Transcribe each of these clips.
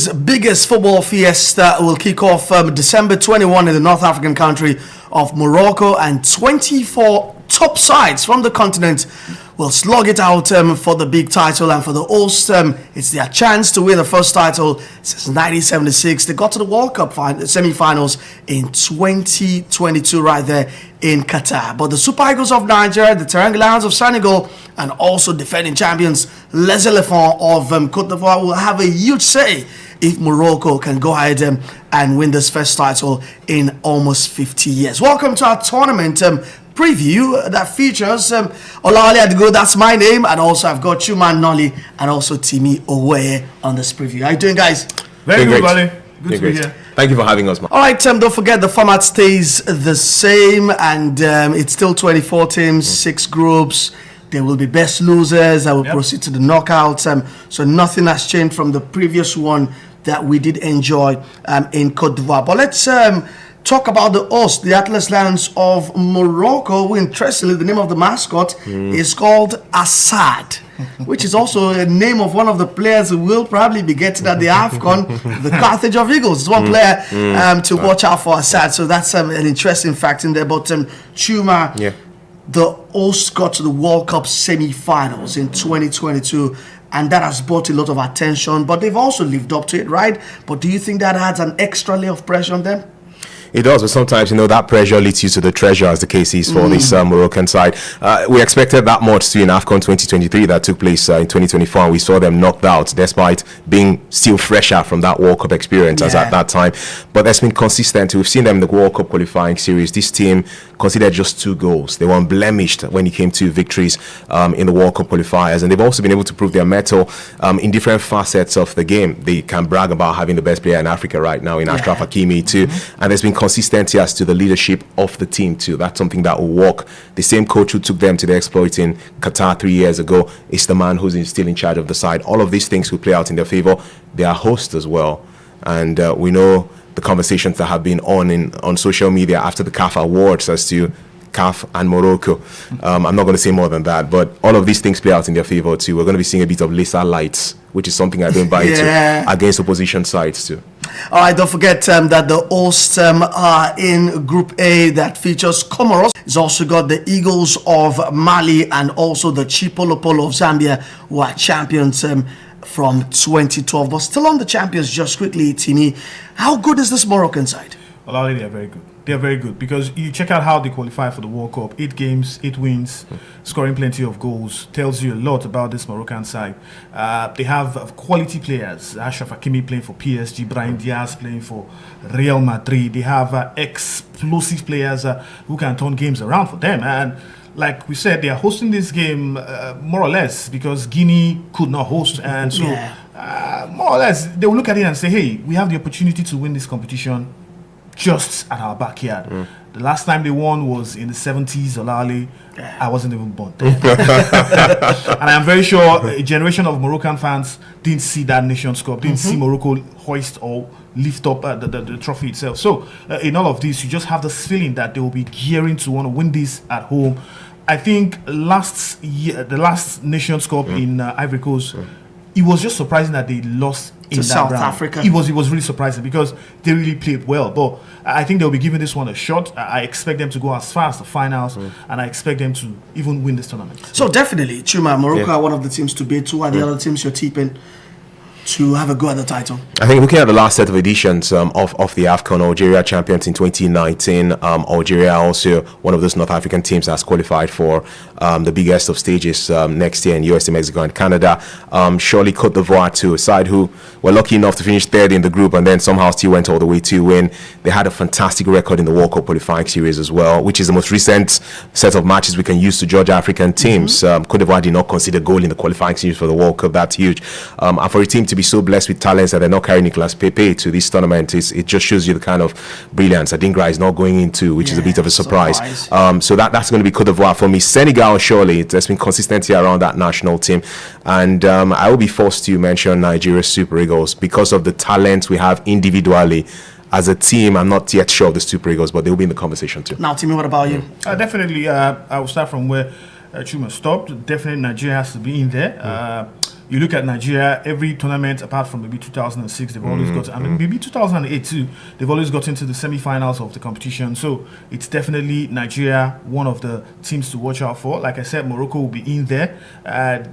Africa's biggest football fiesta will kick off December 21 in the North African country of Morocco, and 24 top sides from the continent will slug it out for the big title. And for the host, it's their chance to win the first title since 1976. They got to the World Cup semi-finals in 2022 right there in Qatar. But the Super Eagles of Nigeria, the Teranga Lions of Senegal, and also defending champions Les Elephants of Côte d'Ivoire will have a huge say if Morocco can go ahead and win this first title in almost 50 years. Welcome to our tournament preview that features Olawale Adigo, that's my name, and also I've got Chuma Nolly and also Timi Oweye on this preview. How you doing, guys? Very good, Wale. Good to be here. Thank you for having us, man. All right, don't forget the format stays the same, and it's still 24 teams, 6 groups. There will be best losers that will proceed to the knockouts. So nothing has changed from the previous one that we did enjoy in Côte d'Ivoire. But let's talk about the host, the Atlas Lions of Morocco, who, interestingly, the name of the mascot is called Assad, which is also a name of one of the players who will probably be getting at the AFCON, the Carthage of Eagles. It's one player to watch out for, Assad. So that's an interesting fact in there. But Chuma, the host got to the World Cup semi-finals in 2022, and that has brought a lot of attention. But they've also lived up to it, right? But do you think that adds an extra layer of pressure on them? It does, but sometimes, that pressure leads you to the treasure, as the case is for this Moroccan side. We expected that much too in AFCON 2023 that took place in 2024, and we saw them knocked out despite being still fresher from that World Cup experience as at that time. But that's been consistent. We've seen them in the World Cup qualifying series. This team considered just 2 goals. They were unblemished when it came to victories in the World Cup qualifiers, and they've also been able to prove their mettle in different facets of the game. They can brag about having the best player in Africa right now in Achraf Hakimi too, and there's been consistency as to the leadership of the team too. That's something that will work. The same coach who took them to the exploit in Qatar 3 years ago is the man who's still in charge of the side. All of these things will play out in their favor. They are hosts as well, and we know the conversations that have been on social media after the CAF Awards as to CAF and Morocco. I'm not going to say more than that, but all of these things play out in their favor too. We're going to be seeing a bit of lesser lights, which is something I don't buy into, against opposition sides too. All right, don't forget that the hosts are in Group A that features Comoros. It's also got the Eagles of Mali and also the Chipolopolo of Zambia, who are champions from 2012. But still on the champions, just quickly, Tini, how good is this Moroccan side? Well, they are very good. They are very good because you check out how they qualify for the World Cup. 8 games, 8 wins, scoring plenty of goals. Tells you a lot about this Moroccan side. They have quality players. Achraf Hakimi playing for PSG, Brahim Diaz playing for Real Madrid. They have explosive players who can turn games around for them. And like we said, they are hosting this game more or less because Guinea could not host. And so more or less, they will look at it and say, hey, we have the opportunity to win this competition just at our backyard. The last time they won was in the 70s, Olale. I wasn't even born then. And I'm very sure a generation of Moroccan fans didn't see that Nations Cup, didn't see Morocco hoist or lift up the trophy itself. So in all of this, you just have this feeling that they will be gearing to want to win this at home. I think the last Nations Cup in Ivory Coast, it was just surprising that they lost in South Africa. It was really surprising because they really played well. But I think they'll be giving this one a shot. I expect them to go as far as the finals, and I expect them to even win this tournament. So definitely, Chuma, Morocco are one of the teams to beat. Who are the other teams you're tipping to have a go at the title? I think looking at the last set of editions of the AFCON, Algeria champions in 2019. Algeria also one of those North African teams that's qualified for the biggest of stages next year in USA, Mexico, and Canada. Surely Côte d'Ivoire too, a side who were lucky enough to finish third in the group and then somehow still went all the way to win. They had a fantastic record in the World Cup qualifying series as well, which is the most recent set of matches we can use to judge African teams. Côte d'Ivoire did not concede a goal in the qualifying series for the World Cup. That's huge. And for a team to be so blessed with talents that they're not carrying Nicolas Pepe to this tournament, it just shows you the kind of brilliance Adingra is not going into, which is a bit of a surprise. So that's going to be Côte d'Ivoire for me. Senegal, surely there's been consistency around that national team, and I will be forced to mention Nigeria's Super Eagles because of the talent we have individually. As a team, I'm not yet sure of the Super Eagles, but they'll be in the conversation too. Now, Timmy, what about you? Definitely, I will start from where Chuma stopped. Definitely, Nigeria has to be in there. You look at Nigeria, every tournament apart from maybe 2006, they've always got. I mean, maybe 2008 too. They've always got into the semi-finals of the competition. So it's definitely Nigeria, one of the teams to watch out for. Like I said, Morocco will be in there.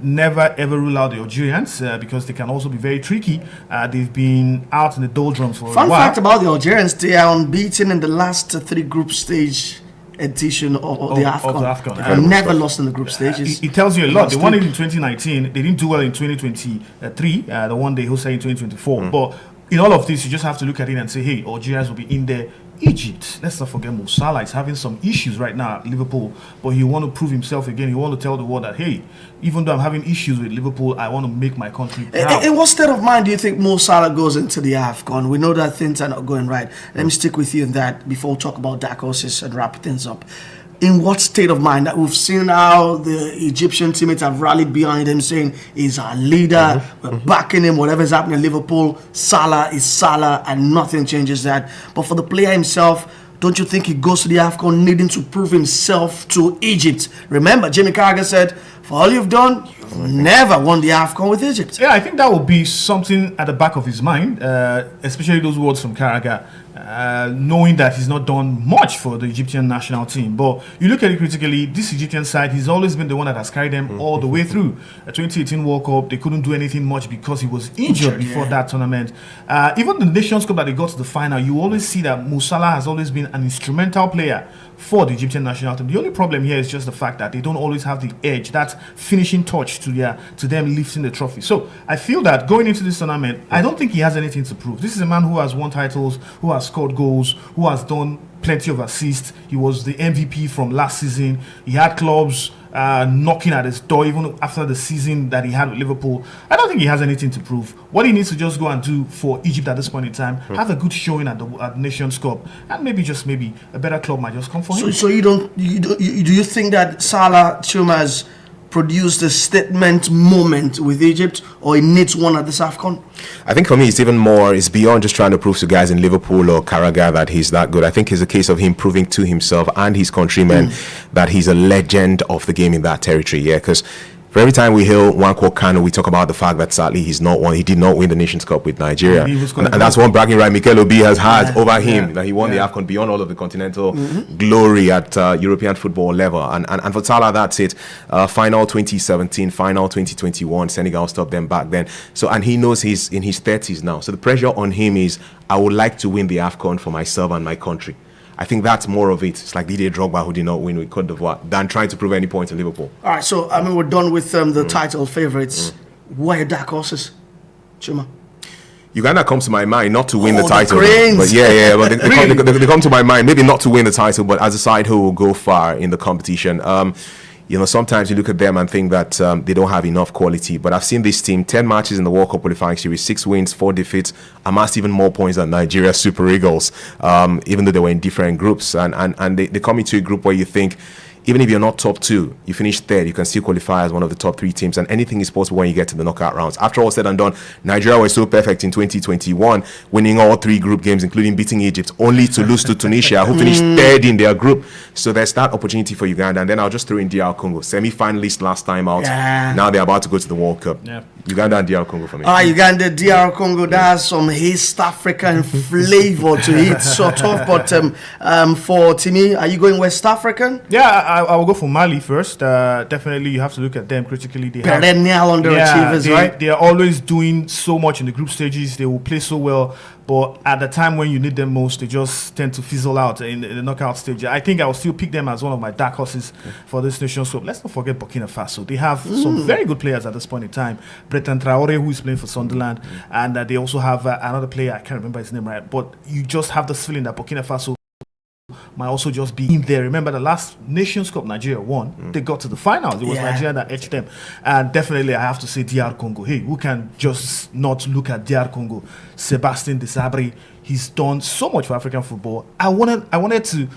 Never ever rule out the Algerians because they can also be very tricky. They've been out in the doldrums for a while. Fun fact about the Algerians: they are unbeaten in the last 3 group stage edition of the AFCON. They've never lost in the group stages. It tells you a lot. They won it in 2019. They didn't do well in 2023. The one they hosted in 2024. But in all of this, you just have to look at it and say, hey, Algerians will be in there. Egypt, let's not forget Mo Salah is having some issues right now at Liverpool, but he want to prove himself again. He want to tell the world that, hey, even though I'm having issues with Liverpool, I want to make my country proud. In what state of mind do you think Mo Salah goes into the AFCON? We know that things are not going right. Let me stick with you in that before we talk about dark horses and wrap things up. In what state of mind that we've seen how the Egyptian teammates have rallied behind him, saying he's our leader, we're backing him, whatever's happening in Liverpool, Salah is Salah, and nothing changes that. But for the player himself, don't you think he goes to the AFCON needing to prove himself to Egypt? Remember, Jamie Carragher said, for all you've done, you've never won the AFCON with Egypt. Yeah, I think that would be something at the back of his mind, especially those words from Carragher, knowing that he's not done much for the Egyptian national team. But you look at it critically, this Egyptian side, he's always been the one that has carried them all the way through. 2018 World Cup, they couldn't do anything much because he was injured before that tournament. Even the Nations Cup that they got to the final, you always see that Mo Salah has always been an instrumental player for the Egyptian national team. The only problem here is just the fact that they don't always have the edge, that finishing touch to them lifting the trophy. So I feel that going into this tournament, I don't think he has anything to prove. This is a man who has won titles, who has scored goals, who has done plenty of assists. He was the MVP from last season. He had clubs knocking at his door even after the season that he had with Liverpool. I don't think he has anything to prove. What he needs to just go and do for Egypt at this point in time, have a good showing at the Nations Cup, and maybe a better club might just come for him. So do you think that Salah Chuma has produced a statement moment with Egypt, or he needs one at this AFCON? I think for me, it's even more, it's beyond just trying to prove to guys in Liverpool or Carragher that he's that good. I think it's a case of him proving to himself and his countrymen that he's a legend of the game in that territory. Yeah, because for every time we hail Nwankwo Kanu, we talk about the fact that sadly he did not win the Nations Cup with Nigeria. And that's one bragging right Mikel Obi has had over him, that he won the AFCON beyond all of the continental glory at European football level. And for Salah, that's it. Final 2017, final 2021, Senegal stopped them back then. So, and he knows he's in his 30s now. So the pressure on him is, I would like to win the AFCON for myself and my country. I think that's more of it. It's like Didier Drogba, who did not win with Cote d'Ivoire, than trying to prove any point in Liverpool. All right, so I mean, we're done with the title favorites. Who are your dark horses, Chuma? Uganda comes to my mind, not to win the title, Cranes. but but they come to my mind, maybe not to win the title, but as a side who will go far in the competition. Sometimes you look at them and think that they don't have enough quality. But I've seen this team, 10 matches in the World Cup qualifying series, 6 wins, 4 defeats, amassed even more points than Nigeria Super Eagles, even though they were in different groups. And they come into a group where you think, even if you're not top 2, you finish third, you can still qualify as one of the top 3 teams, and anything is possible when you get to the knockout rounds. After all said and done, Nigeria was so perfect in 2021, winning all 3 group games, including beating Egypt, only to lose to Tunisia, who finished third in their group. So there's that opportunity for Uganda. And then I'll just throw in DR Congo, semi-finalist last time out. Yeah. Now they're about to go to the World Cup. Yeah. Uganda and DR Congo for me. Uganda, DR Congo, that's some East African flavor to it, sort of. But for Timmy, are you going West African? Yeah, I will go for Mali first. Definitely, you have to look at them critically. They perennial underachievers, right? They are always doing so much in the group stages. They will play so well, but at the time when you need them most, they just tend to fizzle out in the knockout stage. I think I will still pick them as one of my dark horses for this Nations Cup. Let's not forget Burkina Faso. They have some very good players at this point in time. Breton Traore, who is playing for Sunderland, and they also have another player, I can't remember his name right, but you just have this feeling that Burkina Faso might also just be in there. Remember the last Nations Cup Nigeria won, they got to the finals. It was Nigeria that edged them. And definitely I have to say DR Congo. Hey, who can just not look at DR Congo? Sebastien Desabre, he's done so much for African football. I wanted to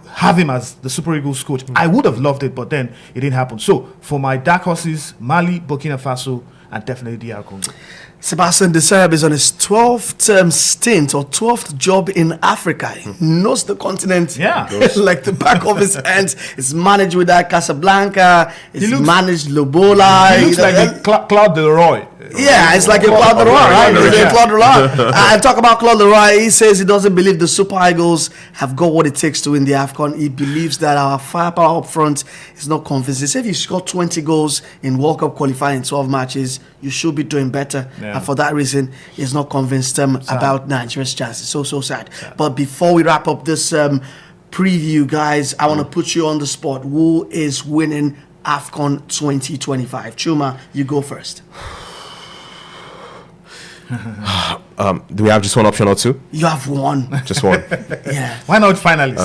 have him as the Super Eagles coach. I would have loved it, but then it didn't happen. So for my dark horses, Mali, Burkina Faso, and definitely DR Congo. Sebastien Desabre is on his 12th stint or 12th job in Africa. He knows the continent like the back of his hands. He's managed with that Casablanca. He's managed Lobola. He looks like Claude Delroy. Yeah, it's like a Claude Leroy, right? It's like Claude Leroy. And talk about Claude Leroy. He says he doesn't believe the Super Eagles have got what it takes to win the AFCON. He believes that our firepower up front is not convincing. He said if you score 20 goals in World Cup qualifying in 12 matches, you should be doing better. Yeah. And for that reason, he's not convinced about Nigeria's chances. So sad. But before we wrap up this preview, guys, I want to put you on the spot. Who is winning AFCON 2025? Chuma, you go first. Do we have just one option or two? You have one. Just one. Yeah. Why not finalists?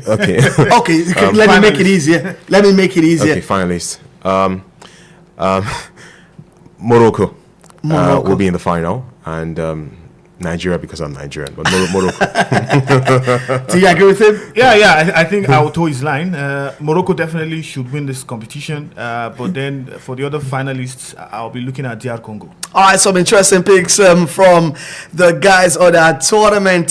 Okay. Okay, let me make it easier. Okay, finalists. Morocco. Will be in the final, and Nigeria, because I'm Nigerian, but Morocco. Do you agree with him? Yeah. I think I will toe his line. Morocco definitely should win this competition. But then for the other finalists, I'll be looking at DR Congo. All right, some interesting picks from the guys on our tournament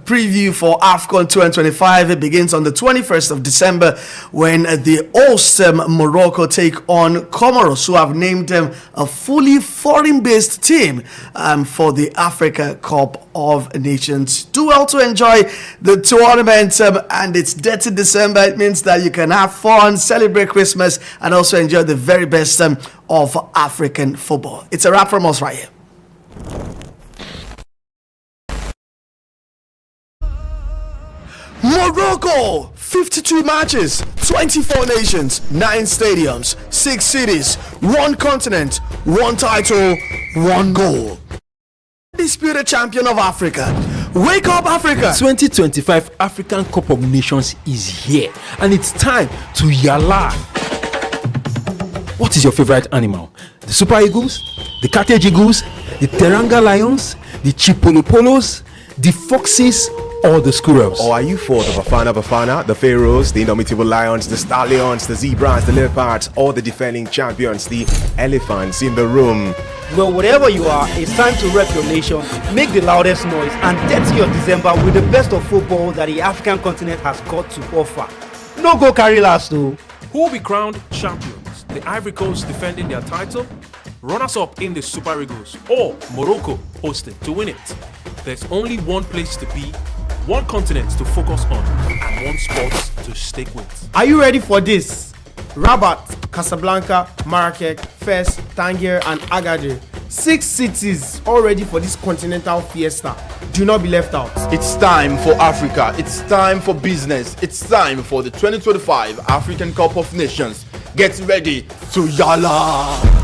preview for AFCON 2025. It begins on the 21st of December when the host Morocco take on Comoros, who have named them a fully foreign-based team for the Africa Cup of Nations. Do well to enjoy the tournament, and it's dirty December. It means that you can have fun, celebrate Christmas, and also enjoy the very best of African football. It's a wrap from us right here. Morocco, 52 matches, 24 nations, 9 stadiums, 6 cities, 1 continent, 1 title, 1 goal. Disputed champion of Africa. Wake up, Africa! 2025 African Cup of Nations is here, and it's time to yalla. What is your favorite animal? The Super Eagles, the Carthage Eagles, the Teranga Lions, the Chipolopolos, the Foxes, or the Squirrels? Or are you for the Bafana, the Pharaohs, the Indomitable Lions, the Stallions, the Zebras, the Leopards, or the defending champions, the Elephants in the room? Well, whatever you are, it's time to rep your nation, make the loudest noise, and dirty your December with the best of football that the African continent has got to offer. No go carry last though. Who will be crowned champions? The Ivory Coast defending their title, runners-up in the Super Eagles, or Morocco hosting to win it? There's only one place to be, one continent to focus on, and one sport to stick with. Are you ready for this? Rabat, Casablanca, Marrakech, Fes, Tangier, and Agadir. 6 cities all ready for this continental fiesta. Do not be left out. It's time for Africa. It's time for business. It's time for the 2025 African Cup of Nations. Get ready to yalla!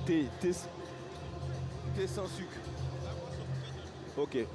Thé sans sucre. Ok.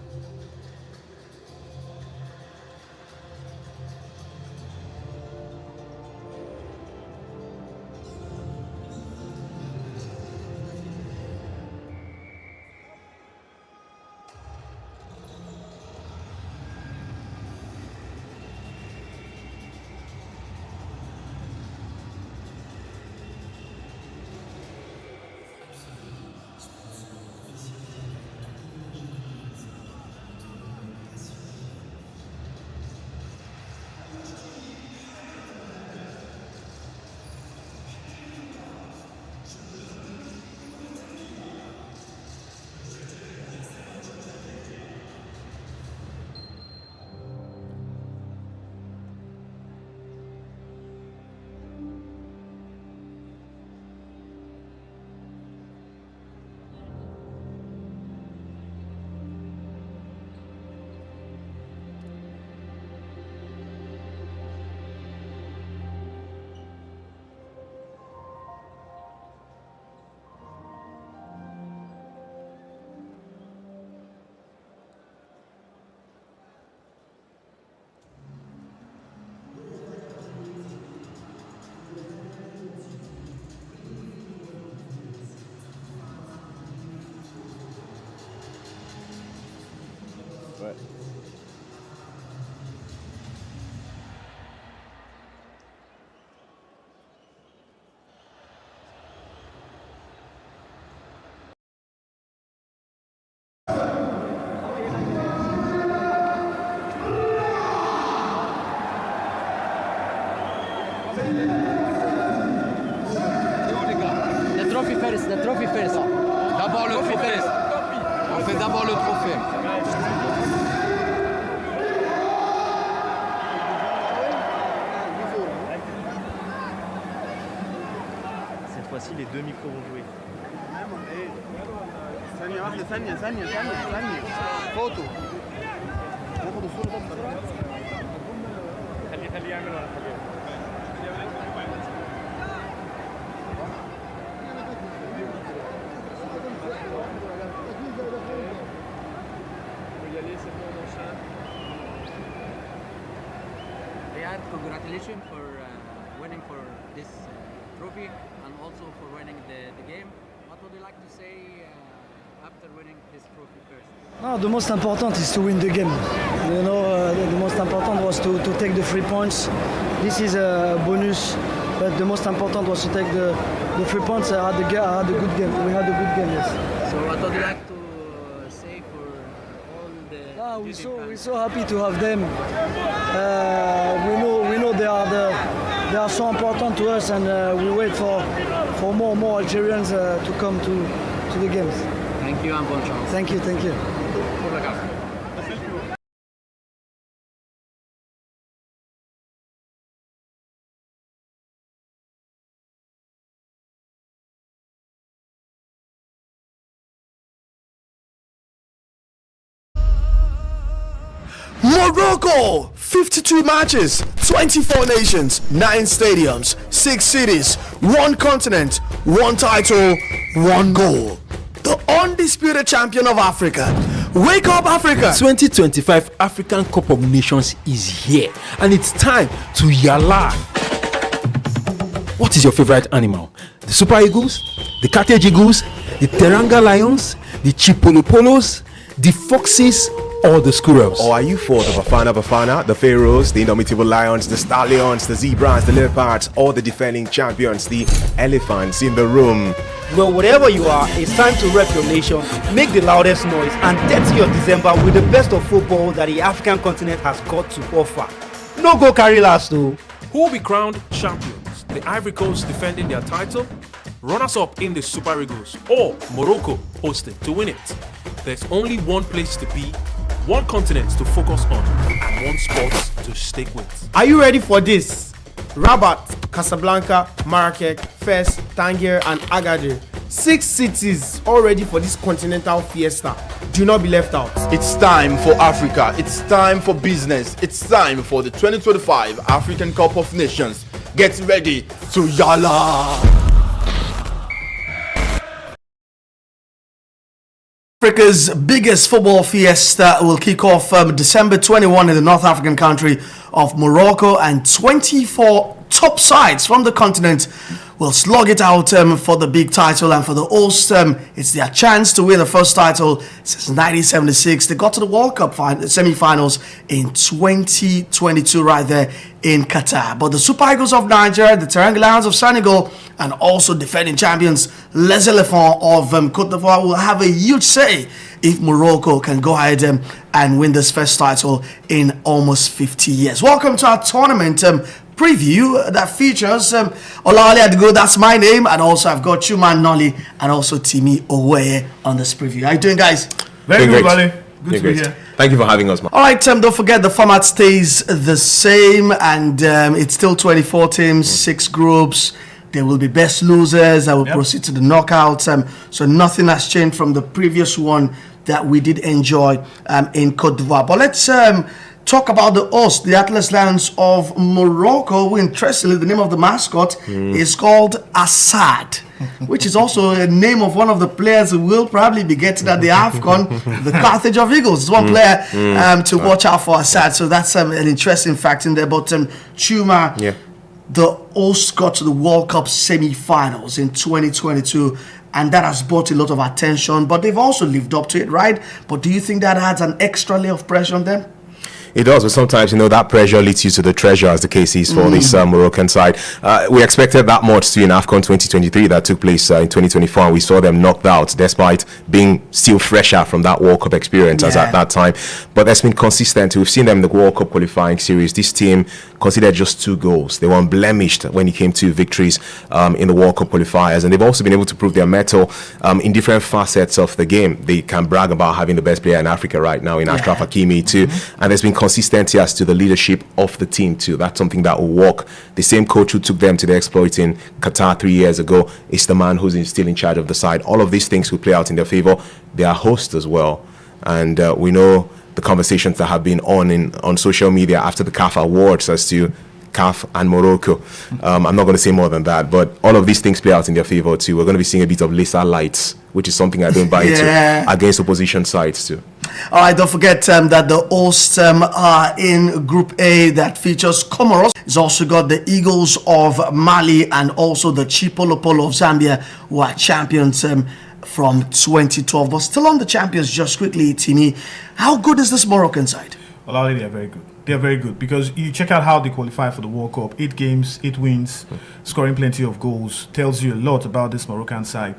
Right. The trophy first, the trophy first. D'abord le trophée. On fait d'abord le trophée. Cette fois-ci, les deux micros vont jouer. Riyad, congratulations for winning for this trophy and also for winning the game. What would you like to say after winning this trophy first? No, the most important is to win the game. You know, the most important was to take the 3 points. This is a bonus, but the most important was to take the 3 points. I had a good game. We had a good game, yes. So what would you like to say for all the... We're so happy to have them. We know they are so important to us, and we wait for more Algerians to come to the games. Thank you and bon chance. Thank you. Pour la carte. Morocco, 52 matches, 24 nations, 9 stadiums, 6 cities, 1 continent, 1 title, 1 goal. The undisputed champion of Africa. Wake up, Africa! 2025 African Cup of Nations is here, and it's time to yalla. What is your favorite animal? The Super Eagles, the Carthage Eagles, the Teranga Lions, the Chipolopolos, the Foxes, or the Squirrels? Or are you for the Bafana, the Pharaohs, the Indomitable Lions, the Stallions, the Zebras, the Leopards, or the defending champions, the Elephants in the room? Well, whatever you are, it's time to rep your nation, make the loudest noise, and dirty your December with the best of football that the African continent has got to offer. No go carry last though. Who will be crowned champions? The Ivory Coast defending their title, runners-up in the Super Eagles, or Morocco hosting to win it? There's only one place to be, one continent to focus on, and one sport to stick with. Are you ready for this? Rabat, Casablanca, Marrakech, Fes, Tangier, and Agadir. 6 cities all ready for this continental fiesta. Do not be left out. It's time for Africa. It's time for business. It's time for the 2025 African Cup of Nations. Get ready to yalla! Africa's biggest football fiesta will kick off December 21 in the North African country of Morocco, and 24 top sides from the continent will slug it out for the big title. And for the host, it's their chance to win the first title since 1976. They got to the World Cup semi-finals in 2022 right there in Qatar. But the Super Eagles of Nigeria, the Teranga Lions of Senegal, and also defending champions Les Elephants of Côte d'Ivoire will have a huge say if Morocco can go ahead and win this first title in almost 50 years. Welcome to our tournament preview that features Olawale Adigo, that's my name, and also I've got Chuma Nolly and also Timi Oweye on this preview. How you doing, guys? Very Doing good, great. Wale. Good to be here. Thank you for having us, man. All right, don't forget the format stays the same, and it's still 24 teams, 6 groups. There will be best losers that will proceed to the knockouts. So nothing has changed from the previous one that we did enjoy in Côte d'Ivoire. But let's talk about the host, the Atlas Lions of Morocco, who, interestingly, the name of the mascot is called Assad, which is also a name of one of the players who will probably be getting at the AFCON, the Carthage of Eagles. It's one player to watch out for, Assad. So that's an interesting fact in there. But Chuma, the host got to the World Cup semi-finals in 2022 and that has brought a lot of attention, but they've also lived up to it, right? But do you think that adds an extra layer of pressure on them? It does, but sometimes, that pressure leads you to the treasure, as the case is for this Moroccan side. We expected that much too in AFCON 2023 that took place in 2024, and we saw them knocked out despite being still fresher from that World Cup experience as at that time. But that's been consistent. We've seen them in the World Cup qualifying series. This team considered just 2 goals. They were unblemished when it came to victories in the World Cup qualifiers, and they've also been able to prove their mettle in different facets of the game. They can brag about having the best player in Africa right now in Achraf Hakimi too, and there's been consistency as to the leadership of the team too. That's something that will work. The same coach who took them to the exploit in Qatar 3 years ago is the man who's still in charge of the side. All of these things will play out in their favor. They are hosts as well, and we know the conversations that have been on social media after the CAF Awards as to CAF and Morocco. I'm not going to say more than that, but all of these things play out in their favor too. We're going to be seeing a bit of lesser lights, which is something I don't buy into, against opposition sides too. All right, don't forget that the hosts are in Group A that features Comoros. It's also got the Eagles of Mali and also the Chipolopolo of Zambia, who are champions from 2012. But still on the champions, just quickly, Timi, how good is this Moroccan side? Well, already they are very good. They are very good because you check out how they qualify for the World Cup. 8 games, 8 wins, scoring plenty of goals. Tells you a lot about this Moroccan side.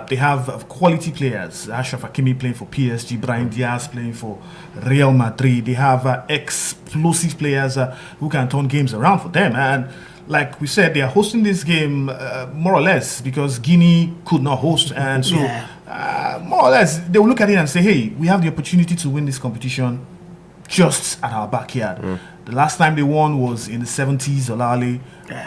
They have quality players. Achraf Hakimi playing for PSG, Brahim Diaz playing for Real Madrid. They have explosive players who can turn games around for them. And like we said, they are hosting this game more or less because Guinea could not host. And so more or less, they will look at it and say, hey, we have the opportunity to win this competition just at our backyard. The last time they won was in the 70s, Olale.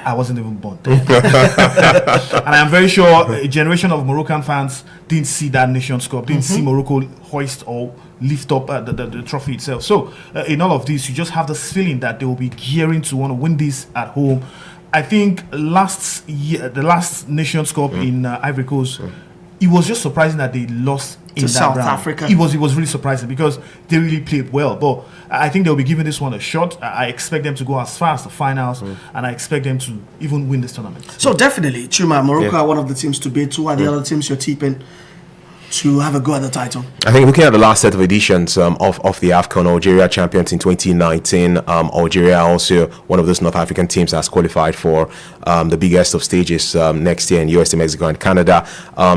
I wasn't even born then. And I'm very sure a generation of Moroccan fans didn't see that Nations Cup, didn't see Morocco hoist or lift up the trophy itself. So in all of this, you just have this feeling that they will be gearing to want to win this at home. I think the last Nations Cup in Ivory Coast, it was just surprising that they lost in South Africa. It was really surprising because they really played well. But I think they'll be giving this one a shot. I expect them to go as far as the finals, and I expect them to even win this tournament. So definitely, Chuma, Morocco are one of the teams to beat. Who are the other teams you're tipping to have a go at the title? I think looking at the last set of editions of the AFCON, Algeria champions in 2019. Algeria also one of those North African teams that's qualified for the biggest of stages next year in USA, Mexico, and Canada.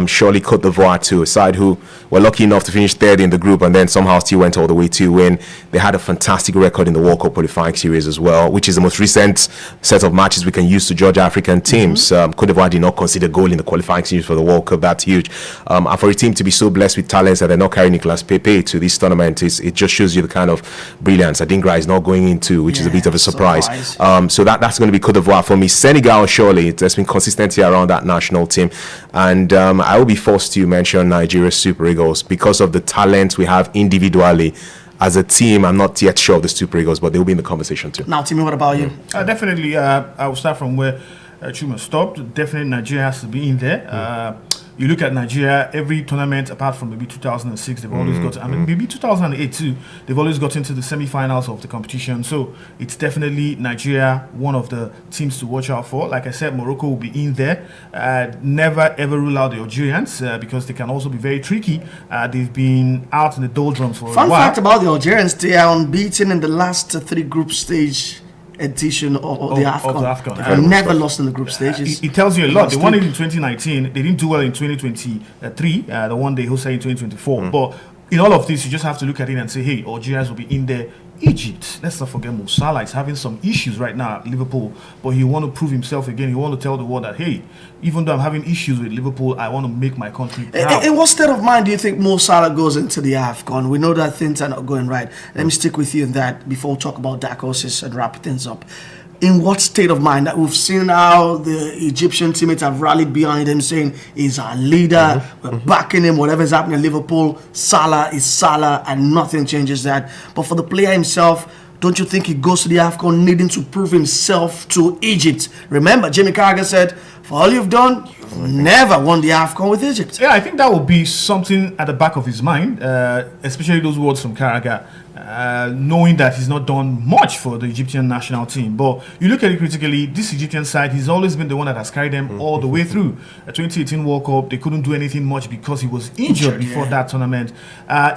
Surely Cote d'Ivoire too, a side who were lucky enough to finish third in the group and then somehow still went all the way to win. They had a fantastic record in the World Cup qualifying series as well, which is the most recent set of matches we can use to judge African teams. Cote d'Ivoire did not consider goal in the qualifying series for the World Cup. That's huge. And for a team to be so blessed with talents that they're not carrying Nicolas Pepe to this tournament, it just shows you the kind of brilliance Adingra is not going into, which is a bit of a surprise. So that's going to be Cote d'Ivoire for me. Senegal, surely there's been consistency around that national team, and I will be forced to mention Nigeria's Super Eagles because of the talent we have individually. As a team, I'm not yet sure of the Super Eagles, but they will be in the conversation too. Now, Timmy, what about you? Definitely, I will start from where Chuma stopped. Definitely, Nigeria has to be in there. You look at Nigeria, every tournament apart from maybe 2006, they've always got, maybe 2008 too, they've always got into the semi-finals of the competition. So it's definitely Nigeria, one of the teams to watch out for. Like I said, Morocco will be in there. Never ever rule out the Algerians because they can also be very tricky. They've been out in the doldrums for a while. Fun fact about the Algerians, they are unbeaten in the last 3 group stage edition of the AFCON. They've never lost in the group stages. It tells you a lot. They won it in 2019. They didn't do well in 2023. The one they hosted in 2024. But in all of this, you just have to look at it and say, hey, Algerians will be in there. Egypt, let's not forget Mo Salah is having some issues right now at Liverpool, but he want to prove himself again. He want to tell the world that, hey, even though I'm having issues with Liverpool, I want to make my country proud. In what state of mind do you think Mo Salah goes into the AFCON? We know that things are not going right. Let me stick with you in that before we talk about dark horses and wrap things up. In what state of mind? That we've seen how the Egyptian teammates have rallied behind him, saying he's our leader, we're backing him, whatever's happening in Liverpool, Salah is Salah, and nothing changes that. But for the player himself, don't you think he goes to the AFCON needing to prove himself to Egypt? Remember, Jamie Carragher said, for all you've done, you've never won the AFCON with Egypt. Yeah, I think that will be something at the back of his mind, especially those words from Carragher, knowing that he's not done much for the Egyptian national team. But you look at it critically, this Egyptian side, he's always been the one that has carried them all the way through. A 2018 World Cup, they couldn't do anything much because he was injured before that tournament.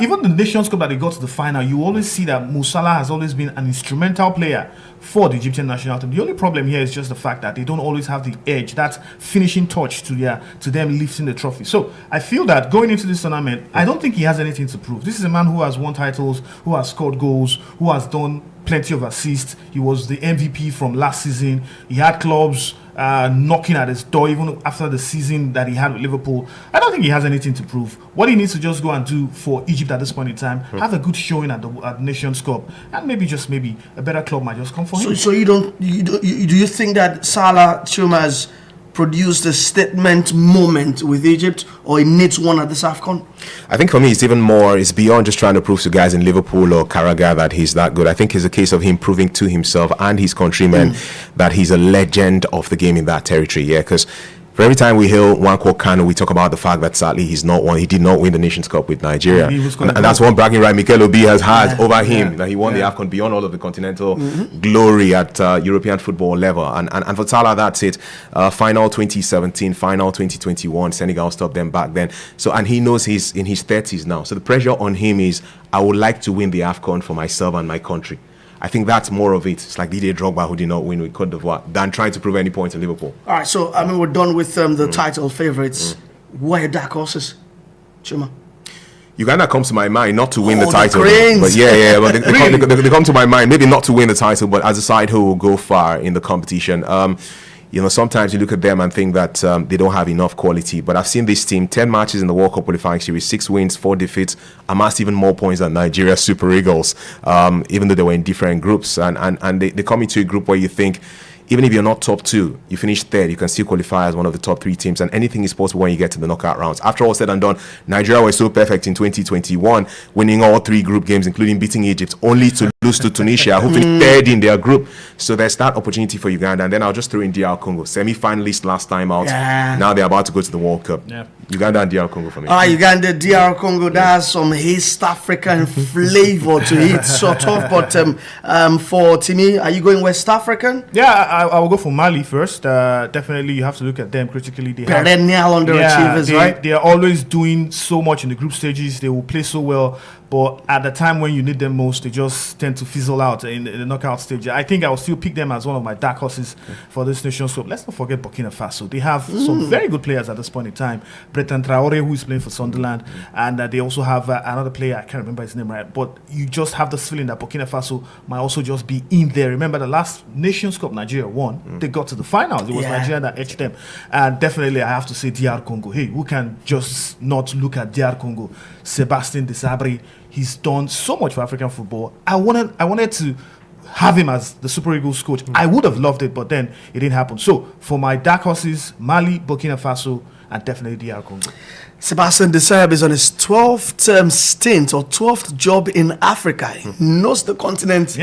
Even the Nations Cup that they got to the final, you always see that Mo Salah has always been an instrumental player for the Egyptian national team. The only problem here is just the fact that they don't always have the edge, that finishing touch to them lifting the trophy. So I feel that going into this tournament, I don't think he has anything to prove. This is a man who has won titles, who has scored goals, who has done plenty of assists. He was the MVP from last season. He had clubs knocking at his door even after the season that he had with Liverpool. I don't think he has anything to prove. What he needs to just go and do for Egypt at this point in time, have a good showing at the Nations Cup, and maybe a better club might just come for him. So do you think that Salah Chuma has produced a statement moment with Egypt, or he needs one at this AFCON? I think for me, it's beyond just trying to prove to guys in Liverpool or Carragher that he's that good. I think it's a case of him proving to himself and his countrymen that he's a legend of the game in that territory. Yeah, because for every time we hail Nwankwo Kanu, we talk about the fact that sadly he did not win the Nations Cup with Nigeria, and that's one bragging right Mikel Obi has had over him, that he won the AFCON beyond all of the continental glory at European football level. And for Salah, that's it. Final 2017, final 2021, Senegal stopped them back then. So, and he knows he's in his 30s now. So the pressure on him is, I would like to win the AFCON for myself and my country. I think that's more of it. It's like Didier Drogba, who did not win with Cote d'Ivoire, than trying to prove any point in Liverpool. All right, so I mean, we're done with the title favorites. What are your dark horses, Chuma? Uganda comes to my mind, not to win the title, Cranes. but but they come to my mind, maybe not to win the title, but as a side who will go far in the competition. Sometimes you look at them and think that they don't have enough quality. But I've seen this team, 10 matches in the World Cup qualifying series, 6 wins, 4 defeats, amassed even more points than Nigeria Super Eagles, even though they were in different groups. And they come into a group where you think, even if you're not top 2, you finish third, you can still qualify as one of the top 3 teams, and anything is possible when you get to the knockout rounds. After all said and done, Nigeria was so perfect in 2021, winning all 3 group games, including beating Egypt, only to lose to Tunisia, who finished third in their group. So there's that opportunity for Uganda. And then I'll just throw in DR Congo, semi-finalist last time out. Yeah. Now they're about to go to the World Cup. Yeah. Uganda and DR Congo for me. Uganda, DR Congo, that's some East African flavor to it, sort of. But for Timmy, are you going West African? Yeah, I will go for Mali first. Definitely, you have to look at them critically. They perennial underachievers, right? They are always doing so much in the group stages. They will play so well. But at the time when you need them most, they just tend to fizzle out in the knockout stage. I think I will still pick them as one of my dark horses for this Nations Cup. Let's not forget Burkina Faso. They have some very good players at this point in time. Breton Traore, who is playing for Sunderland, and they also have another player, I can't remember his name right, but you just have this feeling that Burkina Faso might also just be in there. Remember the last Nations Cup Nigeria won, they got to the finals. It was Nigeria that edged them. And definitely I have to say DR Congo. Hey, who can just not look at DR Congo? Sébastien Desabre, he's done so much for African football. I wanted to have him as the Super Eagles coach. I would have loved it, but then it didn't happen. So for my dark horses, Mali, Burkina Faso, and definitely DR Congo. Sébastien Desabre is on his 12th stint or 12th job in Africa. He knows the continent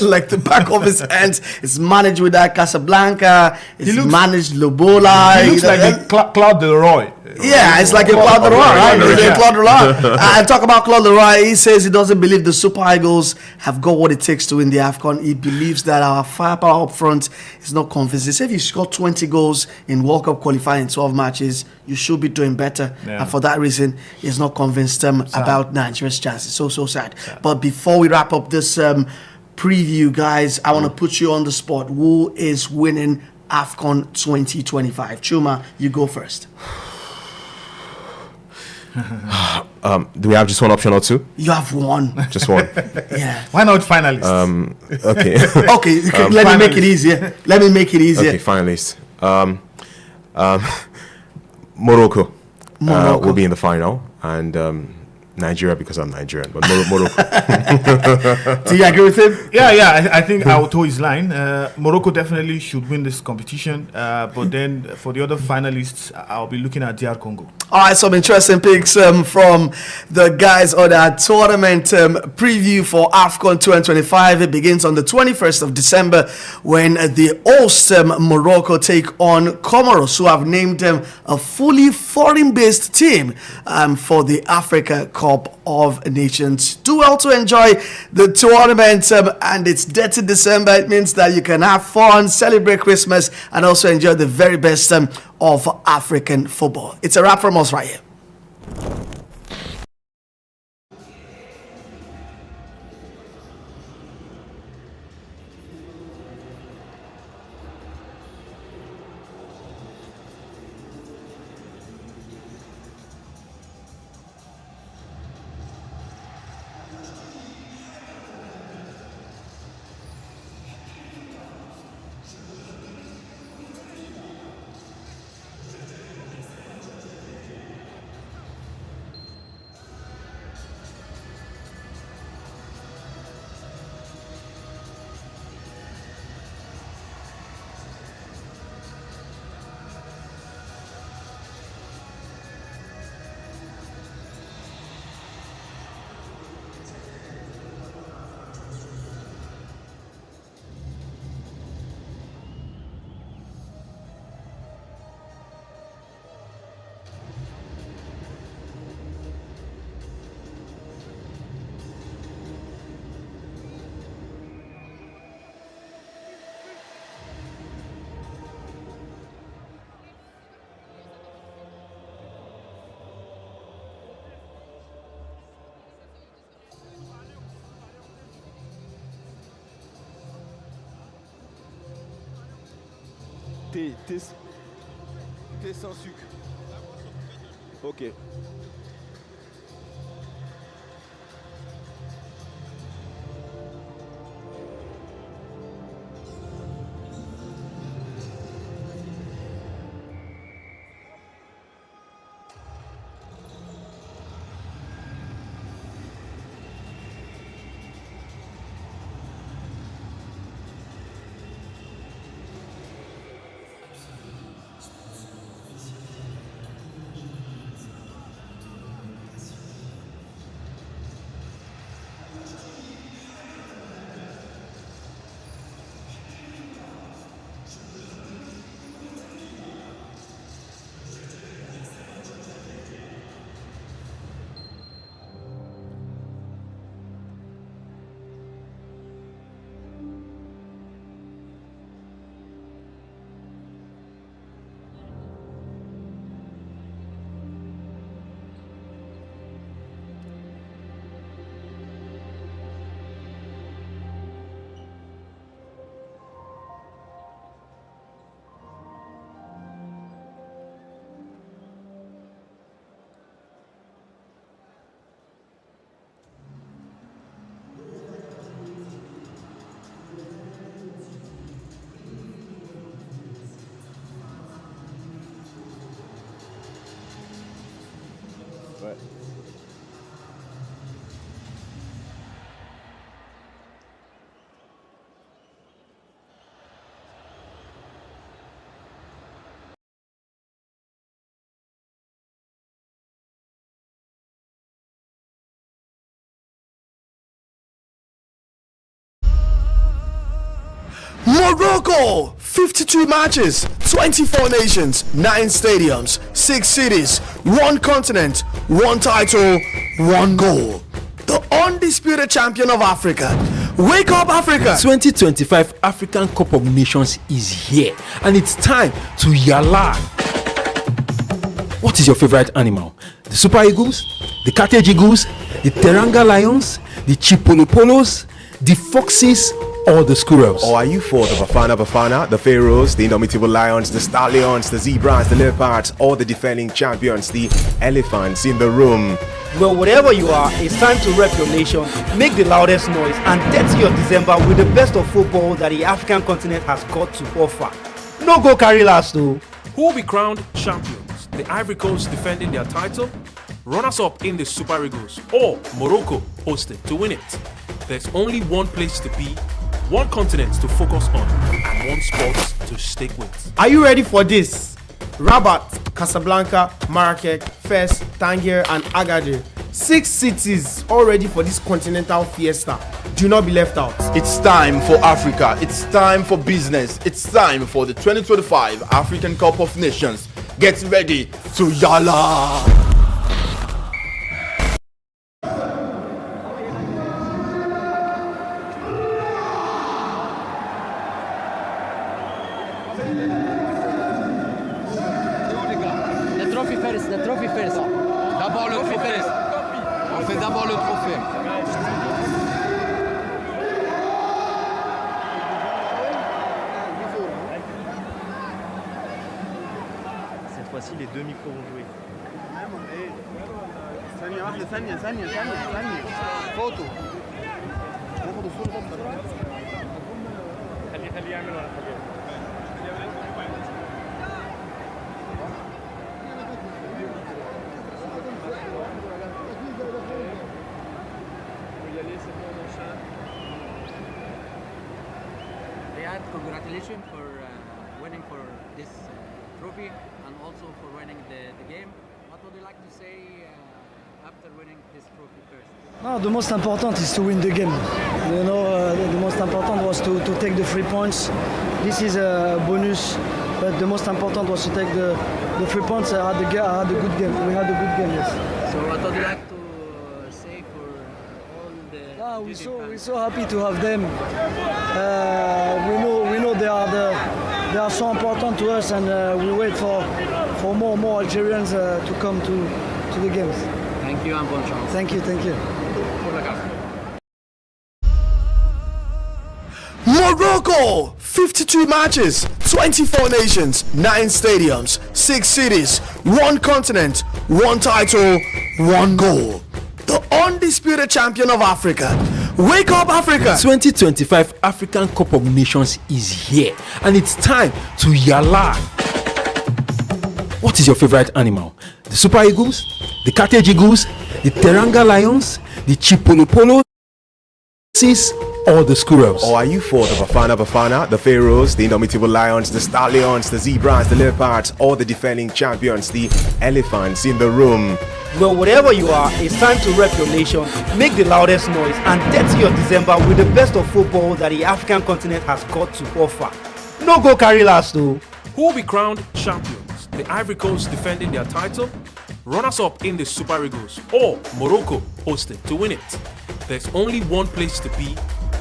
like the back of his hands. He's managed with that Casablanca. He's managed Lobola. He looks like Claude Leroy. Yeah, it's like a Claude Leroy, right? Claude Leroy. And talk about Claude Leroy. He says he doesn't believe the Super Eagles have got what it takes to win the AFCON. He believes that our firepower up front is not convincing. He said if you score 20 goals in World Cup qualifying 12 matches, you should be doing better. Yeah. And for that reason, he's not convinced about Nigeria's chances. So sad. But before we wrap up this preview, guys, I want to put you on the spot. Who is winning AFCON 2025? Chuma, you go first. Do we have just one option or two? You have one. Just one. Yeah. Why not finalists? Okay. Okay. Let me make it easier. Okay, finalists. Morocco will be in the final, and Nigeria because I'm Nigerian, but Morocco. Do you agree with him? Yeah. I think I will toe his line. Morocco definitely should win this competition. But then for the other finalists, I'll be looking at DR Congo. All right, some interesting picks from the guys on our tournament preview for AFCON 2025. It begins on the 21st of December when the host Morocco take on Comoros, who have named them a fully foreign-based team for the Africa Cup of Nations. Do well to enjoy the tournament, and it's dirty December. It means that you can have fun, celebrate Christmas, and also enjoy the very best of African football. It's a wrap from us right here. Thé sans sucre. Ok. Morocco, 52 matches, 24 nations, 9 stadiums, 6 cities, 1 continent, 1 title, 1 goal. The undisputed champion of Africa. Wake up, Africa! 2025 African Cup of Nations is here, and it's time to yalla. What is your favorite animal? The Super Eagles, the Carthage Eagles, the Teranga Lions, the Chipolopolos, the Foxes, or the Squirrels? Or are you for the Bafana, the Pharaohs, the Indomitable Lions, the Stallions, the Zebras, the Leopards, or the defending champions, the Elephants in the room? Well, whatever you are, it's time to rep your nation, make the loudest noise, and dirty your December with the best of football that the African continent has got to offer. No go carry last though. Who will be crowned champions? The Ivory Coast defending their title, runners-up in the Super Eagles, or Morocco hosted to win it. There's only one place to be, one continent to focus on, and one sport to stick with. Are you ready for this? Rabat, Casablanca, Marrakech, Fes, Tangier, and Agadir. 6 cities all ready for this continental fiesta. Do not be left out. It's time for Africa. It's time for business. It's time for the 2025 African Cup of Nations. Get ready to Yala! Le trophée first. D'abord le trophée. On fait d'abord le trophée. Cette fois-ci, les 2 micros vont jouer. Photo. Riyad, congratulations for winning for this trophy and also for winning the game. What would you like to say after winning this trophy first? No, the most important is to win the game. You know, the most important was to take the 3 points. This is a bonus, but the most important was to take the 3 points. I had a good game. We had a good game, yes. So what would you like to say for all the we're so happy to have them. We know they are so important to us, and we wait for more Algerians to come to the games. Thank you and bon chance. Thank you. Morocco, 52 matches, 24 nations, 9 stadiums, 6 cities, 1 continent, 1 title, 1 goal. The undisputed champion of Africa. Wake up, Africa! 2025 African Cup of Nations is here, and it's time to Yala. What is your favorite animal? The Super Eagles, the Carthage Eagles, the Teranga Lions, the Chipolopolo, or the Squirrels? Or are you for the Bafana, the Pharaohs, the Indomitable Lions, the Stallions, the Zebras, the Leopards, or the defending champions, the Elephants in the room? Well, whatever you are, it's time to rep your nation, make the loudest noise, and dirty your December with the best of football that the African continent has got to offer. No go carry last though. Who will be crowned champions? The Ivory Coast defending their title, runners-up in the Super Eagles, or Morocco hosted to win it. There's only one place to be,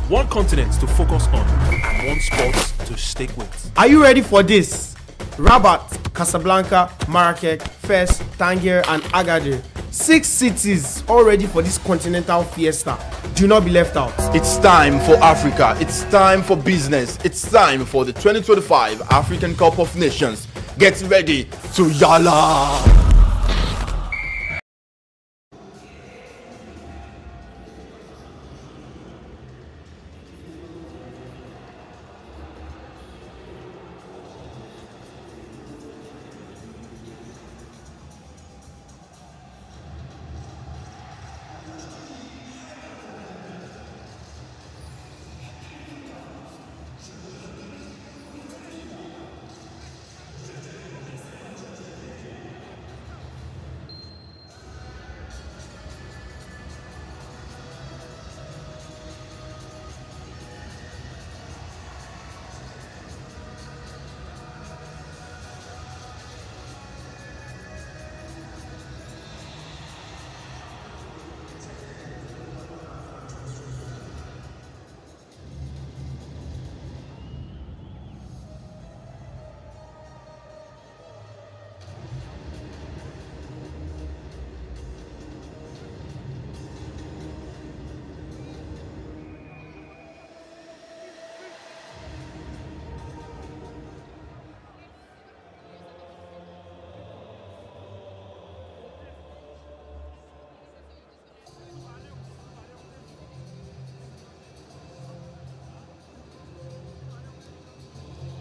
one continent to focus on, and one sport to stick with. Are you ready for this? Rabat, Casablanca, Marrakech, Fes, Tangier, and Agadir. 6 cities all ready for this continental fiesta. Do not be left out. It's time for Africa. It's time for business. It's time for the 2025 African Cup of Nations. Get ready to Yala!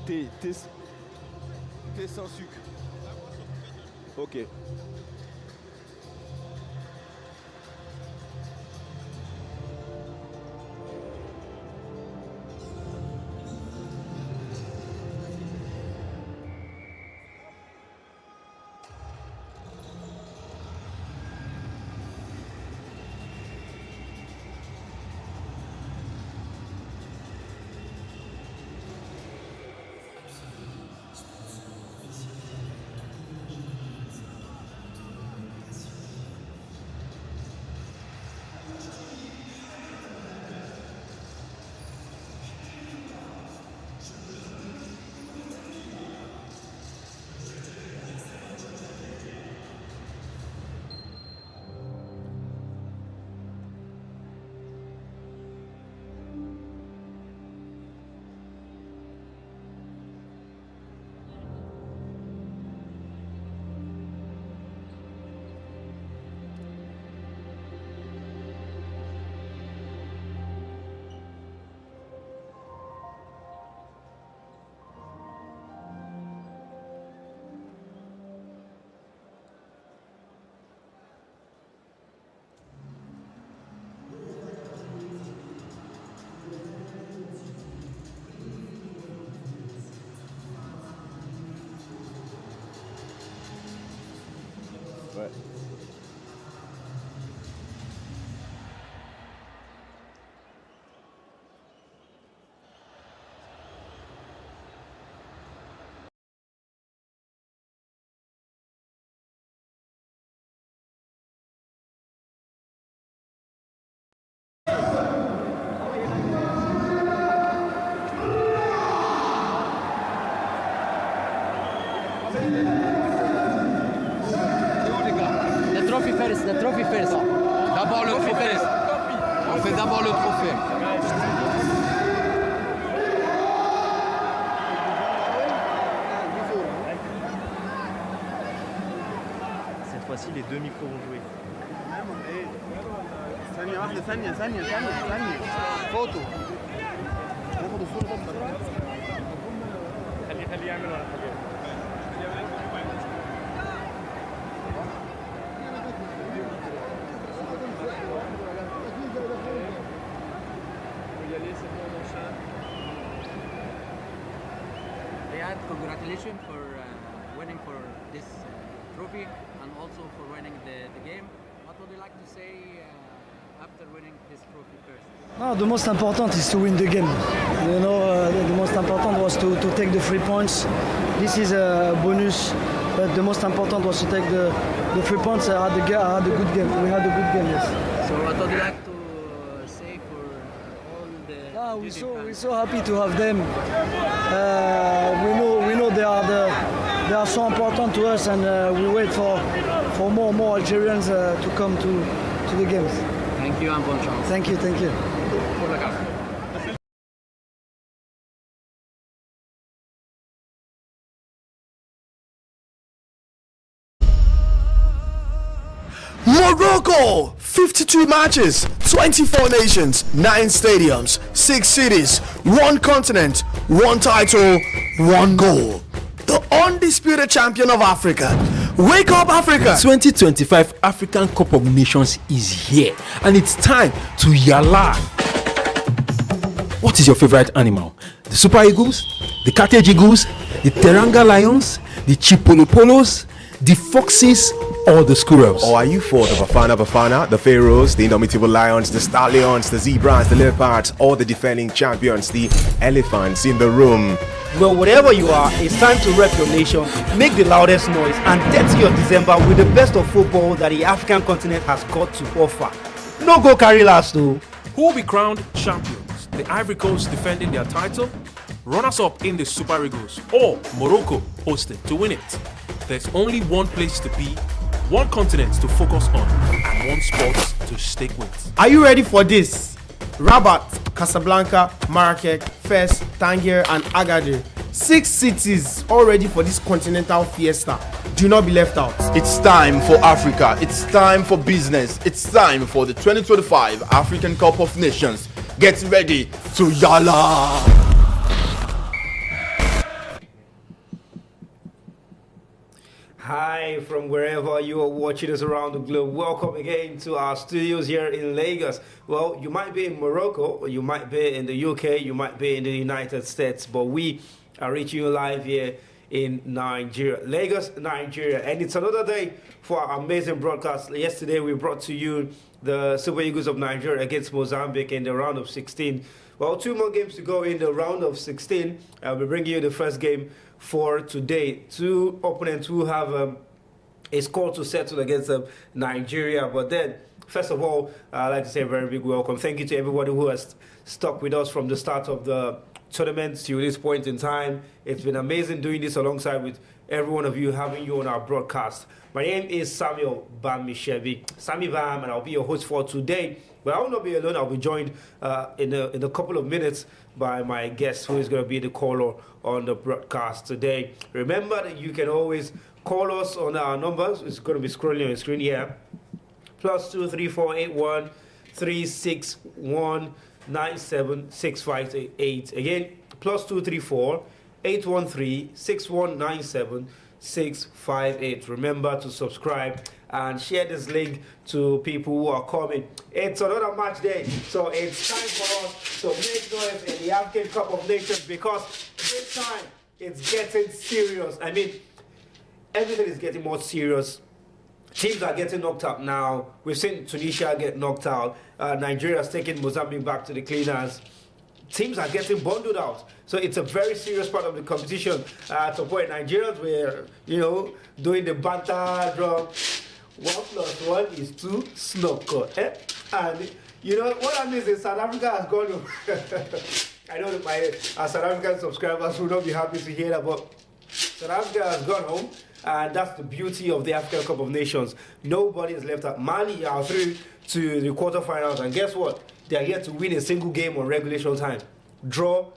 Thé sans sucre. Ok. le trophée. On fait d'abord le trophée. Cette fois-ci, les deux micros vont jouer. Congratulations for winning for this trophy and also for winning the game. What would you like to say after winning this trophy first? No, the most important is to win the game. You know, the most important was to take the 3 points. This is a bonus, but the most important was to take the 3 points. I had a good game. We had a good game, yes. So what would you like to say for all the? We're so happy to have them. We know they are so important to us, and we wait for more Algerians to come to the games. Thank you and bonne chance. Thank you. Pour la carte. Morocco, 52 matches, 24 nations, 9 stadiums, 6 cities, 1 continent, 1 title, 1 goal. The undisputed champion of Africa. Wake up, Africa! 2025 African Cup of Nations is here, and it's time to yalla. What is your favorite animal? The Super Eagles, the Carthage Eagles, the Teranga Lions, the Chipolopolos, the Foxes, or the Squirrels? Or are you for the Bafana, the Pharaohs, the Indomitable Lions, the Stallions, the Zebras, the Leopards, or the defending champions, the Elephants in the room? Well, whatever you are, it's time to rep your nation, make the loudest noise, and dirty your December with the best of football that the African continent has got to offer. No go carry last though. Who will be crowned champions? The Ivory Coast defending their title, runners-up in the Super Eagles, or Morocco hosting to win it? There's only one place to be, one continent to focus on, and one sport to stick with. Are you ready for this? Rabat, Casablanca, Marrakech, Fes, Tangier, and Agadir. 6 cities all ready for this continental fiesta. Do not be left out. It's time for Africa. It's time for business. It's time for the 2025 African Cup of Nations. Get ready to yalla! Hi from wherever you are watching us around the globe. Welcome again to our studios here in Lagos. Well, you might be in Morocco, or you might be in the UK, you might be in the United States, but we are reaching you live here in Nigeria, Lagos, Nigeria. And it's another day for our amazing broadcast. Yesterday we brought to you the Super Eagles of Nigeria against Mozambique in the round of 16. Well, 2 more games to go in the round of 16. We're bringing you the first game for today. 2 opponents who have a score to settle against Nigeria. But then, first of all, I'd like to say a very big welcome. Thank you to everybody who has stuck with us from the start of the tournament to this point in time. It's been amazing doing this alongside with every one of you, having you on our broadcast. My name is Samuel Bamishebi, Sammy Bam, and I'll be your host for today. But I will not be alone. I'll be joined in a couple of minutes by my guest, who is going to be the caller on the broadcast today. Remember that you can always call us on our numbers. It's going to be scrolling on the screen here. +2 3481 361 97658. Again, +234 813 6197 658. Remember to subscribe and share this link to people who are coming. It's another match day, so it's time for us to make noise in the African Cup of Nations, because this time it's getting serious. I mean, everything is getting more serious. Teams are getting knocked out now. We've seen Tunisia get knocked out. Nigeria's taking Mozambique back to the cleaners. Teams are getting bundled out. So it's a very serious part of the competition. At a point, Nigerians were, doing the banter drum. 1 + 1 is 2, snooker. And what that means is South Africa has gone home. I know that our South African subscribers will not be happy to hear that, but South Africa has gone home. And that's the beauty of the African Cup of Nations. Nobody is left out. Mali are through to the quarterfinals, and guess what? They are yet to win a single game on regulation time. Draw,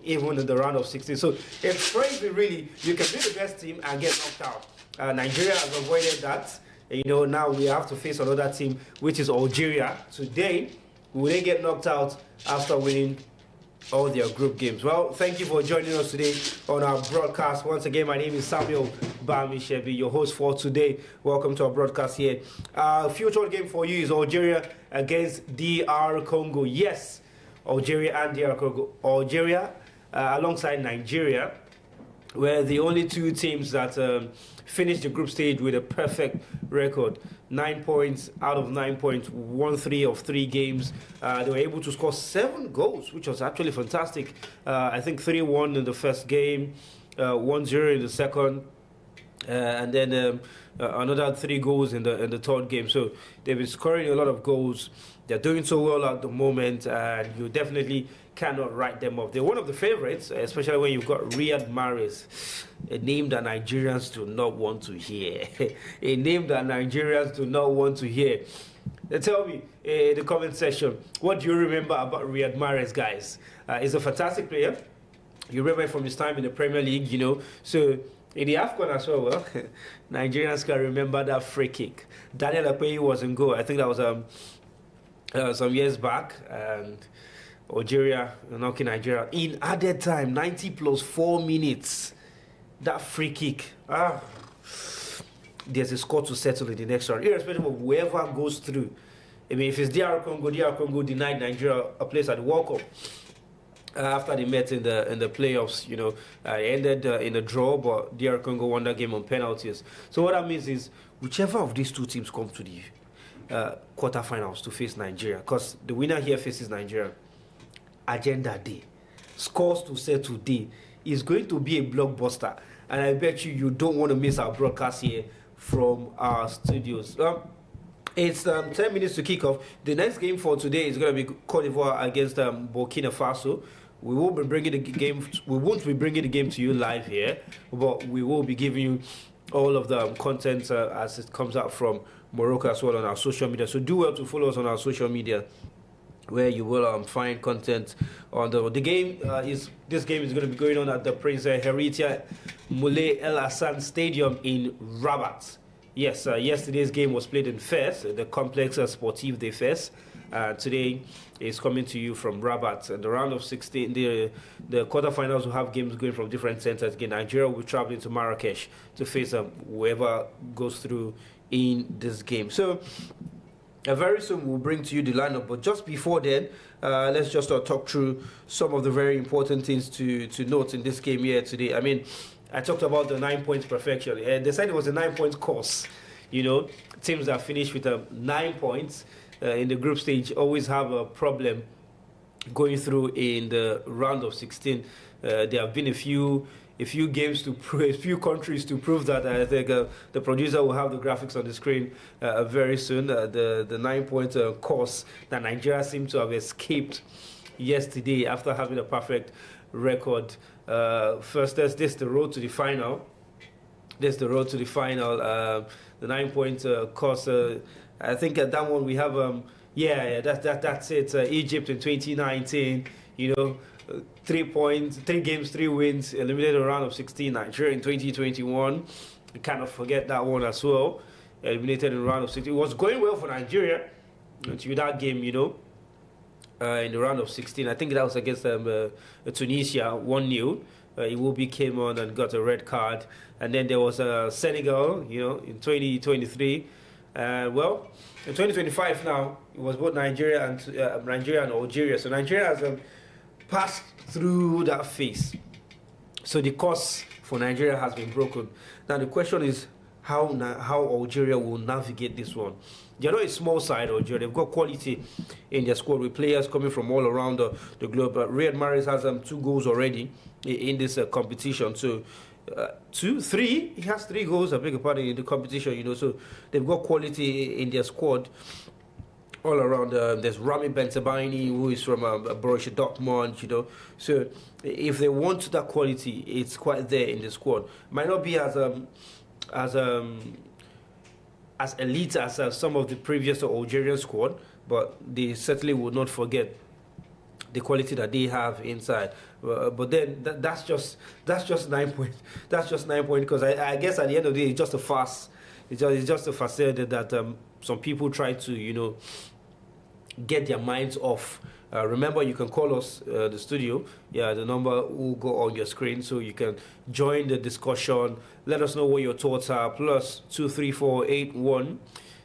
even in the round of 16. So it's crazy, really. You can be the best team and get knocked out. Nigeria has avoided that. Now we have to face another team, which is Algeria. Today, will they get knocked out after winning all their group games? Well, thank you for joining us today on our broadcast. Once again, my name is Samuel Bamishebi, your host for today. Welcome to our broadcast here. Future game for you is Algeria against DR Congo. Yes, Algeria and DR Congo. Algeria alongside Nigeria were the only two teams that finished the group stage with a perfect record. 9 points out of 9 points, won 3 of 3 games. They were able to score 7 goals, which was actually fantastic. I think 3-1 in the first game, 1-0 in the second, and then another 3 goals in the third game. So they've been scoring a lot of goals. They're doing so well at the moment, and you definitely cannot write them off. They're one of the favorites, especially when you've got Mahrez, a name that Nigerians do not want to hear. A name that Nigerians do not want to hear. Tell me in the comment section, what do you remember about Mahrez, guys? He's a fantastic player. You remember from his time in the Premier League, So in the AFCON as well, Nigerians can remember that free kick. Daniel Apeyi was in goal. I think that was some years back, and Algeria knocking Nigeria in added time, 90 plus 4 minutes. That free kick, there's a score to settle in the next round, irrespective of whoever goes through. I mean, if it's DR Congo denied Nigeria a place at the World Cup after they met in the playoffs. It ended in a draw, but DR Congo won that game on penalties. So what that means is, whichever of these two teams come to the quarterfinals to face Nigeria, because the winner here faces Nigeria, agenda day, scores to settle day, is going to be a blockbuster, and I bet you don't want to miss our broadcast here from our studios. It's 10 minutes to kick off. The next game for today is going to be Cote d'Ivoire against Burkina Faso. We will be bringing the game. We won't be bringing the game to you live here, but we will be giving you all of the content as it comes out from Morocco as well on our social media. So do well to follow us on our social media, where you will find content on the game. This game is going to be going on at the Prince Heritier Moulay El Hassan Stadium in Rabat. Yes, yesterday's game was played in Fes, the Complex Sportif de Fes. Today is coming to you from Rabat. And the round of 16, the quarterfinals will have games going from different centers. Again, Nigeria will travel into Marrakesh to face whoever goes through in this game. So very soon we'll bring to you the lineup, but just before then, let's just talk through some of the very important things to note in this game here today. I mean, I talked about the 9 points perfection. They said it was a 9 points course. Teams that finish with 9 points in the group stage always have a problem going through in the round of 16. There have been a few games a few countries to prove that. I think the producer will have the graphics on the screen very soon. The 9 point course that Nigeria seemed to have escaped yesterday after having a perfect record. First, this is the road to the final. The 9 point course. I think at that one we have that's it. Egypt in 2019. 3 points, 3 games, 3 wins, eliminated a round of 16. Nigeria in 2021. You cannot forget that one as well. Eliminated in the round of 16. It was going well for Nigeria until that game, in the round of 16. I think that was against Tunisia, 1-0. Iwobi came on and got a red card. And then there was Senegal, in 2023. In 2025 now, it was both Nigeria and Algeria. So Nigeria has passed through that phase. So the course for Nigeria has been broken. Now the question is how Algeria will navigate this one. They're not a small side, Algeria. They've got quality in their squad with players coming from all around the globe. Mahrez has 2 goals already in this competition. So 2, 3, he has 3 goals, I beg your pardon, in the competition, So they've got quality in their squad. all around. There's Rami Bentabani, who is from Borussia Dortmund, you know. So if they want that quality, it's quite there in the squad. Might not be as elite as some of the previous Algerian squad, but they certainly would not forget the quality that they have inside. But then that's just 9 points. That's just 9 points, because I guess at the end of the day, it's just a farce. It's just a facade that some people try to, you know, get their minds off. Remember, you can call us the studio. Yeah, the number will go on your screen, so you can join the discussion. Let us know what your thoughts are. Plus 23481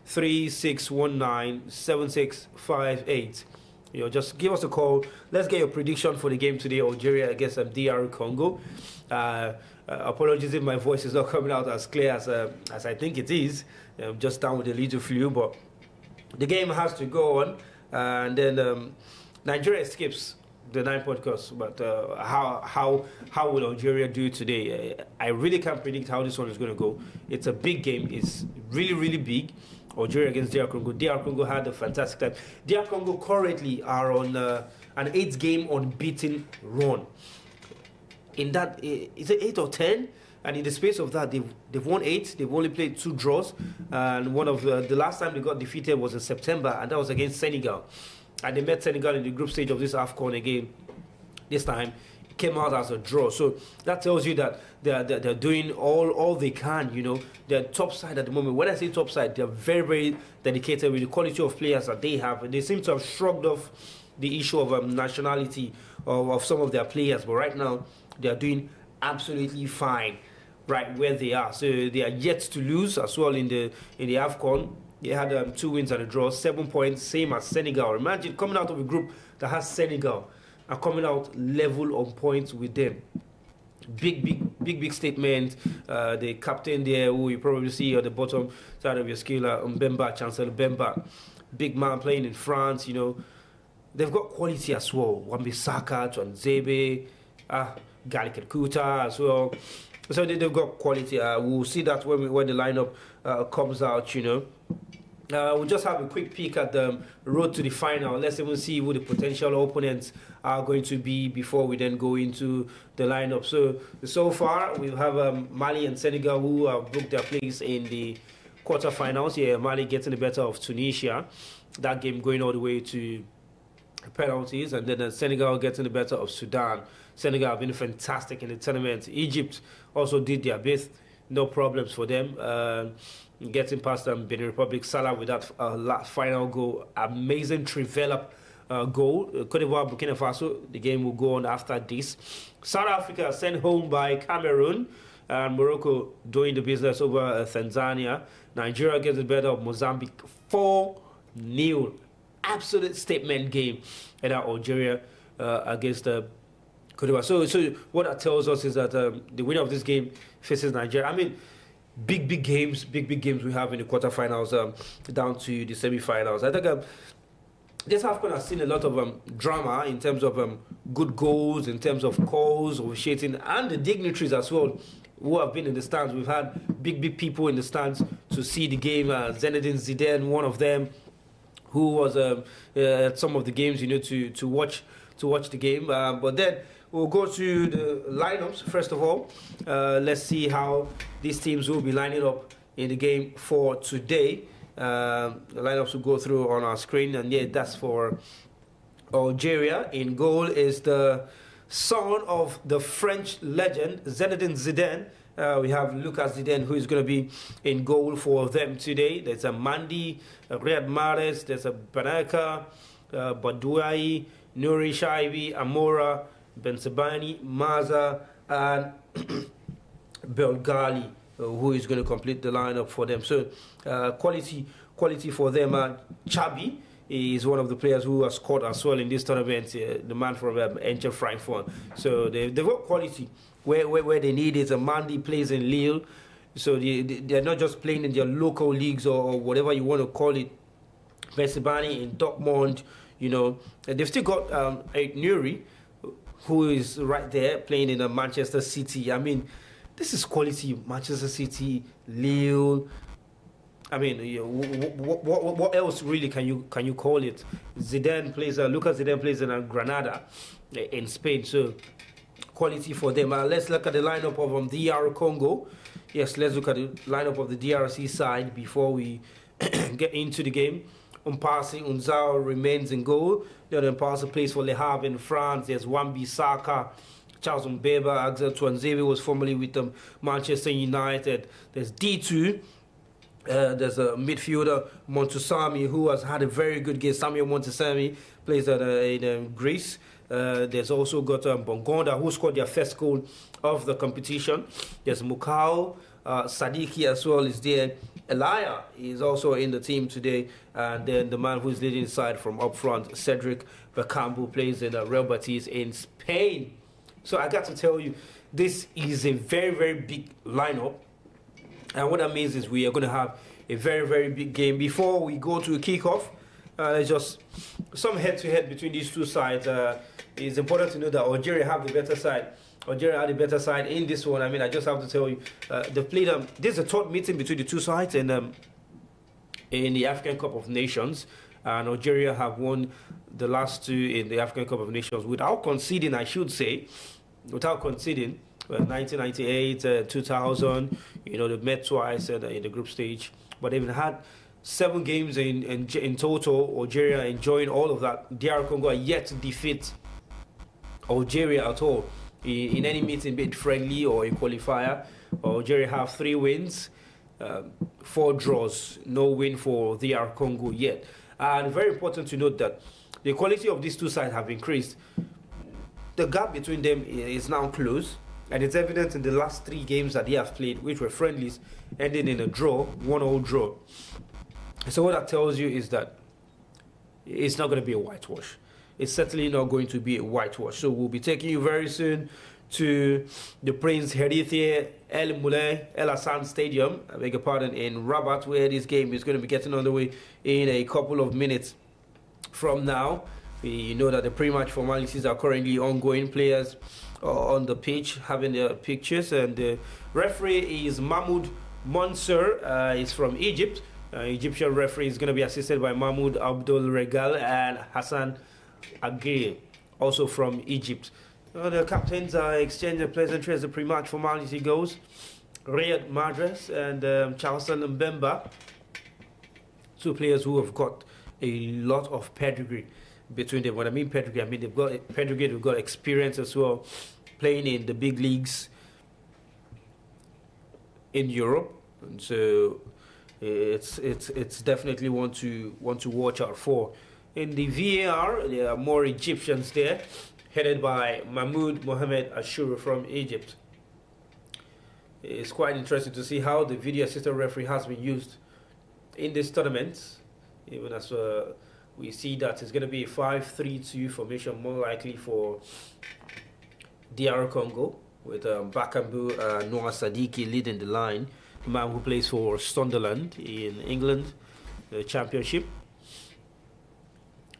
3619 7658. You know, just give us a call. Let's get your prediction for the game today, Algeria against DR Congo. Apologies if my voice is not coming out as clear as I think it is. I'm just down with a little flu, but the game has to go on. And then Nigeria escapes the 9-point curse. But how will Algeria do today? I really can't predict how this one is going to go. It's a big game. It's really, really big. Algeria against DR Congo. DR Congo had a fantastic time. DR Congo currently are on an 8-game unbeaten run. In that, is it 8 or 10? And in the space of that, they've won 8. They've only played 2 draws. And one of the last time they got defeated was in September, and that was against Senegal. And they met Senegal in the group stage of this AFCON again. This time, it came out as a draw. So that tells you that they're doing all they can. You know, they're top side at the moment. When I say top side, they're very, very dedicated with the quality of players that they have. And they seem to have shrugged off the issue of nationality of some of their players. But right now, they are doing absolutely fine right where they are. So they are yet to lose as well in the AFCON. They had 2 wins and a draw, 7 points, same as Senegal. Imagine coming out of a group that has Senegal and coming out level on points with them. Big statement. The captain there, who you probably see at the bottom side of your scale, Mbemba, Chancellor Mbemba, big man playing in France. You know, they've got quality as well. Wan-Bissaka, Tuanzebe, Gali Kuta as well. So they've got quality. We'll see that when the lineup comes out, you know. We'll just have a quick peek at the road to the final. Let's even see who the potential opponents are going to be before we then go into the lineup. So far, we have Mali and Senegal, who have booked their place in the quarterfinals. Yeah, Mali getting the better of Tunisia. That game going all the way to penalties, and then Senegal getting the better of Sudan. Senegal have been fantastic in the tournament. Egypt also did their best, no problems for them. Getting past Benin Republic, Salah with that last final goal, amazing Trivela goal. Cote d'Ivoire, Burkina Faso, the game will go on after this. South Africa sent home by Cameroon, and Morocco doing the business over Tanzania. Nigeria gets the better of Mozambique, 4-0. Absolute statement game in Algeria against Cote d'Ivoire. So what that tells us is that the winner of this game faces Nigeria. I mean, big games we have in the quarterfinals down to the semi-finals. I think this AFCON has seen a lot of drama in terms of good goals, in terms of calls, officiating, and the dignitaries as well who have been in the stands. We've had big people in the stands to see the game. Zinedine Zidane, one of them, who was at some of the games, you know, to watch the game. But then we'll go to the lineups first of all. Let's see how these teams will be lining up in the game for today. The lineups will go through on our screen, and yeah, that's for Algeria. In goal is the son of the French legend Zinedine Zidane. We have Lucas Zidane, who is going to be in goal for them today. There's a Mandi, Riyad Mahrez, there's a Banaka, Badouai, Nouri Shaibi, Amora, Bensabani, Maza, and Belgali, who is going to complete the lineup for them. So quality for them. Chabi is one of the players who has scored as well in this tournament, the man from Eintracht Frankfurt. So they've got quality where they need it. Mandi plays in Lille, so they're not just playing in their local leagues or whatever you want to call it. Bensabani in Dortmund, you know. They've still got Nouri, who is right there playing in Manchester City. I mean, this is quality. Manchester City, Lille, I mean, what else really can you call it? Lucas Zidane plays in Granada in Spain, so quality for them. Let's look at the lineup of DR Congo. Yes, let's look at the lineup of the DRC side before we get into the game. Mpasi Unzao remains in goal. The other Mpasi plays for Le Havre in France. There's Wan-Bissaka, Charles Mbemba, Axel Tuanzebe was formerly with Manchester United. There's D2. There's a midfielder, Montesami, who has had a very good game. Samuel Montesami plays in Greece. There's also got Bongonda, who scored their first goal of the competition. There's Mukau, Sadiki as well is there. Elia is also in the team today. And then the man who's leading side from up front, Cedric Bakambu, plays in Real Betis in Spain. So I got to tell you, this is a very, very big lineup. And what that means is we are going to have a very, very big game. Before we go to kickoff, just some head-to-head between these two sides. It's important to know that Algeria have the better side. Algeria are the better side in this one. I mean, I just have to tell you, they've played. This is a third meeting between the two sides in the African Cup of Nations. And Algeria have won the last two in the African Cup of Nations without conceding, I should say. Without conceding. 1998, 2000, they've met twice in the group stage, but they've had 7 games in total. Algeria enjoying all of that. DR Congo are yet to defeat Algeria at all in any meeting, be it friendly or a qualifier. Algeria have 3 wins, 4 draws, no win for DR Congo yet. And very important to note that the quality of these two sides have increased. The gap between them is now close. And it's evident in the last 3 games that they have played, which were friendlies, ending in a draw, 1-1 draw. So what that tells you is that it's not going to be a whitewash. It's certainly not going to be a whitewash. So we'll be taking you very soon to the Prince Héritier El Moulin El Hassan Stadium, I beg your pardon, in Rabat, where this game is going to be getting underway in a couple of minutes from now. You know that the pre-match formalities are currently ongoing. Players on the pitch having their pictures, and the referee is Mahmoud Mansour. He's from Egypt. Egyptian referee is going to be assisted by Mahmoud Abdul Regal and Hassan Agir, also from Egypt. The captains are exchanging pleasantries as the pre-match formality goes. Riyad Mahrez and Charleston Mbemba, 2 players who have got a lot of pedigree between them. When I mean pedigree, I mean they've got pedigree, they've got experience as well, playing in the big leagues in Europe, and so it's definitely one to watch out for. In the VAR, there are more Egyptians there, headed by Mahmoud Mohamed Ashur from Egypt. It's quite interesting to see how the video assistant referee has been used in this tournament, even as we see that it's going to be a 5-3-2 formation, more likely for DR Congo, with Bakambu and Noah Sadiki leading the line, the man who plays for Sunderland in England, the Championship.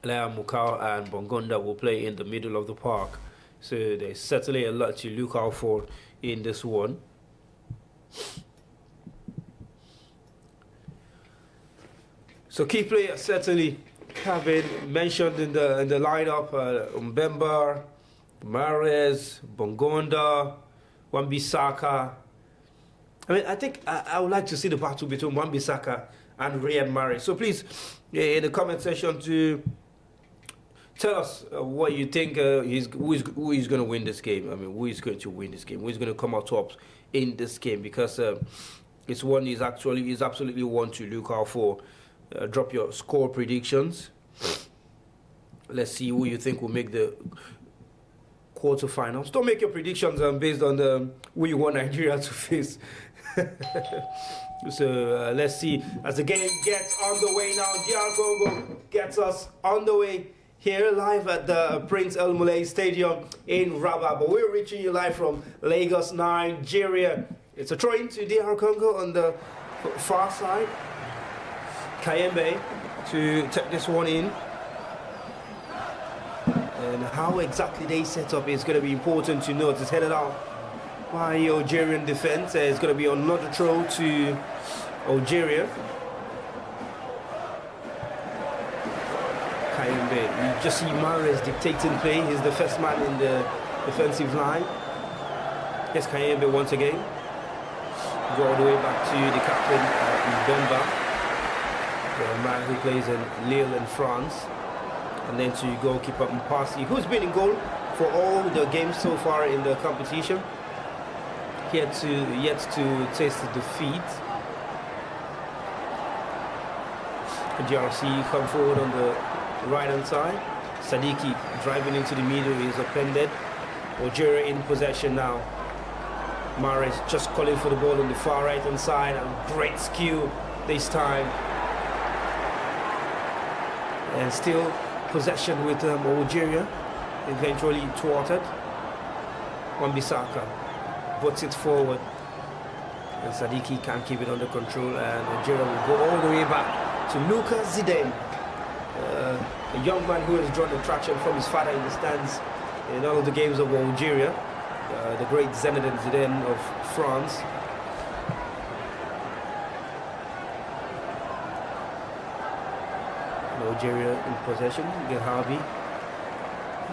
Lea Mukau and Bongonda will play in the middle of the park. So there's certainly a lot to look out for in this one. So key players certainly have been mentioned in the lineup. Mbemba, Mahrez, Bongonda, Wan-Bissaka. I mean, I think I would like to see the battle between Wan-Bissaka and Riyad Mahrez. So please, in the comment section, to tell us what you think who is going to win this game. I mean, who is going to win this game? Who is going to come out top in this game? Because it's one is absolutely one to look out for. Drop your score predictions. Let's see who you think will make the quarterfinals. Don't make your predictions based on who you want Nigeria to face. So let's see as the game gets underway now. DR Congo gets us underway here live at the Prince El Moulay Stadium in Rabat. But we're reaching you live from Lagos, Nigeria. It's a throw into DR Congo on the far side. Kayembe to take this one in. And how exactly they set up is going to be important to note. It's headed out by Algerian defense. It's going to be another throw to Algeria. bit. You just see Mahrez dictating play. He's the first man in the defensive line. Here's Kayembe once again. Go all the way back to the captain, Mbemba, the man who plays in Lille in France. And then to goalkeeper Mpasi, who's been in goal for all the games so far in the competition. Yet to taste the defeat. GRC come forward on the right hand side. Sadiki driving into the middle is appended. Algeria in possession now. Mahrez just calling for the ball on the far right hand side, and great skill this time. And still possession with Algeria, eventually thwarted. Wan-Bissaka puts it forward, and Sadiki can't keep it under control, and Algeria will go all the way back to Luka Zidane, a young man who has drawn attraction from his father in the stands in all of the games of Algeria, the great Zinedine Zidane of France. And Algeria in possession, Gehabi.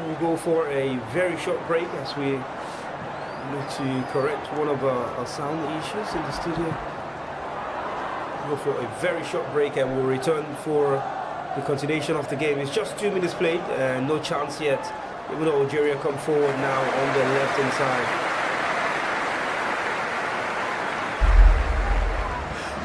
We'll go for a very short break as we look to correct one of our sound issues in the studio. Go for a very short break and we'll return for the continuation of the game. It's just 2 minutes played and no chance yet, even though Algeria come forward now on the left hand side.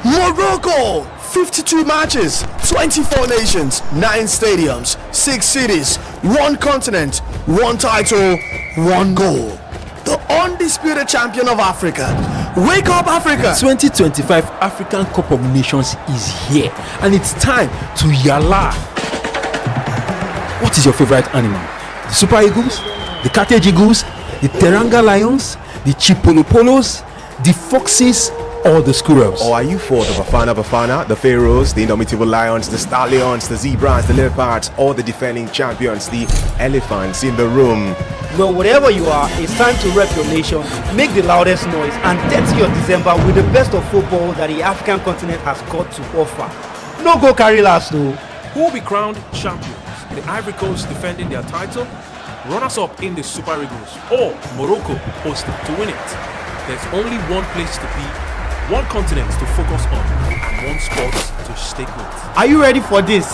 Morocco, 52 matches, 24 nations, 9 stadiums, 6 cities, 1 continent, 1 title, 1 goal. The undisputed champion of Africa. Wake up, Africa! 2025 African Cup of Nations is here, and it's time to yalla. What is your favorite animal? The Super Eagles, the Carthage Eagles, the Teranga Lions, the Chipolopolos, the Foxes, or the Squirrels? Or are you for the Bafana, the Pharaohs, the Indomitable Lions, the Stallions, the Zebras, the Leopards, or the defending champions, the Elephants in the room? Well, whatever you are, it's time to rep your nation, make the loudest noise, and 30th December with the best of football that the African continent has got to offer. No go carry last though. Who will be crowned champions? The Ivory Coast defending their title, runners-up in the Super Eagles, or Morocco hosting to win it? There's only one place to be, one continent to focus on, and one sport to stick with. Are you ready for this?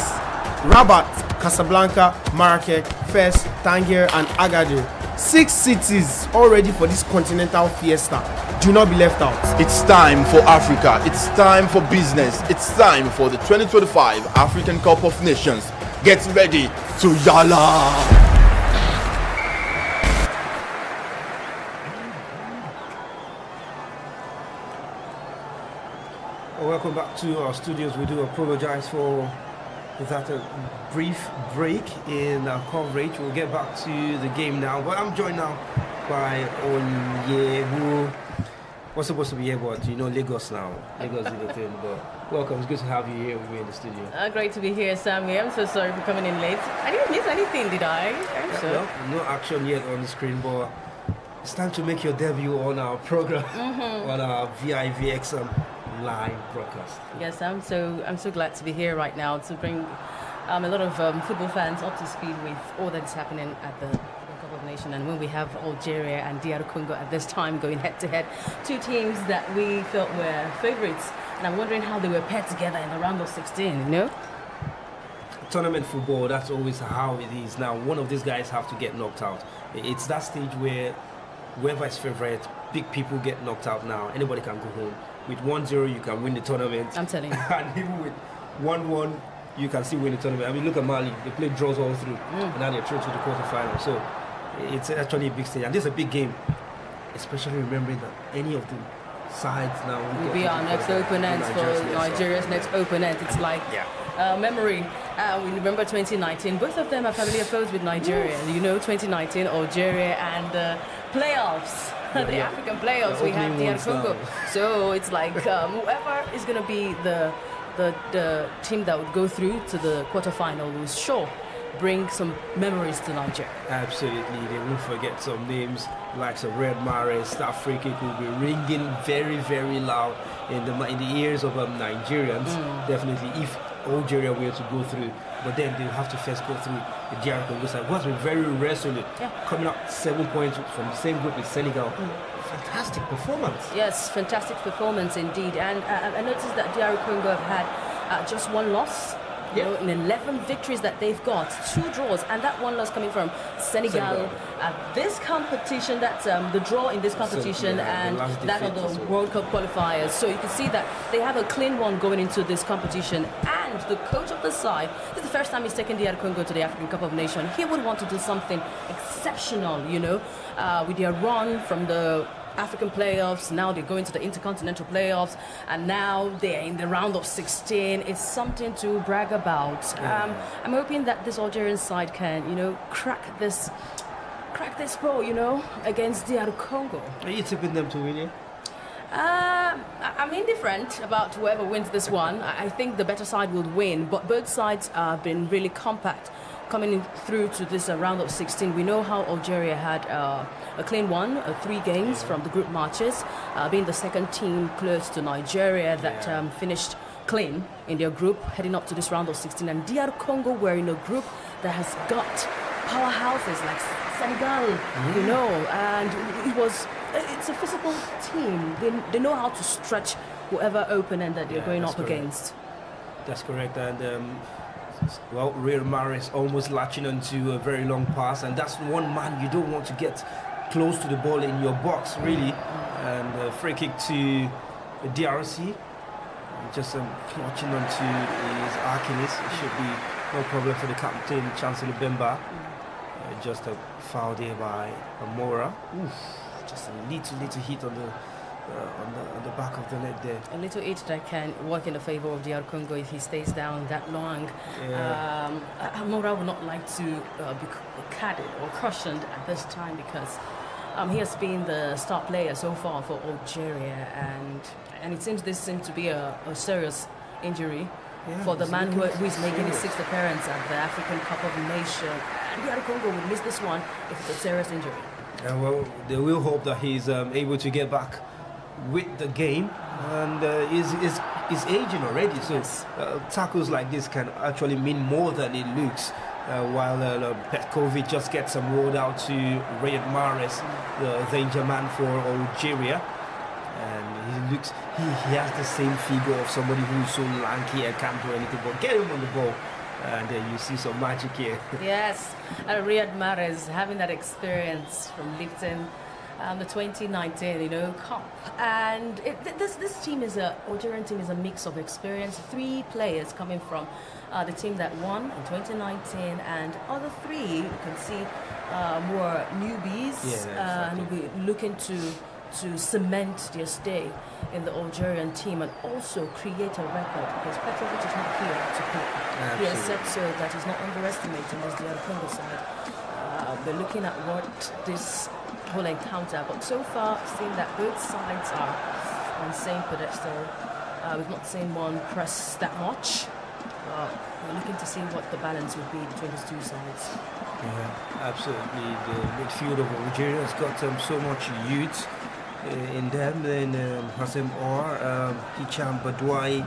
Rabat, Casablanca, Marrakech, Fes, Tangier, and Agadir. 6 cities all ready for this continental fiesta. Do not be left out. It's time for Africa. It's time for business. It's time for the 2025 African Cup of Nations. Get ready to yalla! Welcome back to our studios. We do apologize for that brief break in our coverage. We'll get back to the game now, but I'm joined now by Onye, who was supposed to be here, but you know Lagos now. Lagos is the thing, but welcome. It's good to have you here with me in the studio. Great to be here, Sammy. I'm so sorry for coming in late. I didn't miss anything, did I? I'm sure. Well, no action yet on the screen, but it's time to make your debut on our program, on our vivx live broadcast. Yes, I'm so glad to be here right now to bring a lot of football fans up to speed with all that is happening at the Cup of Nations. And when we have Algeria and DR Congo at this time going head to head, 2 teams that we felt were favourites, and I'm wondering how they were paired together in the round of 16. You know, tournament football, that's always how it is. Now, one of these guys have to get knocked out. It's that stage where whoever is favourite, big people get knocked out. Now anybody can go home. With 1-0, you can win the tournament. I'm telling you. And even with 1-1, you can still win the tournament. I mean, look at Mali. They play draws all through. And now they're through to the quarterfinals. So it's actually a big stage. And this is a big game. Especially remembering that any of the sides now will be our next opponents for Nigeria's next opponent. It's like memory. We remember 2019. Both of them are familiar foes with Nigeria. You know, 2019, Algeria, and the playoffs. The African playoffs, we had DR Congo. So it's like whoever is going to be the team that would go through to the quarterfinal will sure bring some memories to Nigeria. Absolutely. They won't forget some names like some Red Mahrez. That free kick will be ringing very, very loud in the ears of Nigerians. Definitely. If Algeria were to go through, but then they will have to first go through the DR Congo side, who has been very resolute, coming up 7 points from the same group with Senegal. Fantastic performance. Yes, fantastic performance indeed. And I noticed that DR Congo have had just one loss. You know, in 11 victories that they've got, 2 draws, and that one loss coming from Senegal. This competition, that's the draw in this competition, and that of the World Cup qualifiers. So you can see that they have a clean one going into this competition. And the coach of the side, this is the first time he's taken DR Congo to the African Cup of Nations. He would want to do something exceptional, you know, with their run from the African playoffs. Now they're going to the intercontinental playoffs, and now they're in the round of 16. It's something to brag about. I'm hoping that this Algerian side can, you know, crack this ball, you know, against DR Congo. Are you tipping them to win it? I'm indifferent about whoever wins this one. I think the better side will win, but both sides have been really compact coming through to this round of 16. We know how Algeria had a clean one, 3 games from the group matches, being the second team close to Nigeria that finished clean in their group, heading up to this round of 16. And DR Congo were in a group that has got powerhouses like Senegal, you know, and it's a physical team. They know how to stretch whoever opponent that they're going up against. That's correct. And well, Real Mahrez almost latching onto a very long pass, and that's one man you don't want to get close to the ball in your box, really. And free kick to DRC, just clutching onto his Achilles. It should be no problem for the captain, Chancellor Mbemba. Just a foul there by Amora. Just a little hit on the back of the leg there. A little hit that can work in the favor of DR Congo if he stays down that long. Amora would not like to be caddied or cautioned at this time, because he has been the star player so far for Algeria, and it seems this seems to be a serious injury for the man who is making his 6th appearance at the African Cup of Nations. DR Congo will miss this one if it's a serious injury. Well, they will hope that he's able to get back with the game, and is aging already, so tackles like this can actually mean more than it looks. While Petkovic just gets some rolled out to Riyad Mahrez, the danger man for Algeria, and he has the same figure of somebody who's so lanky and can't do anything but get him on the ball, and you see some magic here. Yes, Riyad Mahrez having that experience from lifting the 2019, you know, Cup, and this team Algerian team is a mix of experience. 3 players coming from the team that won in 2019, and other 3 you can see more newbies, and will be looking to cement their stay in the Algerian team and also create a record, because Petrovic is not here to play. He has said so that he's not underestimating this DR Congo side. We're looking at what this whole encounter, but so far seeing that both sides are on the same pedestal. We've not seen one press that much. We're looking to see what the balance would be between these 2 sides. Yeah, absolutely. The midfield of Algeria has got so much youth in them. Then Hassem Or, Hicham Badouai,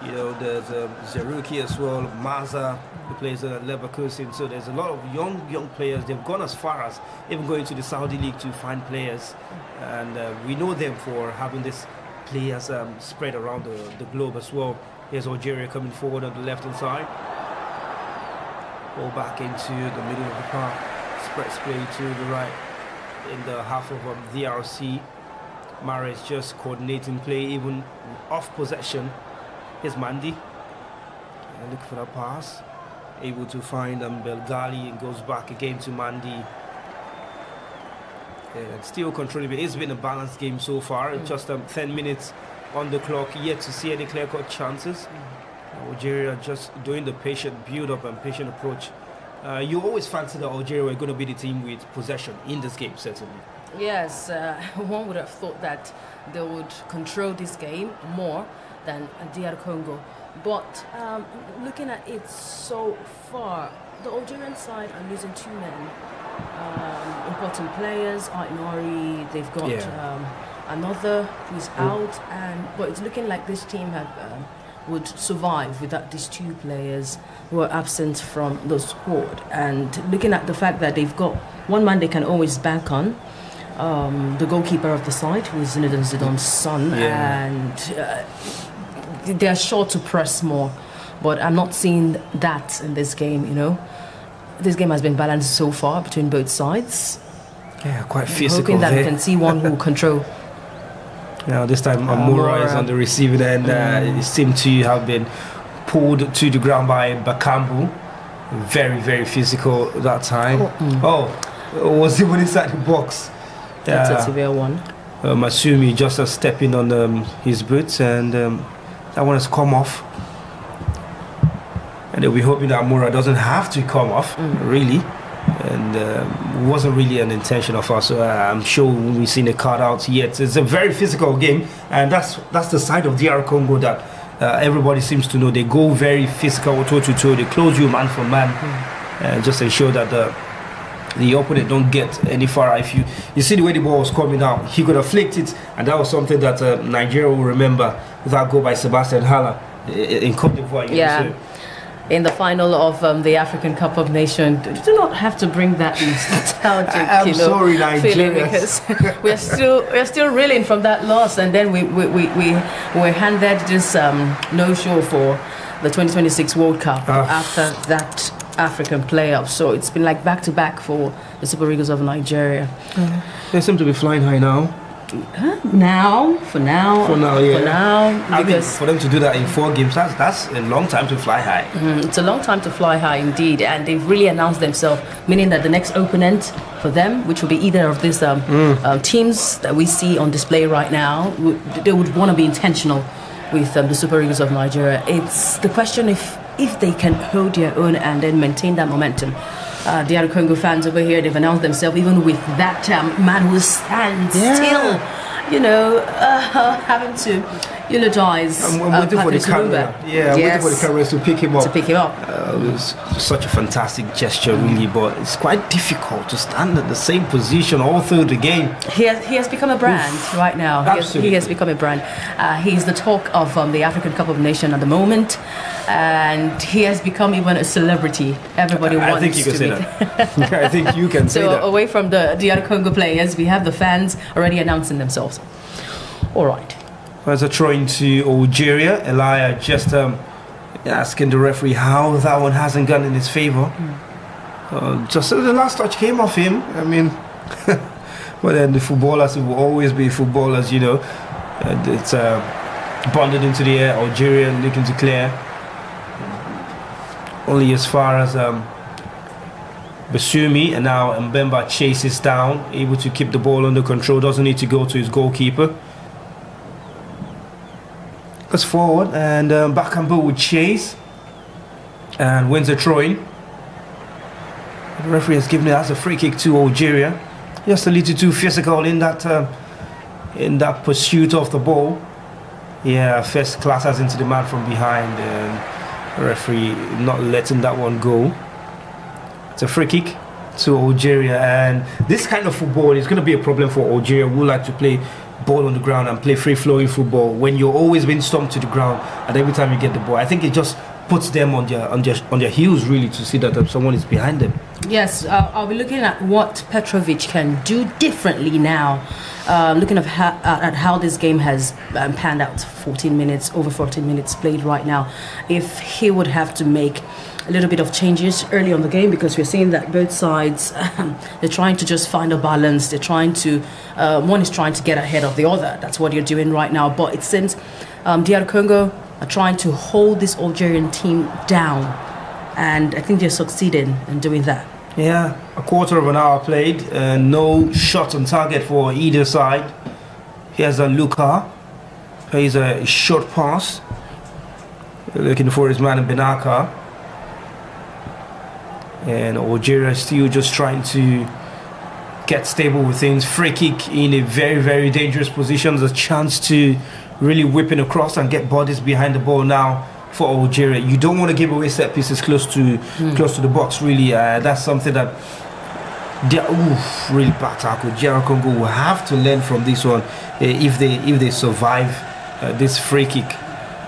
you know, there's Zerouki as well, Maza, who plays at Leverkusen. So there's a lot of young players. They've gone as far as even going to the Saudi League to find players, and we know them for having these players spread around the globe as well. Here's Algeria coming forward on the left-hand side. Ball back into the middle of the park. Spread play to the right in the half of DRC. Mahrez just coordinating play, even off possession. Here's Mandi. Looking for that pass. Able to find Belgali, and goes back again to Mandi. And still controlling it. It's been a balanced game so far. Just 10 minutes on the clock, yet to see any clear-cut chances. Algeria just doing the patient build-up and patient approach. You always fancy that Algeria were going to be the team with possession in this game, certainly. Yes, one would have thought that they would control this game more than DR Congo. But looking at it so far, the Algerian side are losing 2 men. Important players, Nori, they've got another who's out, but it's looking like this team have would survive without these two players who are absent from the squad. And looking at the fact that they've got one man they can always bank on, the goalkeeper of the side, who is Zinedine Zidane's son, and they are sure to press more. But I'm not seeing that in this game, you know. This game has been balanced so far between both sides. Yeah, quite physical. Hoping that we can see one who will control. Now this time Amora is on the receiving end. It seemed to have been pulled to the ground by Bakambu. Very, very physical that time. Was even inside the box. That's a severe one. Masumi just stepping on his boots, and that one has come off. And they'll be hoping that Amora doesn't have to come off, really. And it wasn't really an intention of us. So I'm sure we've seen a card out yet. It's a very physical game, and that's the side of DR Congo that everybody seems to know. They go very physical, toe to toe. They close you man for man, just ensure that the opponent don't get any far. If you see the way the ball was coming out, he could have flicked it, and that was something that Nigeria will remember. That goal by Sebastian Haller in Côte d'Ivoire. Yeah. In the final of the African Cup of Nations, you do not have to bring that nostalgic, sorry, feeling, because we're still reeling from that loss, and then we were handed this no-show for the 2026 World Cup after that African playoff. So it's been like back-to-back for the Super Eagles of Nigeria. They seem to be flying high now. For now, because for them to do that in 4 games, that's a long time to fly high. It's a long time to fly high indeed, and they've really announced themselves, meaning that the next opponent for them, which will be either of these teams that we see on display right now, they would want to be intentional with the Super Eagles of Nigeria. It's the question if they can hold their own and then maintain that momentum. The other Congo fans over here, they've announced themselves, even with that man who stands still, having to eulogize. I'm waiting for the camera. Yeah, I'm waiting for the cameras to pick him up. It was such a fantastic gesture, really, but it's quite difficult to stand at the same position all through the game. He has become a brand right now. He has become a brand. He's the talk of the African Cup of Nations at the moment, and he has become even a celebrity. Everybody wants to be. I think you can say that. I think you can say that. So away from the other Congo players, we have the fans already announcing themselves. All right. There's a throw into Algeria. Elia just asking the referee how that one hasn't gone in his favour. Just the last touch came off him. I mean, but then the footballers will always be footballers, you know. It's bonded into the air. Algeria looking to clear. Only as far as Basumi, and now Mbemba chases down, able to keep the ball under control. Doesn't need to go to his goalkeeper. Goes forward, and Bakambu would chase and wins a throw-in. The referee has given it as a free kick to Algeria. Just a little too physical in that pursuit of the ball. Yeah, first class us into the man from behind, and the referee not letting that one go. It's a free kick to Algeria, and this kind of football is going to be a problem for Algeria, who like to play ball on the ground and play free-flowing football when you're always being stomped to the ground, and every time you get the ball, I think it just puts them on their heels, really, to see that someone is behind them. Yes, I'll be looking at what Petrovic can do differently now. Looking at how this game has panned out. 14 minutes, over 14 minutes played right now. If he would have to make a little bit of changes early on the game, because we're seeing that both sides they're trying to just find a balance. They're trying to one is trying to get ahead of the other. That's what you're doing right now. But it seems DR Congo are trying to hold this Algerian team down, and I think they're succeeding in doing that. Yeah, a quarter of an hour played, no shot on target for either side. Here's a Luka, plays a short pass, looking for his man in Benaka. And Algeria still just trying to get stable with things. Free kick in a very, very dangerous position. There's a chance to really whipping across and get bodies behind the ball now for Algeria. You don't want to give away set pieces close to the box, really. That's something that really bad tackle. DR Congo will have to learn from this one if they survive this free kick.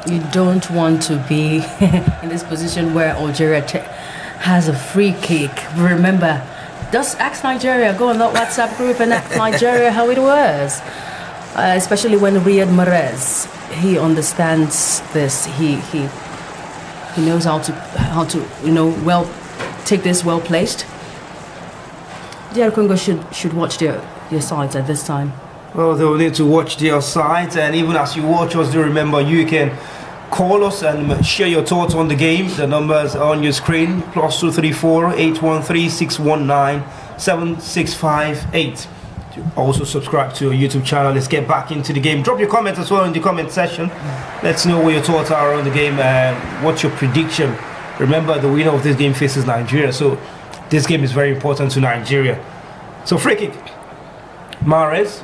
You don't want to be in this position where Algeria has a free kick. Remember, just ask Nigeria. Go on that WhatsApp group and ask Nigeria how it was. Especially when Mahrez, he understands this. He knows how to well take this well placed. DR Congo should watch their sides at this time. Well, they will need to watch their sides, and even as you watch us, do remember you can call us and share your thoughts on the game. The numbers are on your screen: +234 813 619 7658. Also subscribe to our YouTube channel. Let's get back into the game. Drop your comments as well in the comment section. Let's know what your thoughts are on the game and what's your prediction. Remember, the winner of this game faces Nigeria, so this game is very important to Nigeria. So free kick. Mahrez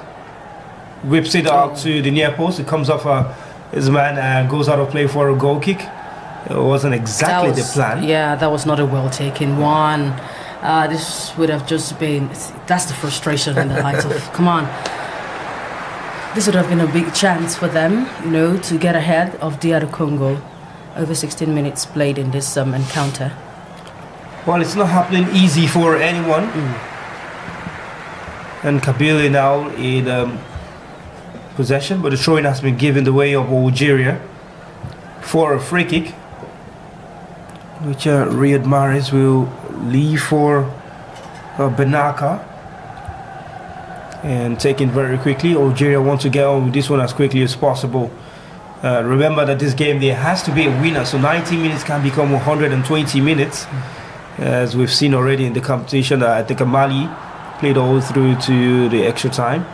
whips it out to the near post. It comes off his man and goes out of play for a goal kick. It wasn't exactly the plan. Yeah, that was not a well taken one. This would have just been, that's the frustration and the height of, come on. This would have been a big chance for them, to get ahead of DR Congo. Over 16 minutes played in this encounter. Well, it's not happening easy for anyone. And Kabila now in possession, but the throw-in has been given the way of Algeria for a free kick, which Riyad Mahrez will leave for Benaka and taken very quickly. Algeria want to get on with this one as quickly as possible. Remember that this game there has to be a winner, so 90 minutes can become 120 minutes, as we've seen already in the competition. I think Mali played all through to the extra time.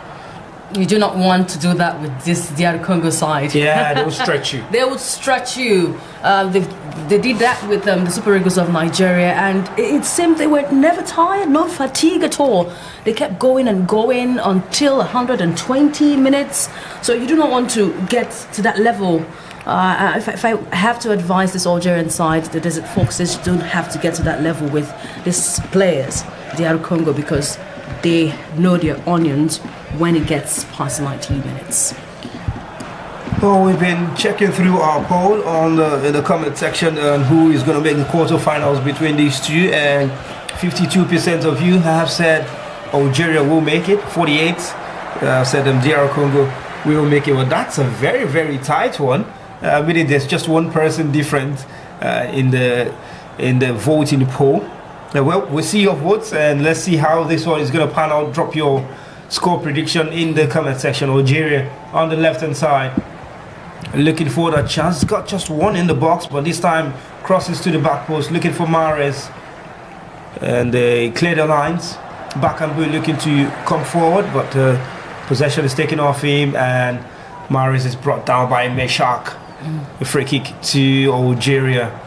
You do not want to do that with this DR Congo side. Yeah, they will stretch you. They would stretch you. They did that with the Super Eagles of Nigeria, and it seemed they were never tired, no fatigue at all. They kept going and going until 120 minutes. So you do not want to get to that level. If I have to advise this Algerian side, the Desert Foxes don't have to get to that level with these players, DR Congo, because they know their onions when it gets past 90 minutes. Well, we've been checking through our poll in the comment section on who is going to make the quarterfinals between these two, and 52% of you have said Algeria will make it. 48 said DR Congo will make it. Well, that's a very, very tight one. Meaning there's just one person different in the voting poll. Well, we'll see your votes, and let's see how this one is going to pan out. Drop your score prediction in the comment section. Algeria on the left-hand side, looking for that chance. Got just one in the box, but this time crosses to the back post, looking for Mahrez, and they clear the lines. Bakambu looking to come forward, but possession is taken off him, and Mahrez is brought down by Meshak. A free kick to Algeria.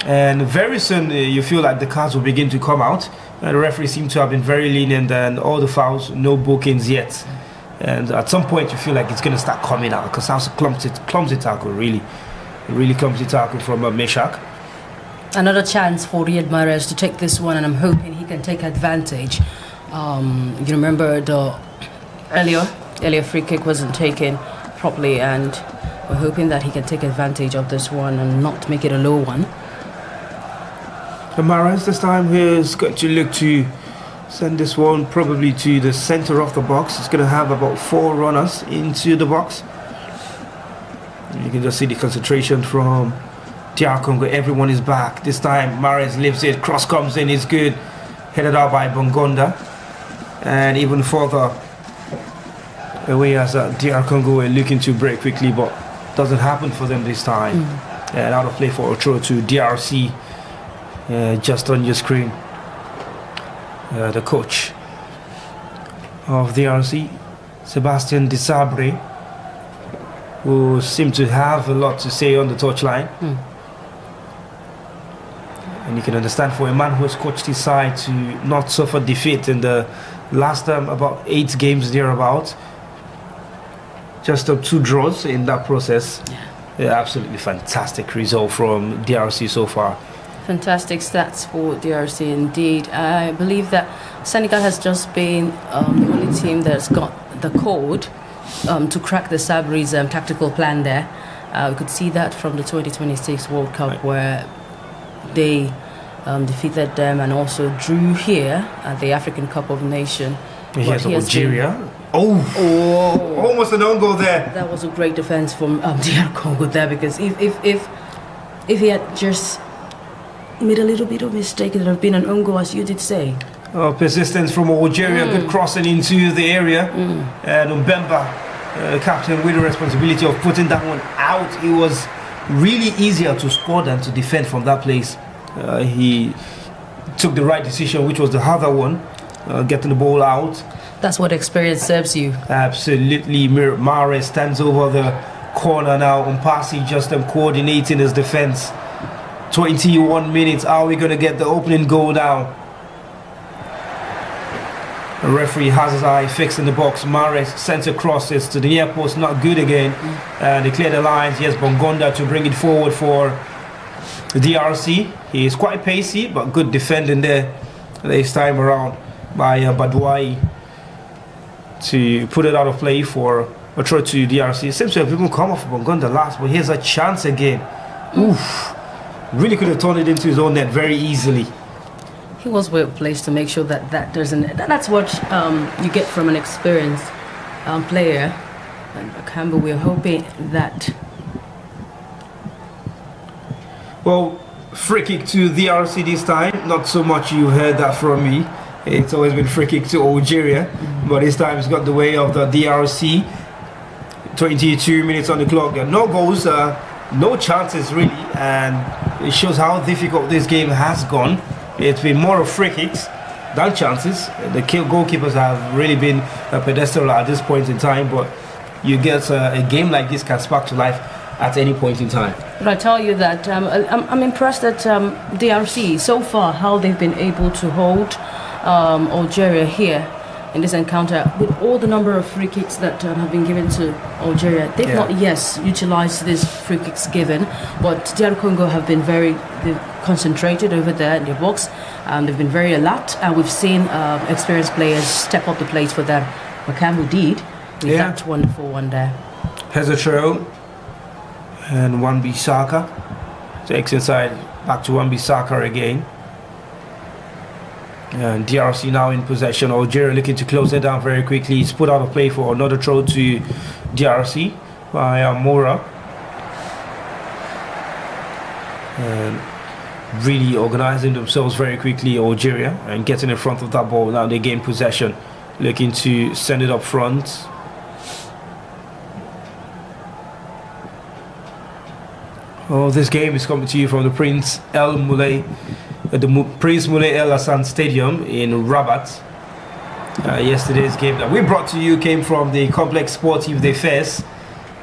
And very soon you feel like the cards will begin to come out. The referee seems to have been very lenient, and all the fouls, no bookings yet. And at some point you feel like it's going to start coming out, because that was a clumsy tackle, really clumsy tackle from Meshak. Another chance for Riyad Mahrez to take this one, and I'm hoping he can take advantage. You remember the earlier free kick wasn't taken properly, and we're hoping that he can take advantage of this one and not make it a low one. Mahrez this time is going to look to send this one probably to the center of the box. It's going to have about 4 runners into the box. You can just see the concentration from DR Congo. Everyone is back. This time Mahrez lifts it, cross comes in, it's good. Headed out by Bongonda. And even further away as DR Congo are looking to break quickly, but doesn't happen for them this time. And out of play for a throw to DRC. Just on your screen, the coach of the RC, Sebastian Desabre, who seemed to have a lot to say on the touchline. And you can understand, for a man who has coached his side to not suffer defeat in the last about 8 games thereabout, just 2 draws in that process. Absolutely fantastic result from DRC so far. Fantastic stats for DRC indeed. I believe that Senegal has just been the only team that's got the code to crack the Sabri's tactical plan there. We could see that from the 2026 World Cup where they defeated them and also drew here at the African Cup of Nations. Here's Algeria. Almost an own goal there. That was a great defense from DR Congo there, because if he had just made a little bit of mistake, it would have been an own goal, as you did say. Persistence from Algeria, good crossing into the area. And Mbemba, captain, with the responsibility of putting that one out. It was really easier to score than to defend from that place. He took the right decision, which was the harder one, getting the ball out. That's what experience serves you. Absolutely. Mahrez stands over the corner now. Umpasi just coordinating his defense. 21 minutes. Are we going to get the opening goal now? The referee has his eye fixed in the box. Mahrez sends a cross. It's to the near post. Not good again. They clear the lines. Yes, Bongonda to bring it forward for the DRC. He is quite pacey, but good defending there this time around by Badouai to put it out of play for a throw to DRC. It seems to have even come off Bongonda last, but here's a chance again. Oof. Really could have turned it into his own net very easily. He was well placed to make sure that that's what you get from an experienced player. And Campbell, we're hoping that. Well, free kick to DRC this time. Not so much you heard that from me. It's always been free kick to Algeria, but this time it's got the way of the DRC. 22 minutes on the clock. There are no goals, no chances really, and it shows how difficult this game has gone. It's been more of free kicks than chances. The goalkeepers have really been a pedestal at this point in time, but you get a game like this can spark to life at any point in time. But I tell you that I'm impressed at DRC so far, how they've been able to hold Algeria here in this encounter with all the number of free kicks that have been given to Algeria. They've not utilized these free kicks given, but DR Congo have been very concentrated over there in the box. They've been very alert, and we've seen experienced players step up the plate for them. Makambu did with that wonderful one there. Here's a throw, and Wan-Bissaka takes inside, back to Wan-Bissaka again. And DRC now in possession. Algeria looking to close it down very quickly. It's put out of play for another throw to DRC by Mora. And really organizing themselves very quickly, Algeria, and getting in front of that ball. Now they gain possession, looking to send it up front. Oh, this game is coming to you from the Prince Moulay El Hassan Stadium in Rabat. Yesterday's game that we brought to you came from the Complex Sportive de Fès.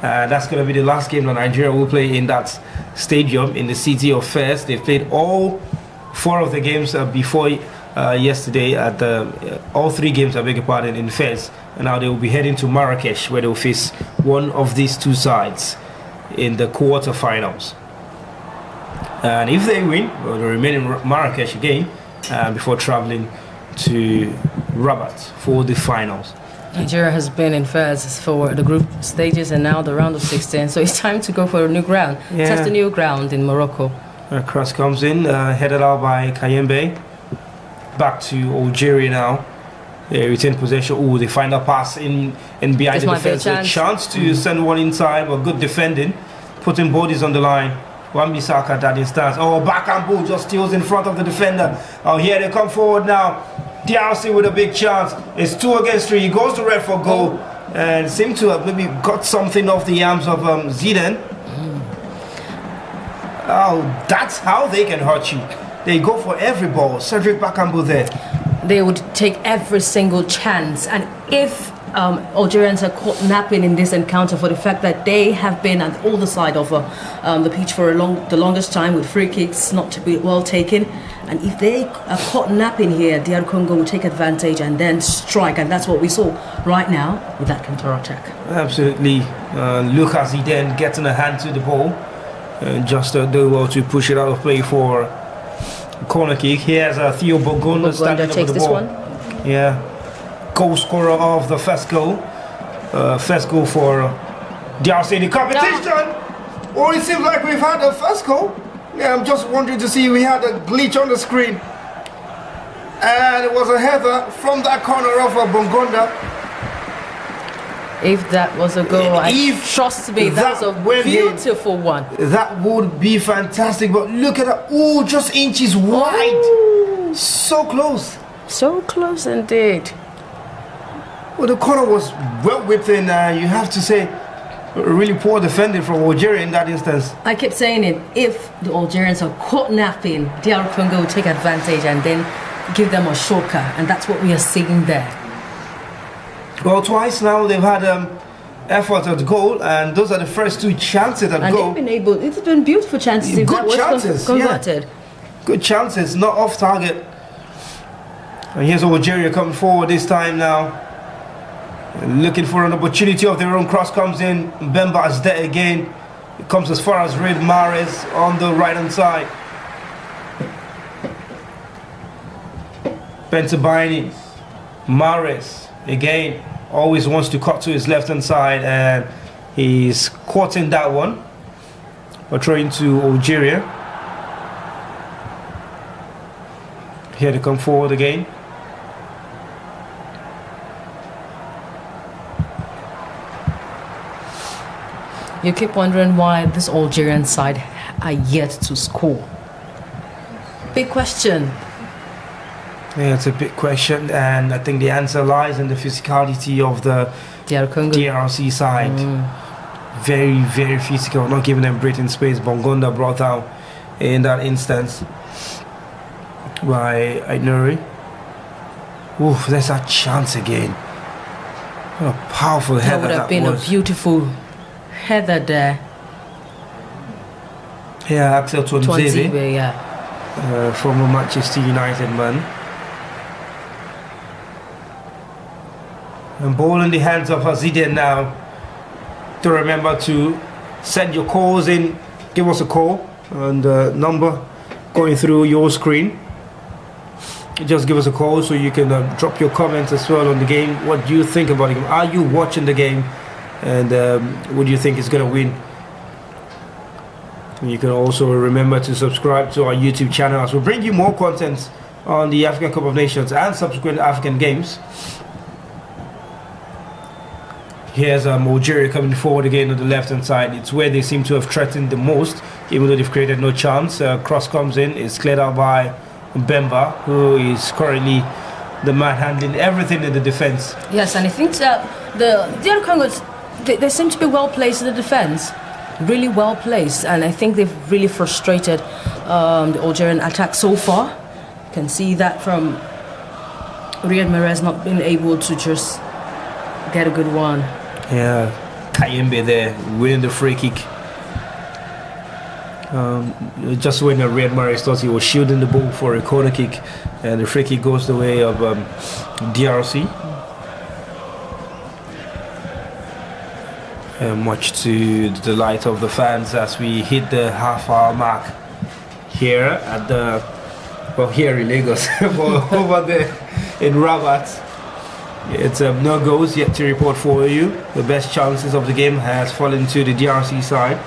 That's going to be the last game that Nigeria will play in that stadium in the city of Fès. They've played all 4 of the games before yesterday at all 3 games, I beg your pardon, in Fès. And now they will be heading to Marrakesh, where they will face one of these 2 sides in the quarterfinals. And if they win, well, they'll remain in Marrakesh again before traveling to Rabat for the finals. Nigeria has been in Fez for the group stages and now the round of 16, so it's time to go for a new ground. Test a new ground in Morocco. Cross comes in, headed out by Kayembe. Back to Algeria now. They retain possession. Oh, they find a pass in behind the defense. A chance to send one inside, but good defending. Putting bodies on the line. Wan-Bissaka at that instance. Oh, Bakambu just steals in front of the defender. Oh, here they come forward now. DRC with a big chance. It's 2 against 3. He goes to red for goal and seemed to have maybe got something off the arms of Zidane. Oh, that's how they can hurt you. They go for every ball. Cedric Bakambu there. They would take every single chance, and if Algerians are caught napping in this encounter for the fact that they have been on the other side of the pitch for the longest time with free kicks not to be well taken, and if they are caught napping here, DR Congo will take advantage and then strike, and that's what we saw right now with that counter-attack. Absolutely. Lucas Zidane getting a hand to the ball and just do well to push it out of play for corner kick. Here's Theo Bogonda standing over the ball. One. Yeah. Goal scorer of the first goal. First goal for DRC in the competition. Oh, it seems like we've had a first goal. Yeah, I'm just wondering to see, we had a glitch on the screen. And it was a header from that corner of Bongonda. If that was a goal, trust me, that was a beautiful one. That would be fantastic, but look at that. Oh, just inches wide. Ooh. So close. So close indeed. Well, the corner was well within, you have to say, really poor defending from Algeria in that instance. I kept saying it, if the Algerians are caught napping, DR Congo will take advantage and then give them a shocker, and that's what we are seeing there. Well, twice now they've had effort at goal, and those are the first 2 chances at goal. And they've been able, it's been beautiful chances. Good chances, converted. Yeah. Good chances, not off target. And here's Algeria coming forward this time now. Looking for an opportunity of their own. Cross comes in. Mbemba is there again. It comes as far as Mahrez on the right hand side. Bentabini. Mahrez again always wants to cut to his left hand side, and he's caught in that one. We're throwing to Algeria. Here they come forward again. You keep wondering why this Algerian side are yet to score. Big question. Yeah, it's a big question, and I think the answer lies in the physicality of the DRC side. Very, very physical, not giving them breathing space. Bongonda brought out in that instance by Ainuri. Oof, there's a chance again. What a powerful header that would have been a beautiful header there. Yeah, Axel Tuanzebe, yeah. Former Manchester United man. And ball in the hands of Hazide now. To remember to send your calls in, give us a call, and number going through your screen. Just give us a call so you can drop your comments as well on the game. What do you think about the game? Are you watching the game? And what do you think is going to win? And you can also remember to subscribe to our YouTube channel as we bring you more content on the African Cup of Nations and subsequent African games. Here's Algeria coming forward again on the left hand side. It's where they seem to have threatened the most, even though they've created no chance. Cross comes in, it's cleared out by Mbemba, who is currently the man handling everything in the defense. Yes, and I think that the other Congos, they seem to be well placed in the defense, really well placed, and I think they've really frustrated the Algerian attack so far. You can see that from Riyad Mahrez not being able to just get a good one. Yeah, Kayembe there winning the free kick. Just when Riyad Mahrez thought he was shielding the ball for a corner kick, and the free kick goes the way of DRC. Much to the delight of the fans as we hit the half-hour mark here at the, well, here in Lagos, but over there in Rabat. It's no goals yet to report for you. The best chances of the game has fallen to the DRC side.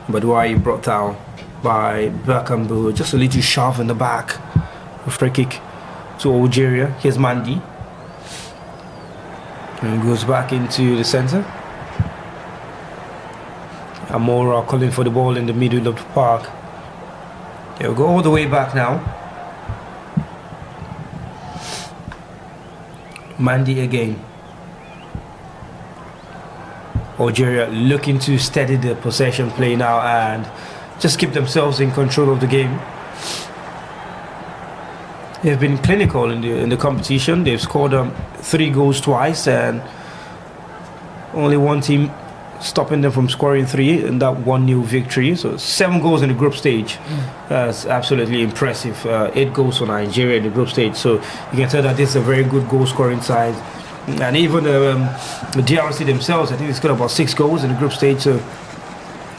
But why brought down by Bakambu, just a little shove in the back. A free kick to Algeria. Here's Mandi. And goes back into the center. Amora calling for the ball in the middle of the park. They'll go all the way back now. Mandi again. Algeria looking to steady the possession play now and just keep themselves in control of the game. They've been clinical in the competition. They've scored 3 goals twice, and only one team stopping them from scoring 3 in that 1-0 victory. So 7 goals in the group stage. That's absolutely impressive. 8 goals for Nigeria in the group stage. So you can tell that this is a very good goal scoring side. And even the DRC themselves, I think they scored about 6 goals in the group stage. So,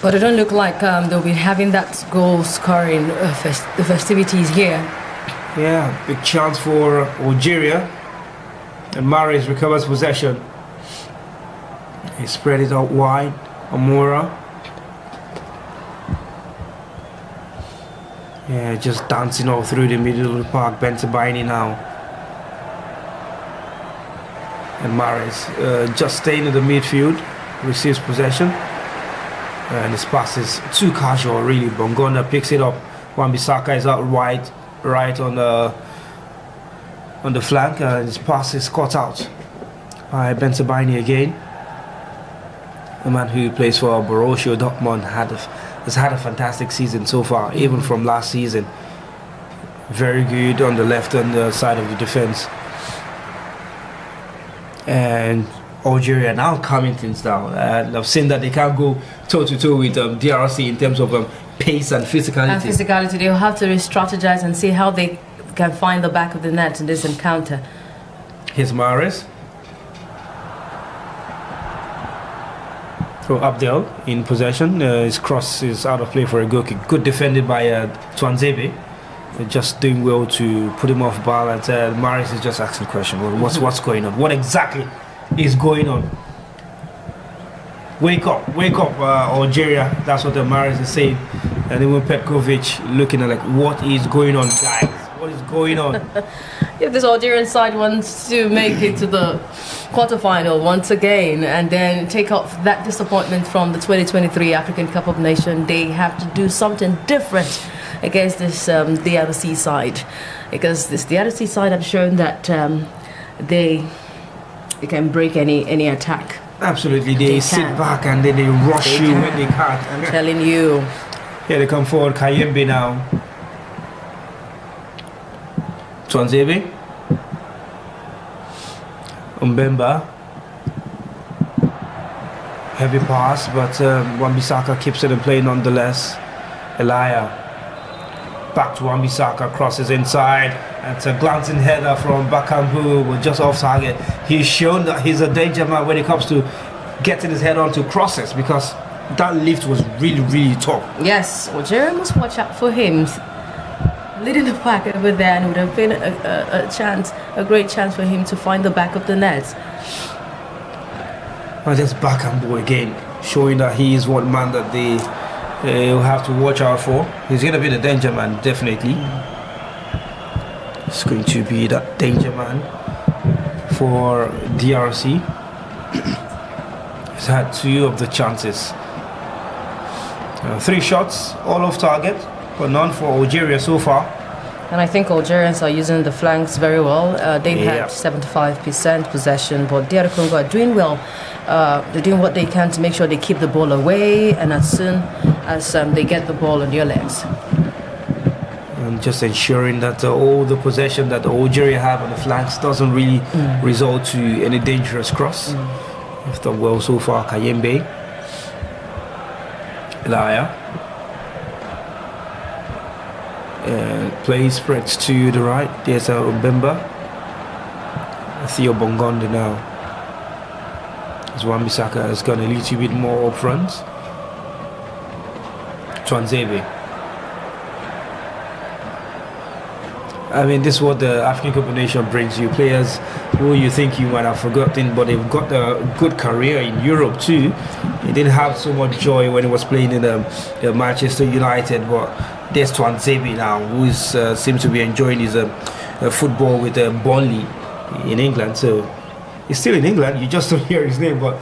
but it don't look like they'll be having that goal scoring the festivities here. Yeah, big chance for Algeria. And Mahrez recovers possession. He spread it out wide. Amora. Yeah, just dancing all through the middle of the park. Bentabini now. And Mahrez just staying in the midfield. Receives possession. And his pass is too casual, really. Bongonda picks it up. Wan-Bissaka is out right on the flank. And his pass is caught out by Bentabini again. A man who plays for Borussia Dortmund has had a fantastic season so far, even from last season. Very good on the left and the side of the defense. And Algeria now calming things down. And I've seen that they can't go toe-to-toe with DRC in terms of pace and physicality. And physicality, they'll have to re-strategize and see how they can find the back of the net in this encounter. Here's Mahrez. So Abdel in possession. His cross is out of play for a goal kick. Good defended by Tuanzebe. Just doing well to put him off balance. Mahrez is just asking question. Well, what's going on? What exactly is going on? Wake up, Algeria. That's what the Mahrez is saying. And then Petkovic looking at like, what is going on, guys? What is going on? If this Algerian side wants to make it to the quarterfinal once again and then take off that disappointment from the 2023 African Cup of Nations, they have to do something different against this DRC side, because this DRC side have shown that they can break any attack. Absolutely, they sit back and then they rush you when they can't. I'm telling you. Here they come forward, Kayembe now. Tuanzebe. Mbemba. Heavy pass, but Wan-Bissaka keeps it in play nonetheless. Elia. Back to Wan-Bissaka, crosses inside. It's a glancing header from Bakambu, but just off target. He's shown that he's a danger man when it comes to getting his head onto crosses, because that lift was really, really tough. Yes, Algeria must watch out for him. Leading the pack over there, and it would have been a great chance for him to find the back of the net. Well, just Bakambu again, showing that he is one man that they will have to watch out for. He's going to be the danger man, definitely. He's going to be that danger man for DRC. He's had 2 of the chances. 3 shots, all off target, but none for Algeria so far. And I think Algerians are using the flanks very well. They've had 75% possession, but DR Congo are doing well. They're doing what they can to make sure they keep the ball away, and as soon as they get the ball on their legs. And just ensuring that all the possession that Algeria have on the flanks doesn't really result to any dangerous cross. They've done well so far. Kayembe. Elia. Play spreads to the right. There's Mbemba. Theo Bongonda now. As Wan-Bissaka has gone a little bit more up front. Tuanzebe. I mean, this is what the African Cup of Nations brings you. Players who you think you might have forgotten, but they've got a good career in Europe too. He didn't have so much joy when he was playing in Manchester United, but there's Tuanzebe now, who seems to be enjoying his football with Burnley in England. So he's still in England. You just don't hear his name, but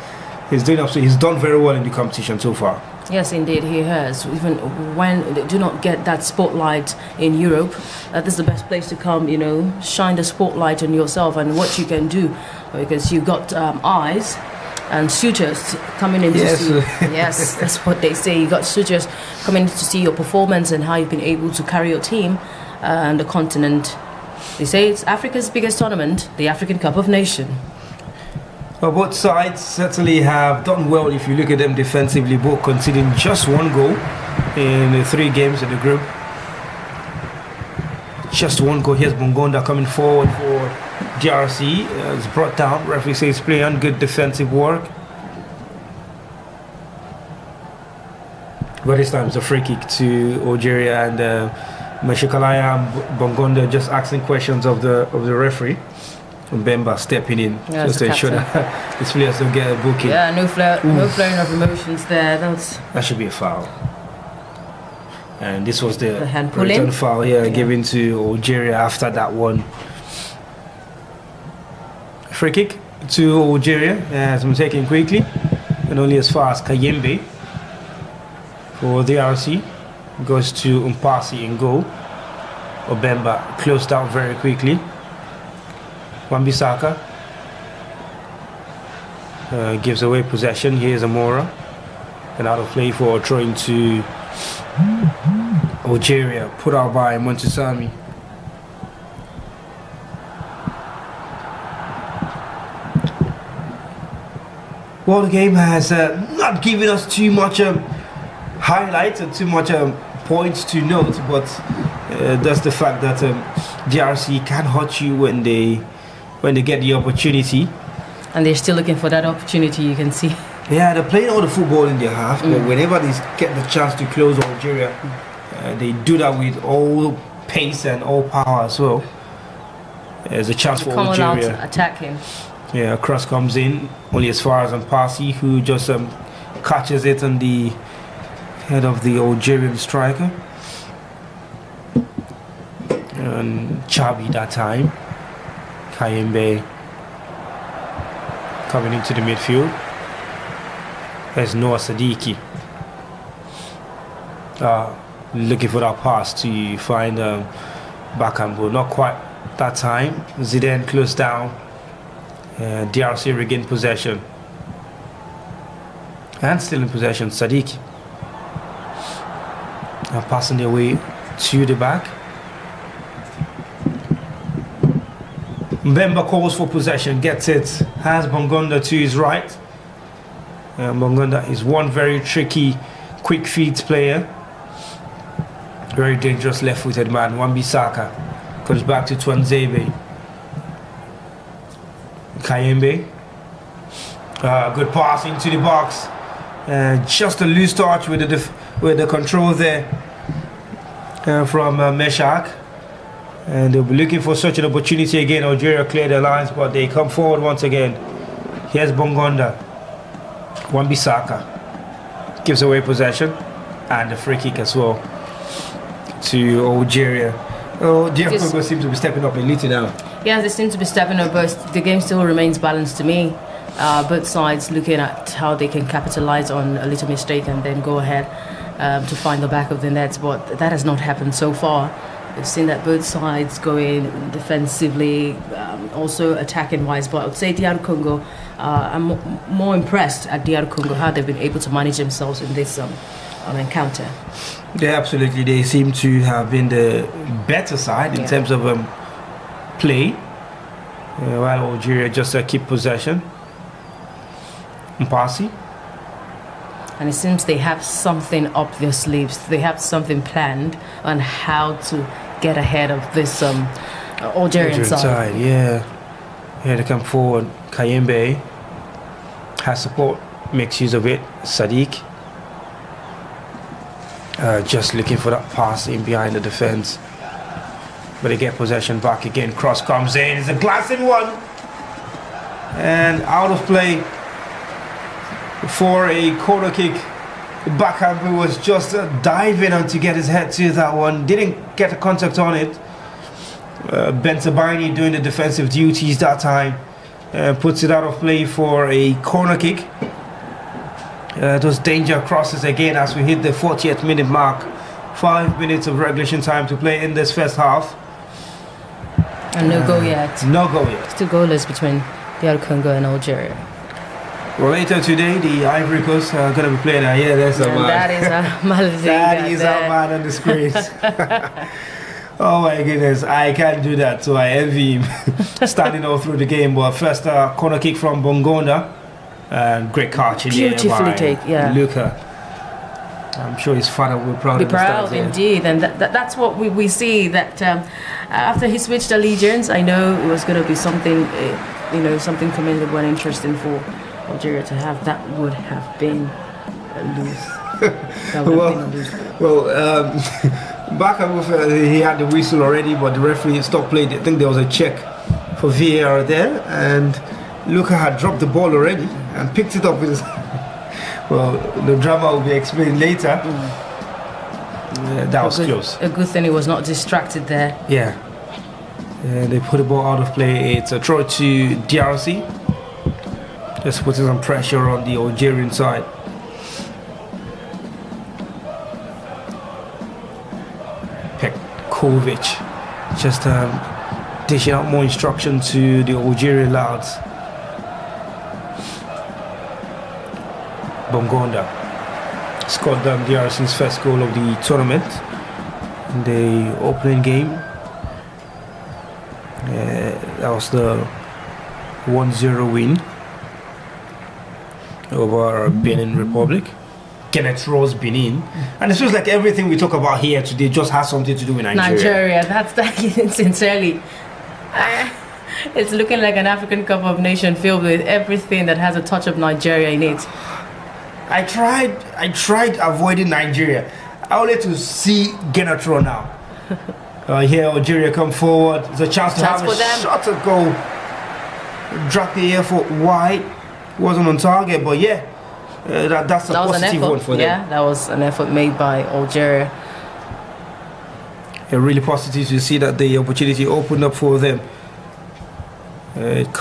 he's done very well in the competition so far. Yes, indeed, he has. Even when they do not get that spotlight in Europe, this is the best place to come, shine the spotlight on yourself and what you can do, because you've got eyes and suitors coming in to see. Yes, that's what they say. You got suitors coming to see your performance and how you've been able to carry your team and the continent. They say it's Africa's biggest tournament, the African Cup of Nations. Well, both sides certainly have done well if you look at them defensively, both conceding just 1 goal in the 3 games in the group. Just 1 goal. Here's Bongonda coming forward for DRC. It's brought down. Referee says play on, good defensive work. But this time it's a free kick to Algeria, and Meshikalaya and Bongonda just asking questions of the referee. Mbemba stepping in Yeah, just to ensure that his players don't get a booking. Yeah, no flaring of emotions there. That should be a foul. And this was the hand return pulling foul here given to Algeria after that one. Free kick to Algeria has been taken quickly and only as far as Kayembe for the RC. Goes to Mpasi in goal. Mbemba closed out very quickly. Wan-Bissaka gives away possession. Here's Amora. And out of play for throwing to Algeria, put out by Montesami. Well, the game has not given us too much highlights and too much points to note, but that's the fact that DRC can hurt you when they get the opportunity. And they're still looking for that opportunity, you can see. Yeah, they're playing all the football in their half, but whenever they get the chance to close Algeria, they do that with all pace and all power as well. There's a chance for Algeria. Out attacking. Yeah, a cross comes in, only as far as Mpasi, who just catches it on the head of the Algerian striker. And Chabi that time. Kayembe coming into the midfield. There's Noah Sadiki. Looking for that pass to find Bakambu. Not quite that time. Zidane closed down. DRC regained possession. And still in possession, Sadiki. Passing their way to the back. Mbemba calls for possession, gets it, has Bongonda to his right. Bongonda is one very tricky, quick feet player. Very dangerous left-footed man. Wan-Bissaka comes back to Twanzebe. Kayembe. Good pass into the box. Just a loose touch with the control there from Meshak. And they'll be looking for such an opportunity again. Algeria clear their lines, but they come forward once again. Here's Bongonda. Wan-Bissaka gives away possession and the free kick as well to Algeria. DR Congo seems to be stepping up a little now. Yeah, they seem to be stepping up, but the game still remains balanced to me. Both sides looking at how they can capitalize on a little mistake and then go ahead to find the back of the net, but that has not happened so far. We've seen that both sides going defensively, also attacking wise, but I would say DR Congo, I'm more impressed at DR Congo, how they've been able to manage themselves in this encounter. Yeah, absolutely. They seem to have been the better side in terms of play, while Algeria just keep possession. Mpasi. And it seems they have something up their sleeves. They have something planned on how to get ahead of this Algerian side. Yeah, they come forward. Kayembe has support, makes use of it. Sadiq just looking for that pass in behind the defense. But they get possession back again. Cross comes in. It's a glassing one. And out of play for a corner kick. Bakambu was just diving on to get his head to that one. Didn't get a contact on it. Bentabini doing the defensive duties that time. Puts it out of play for a corner kick. Those danger crosses again as we hit the 40th minute mark. 5 minutes of regulation time to play in this first half. And no goal yet. No goal yet. Still goalless between DR Congo and Algeria. Well, later today, the Ivory Coast are going to be playing. Yeah, there's a man. That is a man. That is a man on the screen. Oh my goodness, I can't do that. So I envy him standing all through the game. But first, corner kick from Bongonda. Great catch in there by Luca. I'm sure his father will be proud indeed, and that's what we see. That after he switched allegiance, I know it was going to be something, something commendable and interesting for Algeria to have. That would have been a lose. Bakambu, he had the whistle already, but the referee stopped playing. I think there was a check for VAR there, and Luka had dropped the ball already and picked it up with his. Well, the drama will be explained later. That was close. A good thing he was not distracted there. Yeah. They put the ball out of play. It's a throw to DRC. Just putting some pressure on the Algerian side. Pekovic just dishing out more instruction to the Algerian lads. Bongonda scored DRC's first goal of the tournament in the opening game. That was the 1-0 win over Benin Republic. Kenneth Rose Benin. And it feels like everything we talk about here today just has something to do with Nigeria. That's sincerely. It's looking like an African Cup of Nations filled with everything that has a touch of Nigeria in it. I tried avoiding Nigeria. I wanted to see Genetro now. Here Algeria come forward. There's a chance to have a shot at goal. Drag the effort wide. Wasn't on target, but yeah, that's a positive one for them. Yeah, that was an effort made by Algeria. Yeah, really positive to see that the opportunity opened up for them. It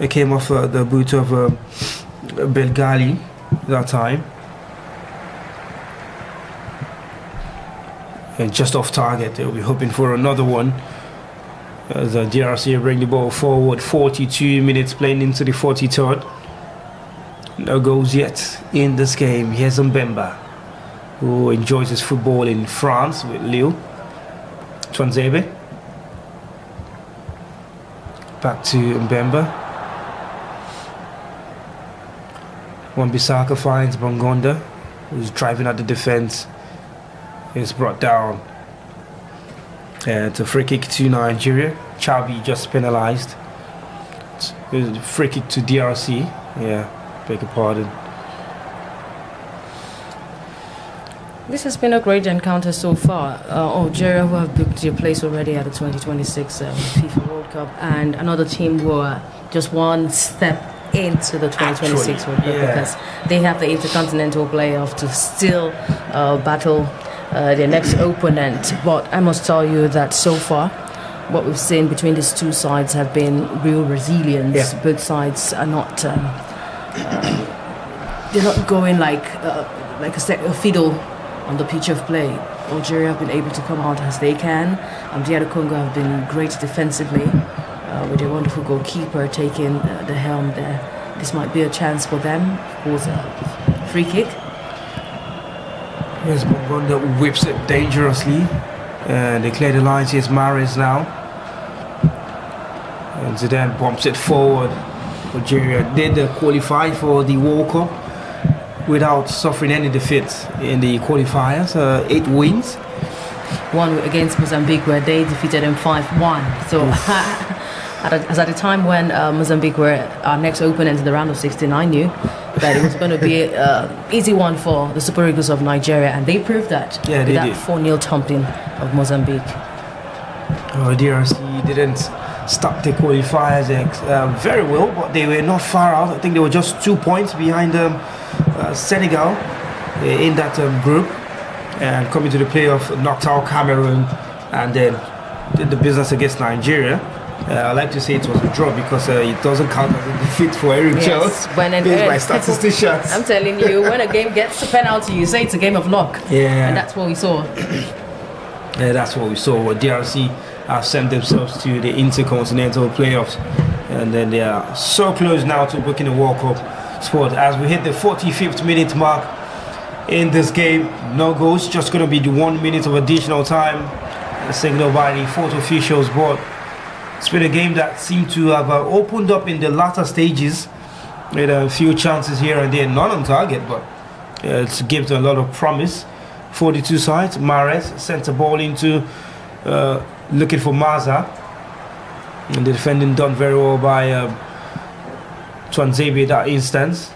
came off the boot of Belgali that time. And just off target, they'll be hoping for another one. As the DRC bring the ball forward, 42 minutes playing into the 43rd. No goals yet in this game. Here's Mbemba, who enjoys his football in France with Lille. Twanzebe. Back to Mbemba. Wan-Bissaka finds Bongonda, who's driving at the defense. Is brought down. It's a free kick to Nigeria. Chabi just penalized. It's a free kick to DRC. Yeah, beg your pardon. This has been a great encounter so far. Algeria, who have booked their place already at the 2026 FIFA World Cup, and another team who are just one step into the 2026 World Cup, because they have the intercontinental playoff to still battle their next opponent. But I must tell you that so far, what we've seen between these two sides have been real resilience. Yeah. Both sides are not they're not going like a fiddle on the pitch of play. Algeria have been able to come out as they can. The Congo have been great defensively, with a wonderful goalkeeper taking the helm there. This might be a chance for them. Of course, a free kick. Yes, Bongonda whips it dangerously. They clear the lines. Here's Mahrez now. And Zidane bumps it forward. Algeria did qualify for the World Cup without suffering any defeats in the qualifiers. 8 wins. One against Mozambique, where they defeated them 5-1. So at the time when Mozambique were our next opponent in the round of 16, I knew that it was going to be an easy one for the Super Eagles of Nigeria, and they proved that. Yeah, they did. 4-0 thumping of Mozambique. DRC didn't start the qualifiers very well, but they were not far out. I think they were just 2 points behind Senegal in that group, and coming to the playoff, knocked out Cameroon, and then did the business against Nigeria. I like to say it was a draw because it doesn't count as a defeat for Eric Charles, based by statisticians. I'm telling you, when a game gets a penalty, you say it's a game of luck. Yeah. And that's what we saw. Yeah, that's what we saw. DRC have sent themselves to the intercontinental playoffs, and then they are so close now to booking the World Cup spot. As we hit the 45th minute mark in this game, no goals, just going to be the 1 minute of additional time signaled by the fourth officials, but it's been a game that seemed to have opened up in the latter stages with a few chances here and there, not on target, but it's given a lot of promise for the two sides. Mahrez sent the ball into looking for Maza, and the defending done very well by Twanzebe that instance.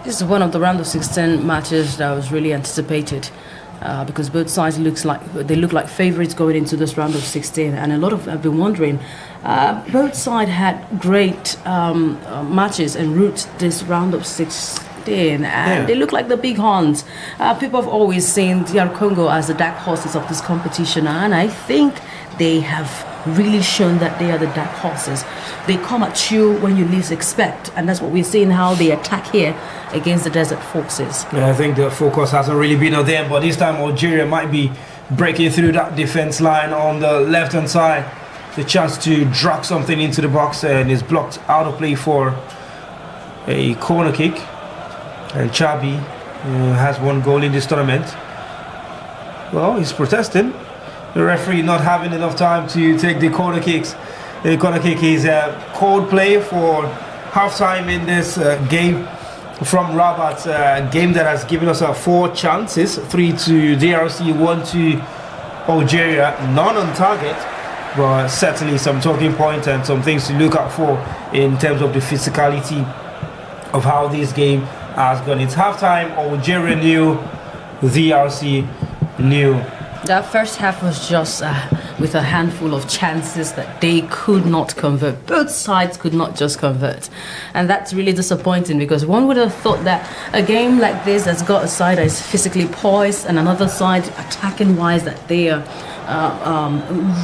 This is one of the round of 16 matches that was really anticipated. because both sides look like favourites going into this round of 16, and a lot of have been wondering. Both sides had great matches en route this round of 16, and they look like the big horns. People have always seen DR Congo as the dark horses of this competition, and I think they have really shown that they are the dark horses. They come at you when you least expect, and that's what we're seeing how they attack here against the Desert Foxes. Yeah, I think the focus hasn't really been on them, but this time Algeria might be breaking through that defense line on the left hand side. The chance to drag something into the box, and is blocked out of play for a corner kick. And Chabi has one goal in this tournament. Well, he's protesting. The referee not having enough time to take the corner kicks. The corner kick is a cold play for halftime in this game from Rabat. Game that has given us 4 chances: 3 to DRC, 1 to Algeria. None on target, but certainly some talking points and some things to look out for in terms of the physicality of how this game has gone. It's halftime. Algeria nil, DRC nil. That first half was just with a handful of chances that they could not convert. Both sides could not just convert. And that's really disappointing, because one would have thought that a game like this has got a side that is physically poised and another side attacking-wise that they are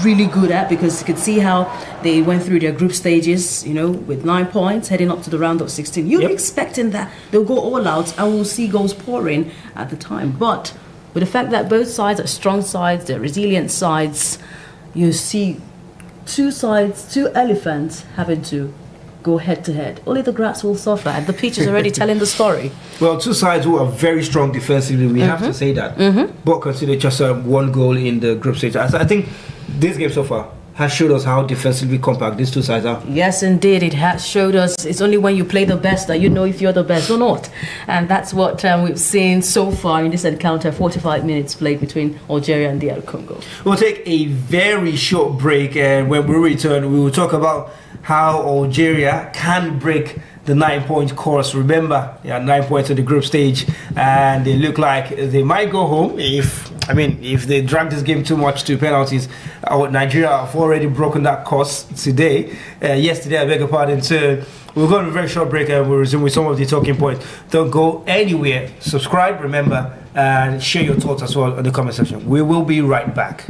really good at, because you could see how they went through their group stages, with 9 points heading up to the round of 16. You're expecting that they'll go all out and we'll see goals pouring at the time. But with the fact that both sides are strong sides, they're resilient sides, you see 2 sides, 2 elephants having to go head to head. Only the grass will suffer, and the pitch is already telling the story. Well, 2 sides who are very strong defensively, we have to say that. But consider just 1 goal in the group stage. I think this game so far has showed us how defensively compact these 2 sides are. Yes, indeed, it has showed us. It's only when you play the best that you know if you're the best or not. And that's what we've seen so far in this encounter. 45 minutes played between Algeria and DR Congo. We'll take a very short break, and when we return, we will talk about how Algeria can break the 9-point course. Remember, they had 9 points at the group stage, and they look like they might go home if they drag this game too much to penalties. Nigeria have already broken that course yesterday, I beg your pardon. So we'll go on a very short break, and we'll resume with some of the talking points. Don't go anywhere. Subscribe, remember, and share your thoughts as well in the comment section. We will be right back.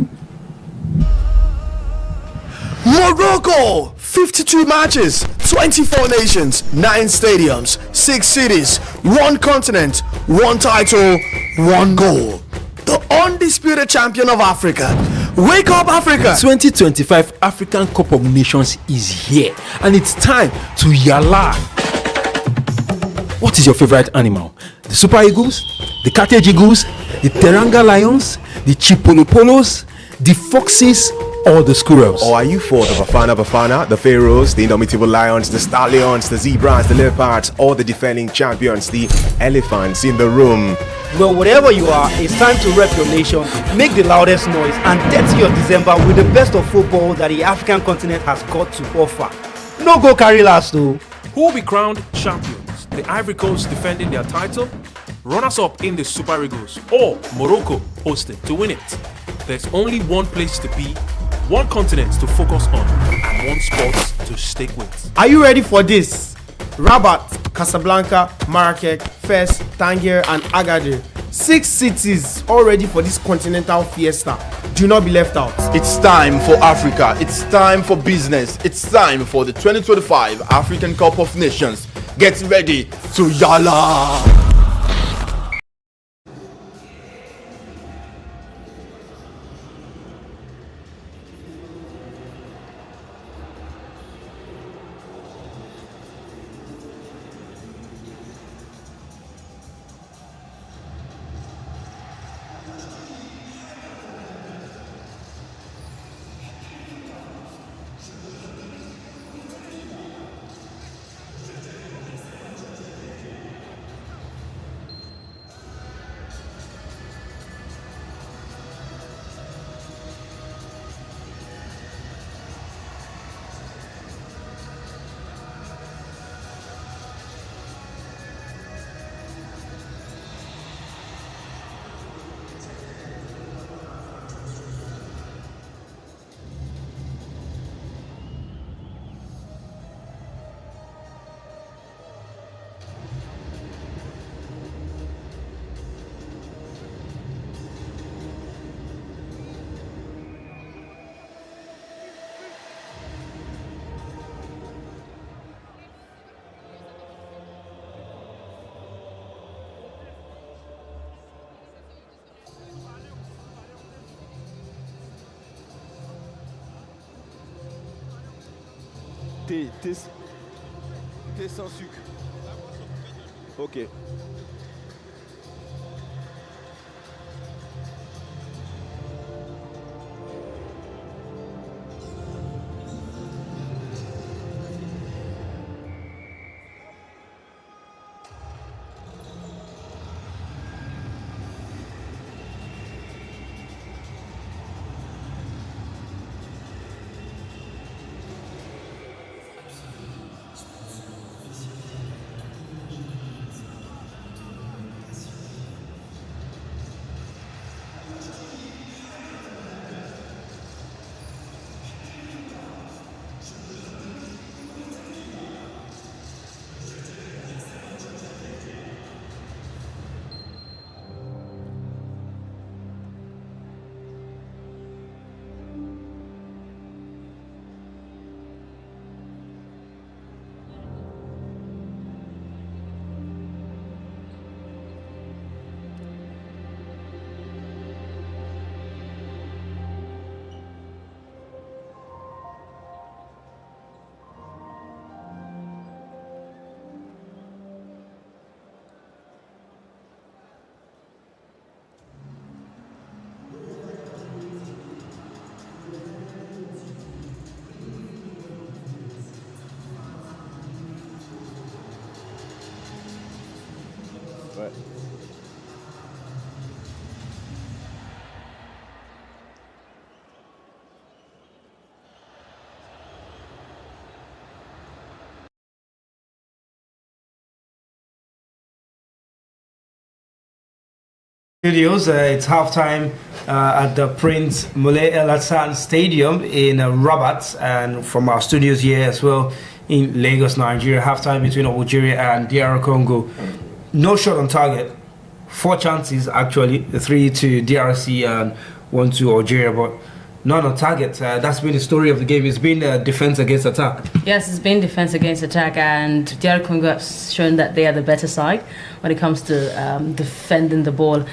Morocco, 52 matches, 24 nations, 9 stadiums, 6 cities, 1 continent, 1 title, 1 goal. The undisputed champion of Africa. Wake up, Africa! 2025 African Cup of Nations is here, and it's time to yalla. What is your favorite animal? The Super Eagles, the Carthage Eagles, the Teranga Lions, the Chipolopolos, the Foxes, or the Squirrels? Or are you for the Bafana, the Pharaohs, the Indomitable Lions, the Stallions, the Zebras, the Leopards, or the defending champions, the Elephants in the room? Well, whatever you are, it's time to rep your nation, make the loudest noise, and dirty your December with the best of football that the African continent has got to offer. No go carry last though. Who will be crowned champions? The Ivory Coast defending their title, runners-up in the Super Eagles, or Morocco hosting to win it? There's only one place to be, 1 continent to focus on, and 1 sport to stick with. Are you ready for this? Rabat, Casablanca, Marrakech, Fes, Tangier, and Agadir. 6 cities all ready for this continental fiesta. Do not be left out. It's time for Africa. It's time for business. It's time for the 2025 African Cup of Nations. Get ready to yalla! Thé sans sucre. Ok. Ouais. Studios, it's halftime at the Prince Moulay El Hassan Stadium in Rabat, and from our studios here as well in Lagos, Nigeria. Halftime between Algeria and DR Congo. No shot on target. 4 chances actually, 3 to DRC and 1 to Algeria, but none on target. That's been the story of the game. It's been defense against attack. Yes, it's been defense against attack, and DR Congo have shown that they are the better side when it comes to defending the ball.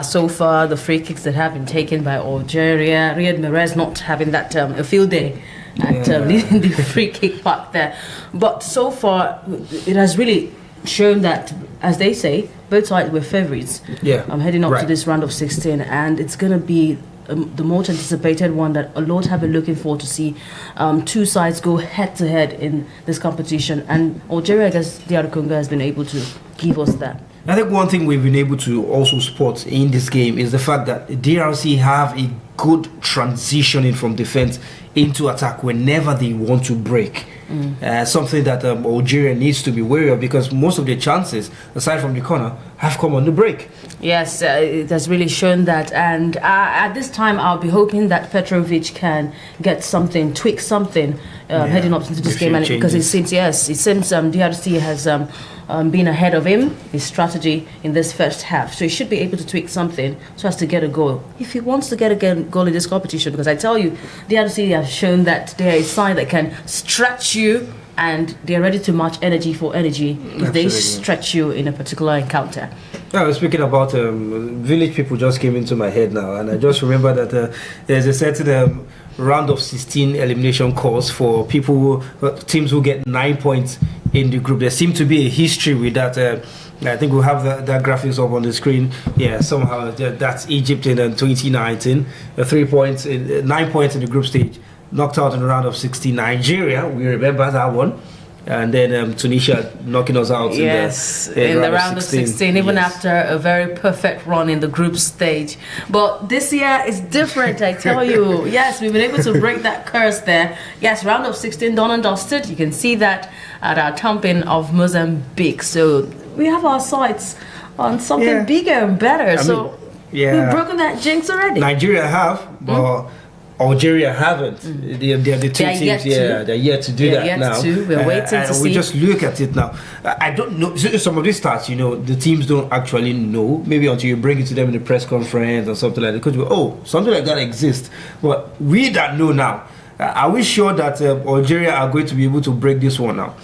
So far, the free kicks that have been taken by Algeria, Riyad Mahrez not having that a field day at leading the free kick part there. But so far, it has really shown that, as they say, both sides were favourites. Yeah, I'm heading up to this round of 16, and it's going to be the most anticipated one that a lot have been looking forward to see 2 sides go head to head in this competition, and Algeria against DR Congo has been able to give us that. I think one thing we've been able to also spot in this game is the fact that DRC have a good transitioning from defense into attack whenever they want to break. Something that Algeria needs to be wary of, because most of their chances, aside from the corner, have come on the break. Yes, it has really shown that, and at this time I'll be hoping that Petrovic can get something, tweak something heading up into this game, and because it seems DRC has been ahead of him, his strategy in this first half, so he should be able to tweak something so as to get a goal if he wants to get a goal in this competition, because I tell you, DRC have shown that they're a side that can stretch you, and they're ready to match energy for energy if they stretch you in a particular encounter. I was speaking about village people just came into my head now, and I just remember that there's a certain round of 16 elimination course for teams who get 9 points in the group. There seemed to be a history with that. I think we'll have that graphics up on the screen. Yeah, somehow that's Egypt in 2019. 9 points in the group stage, knocked out in the round of 16. Nigeria, we remember that one. And then Tunisia knocking us out in the round of 16, even after a very perfect run in the group stage. But this year is different, I tell you. Yes, we've been able to break that curse there. Yes, round of 16 done and dusted. You can see that at our thumping of Mozambique. So we have our sights on something bigger and better. We've broken that jinx already. Nigeria have, but Algeria haven't. They're the 2 teams. They're yet to do that now. We're waiting to see. We just look at it now. I don't know some of these stats. The teams don't actually know. Maybe until you bring it to them in the press conference or something like that. Because something like that exists. But we that know now. Are we sure that Algeria are going to be able to break this one now?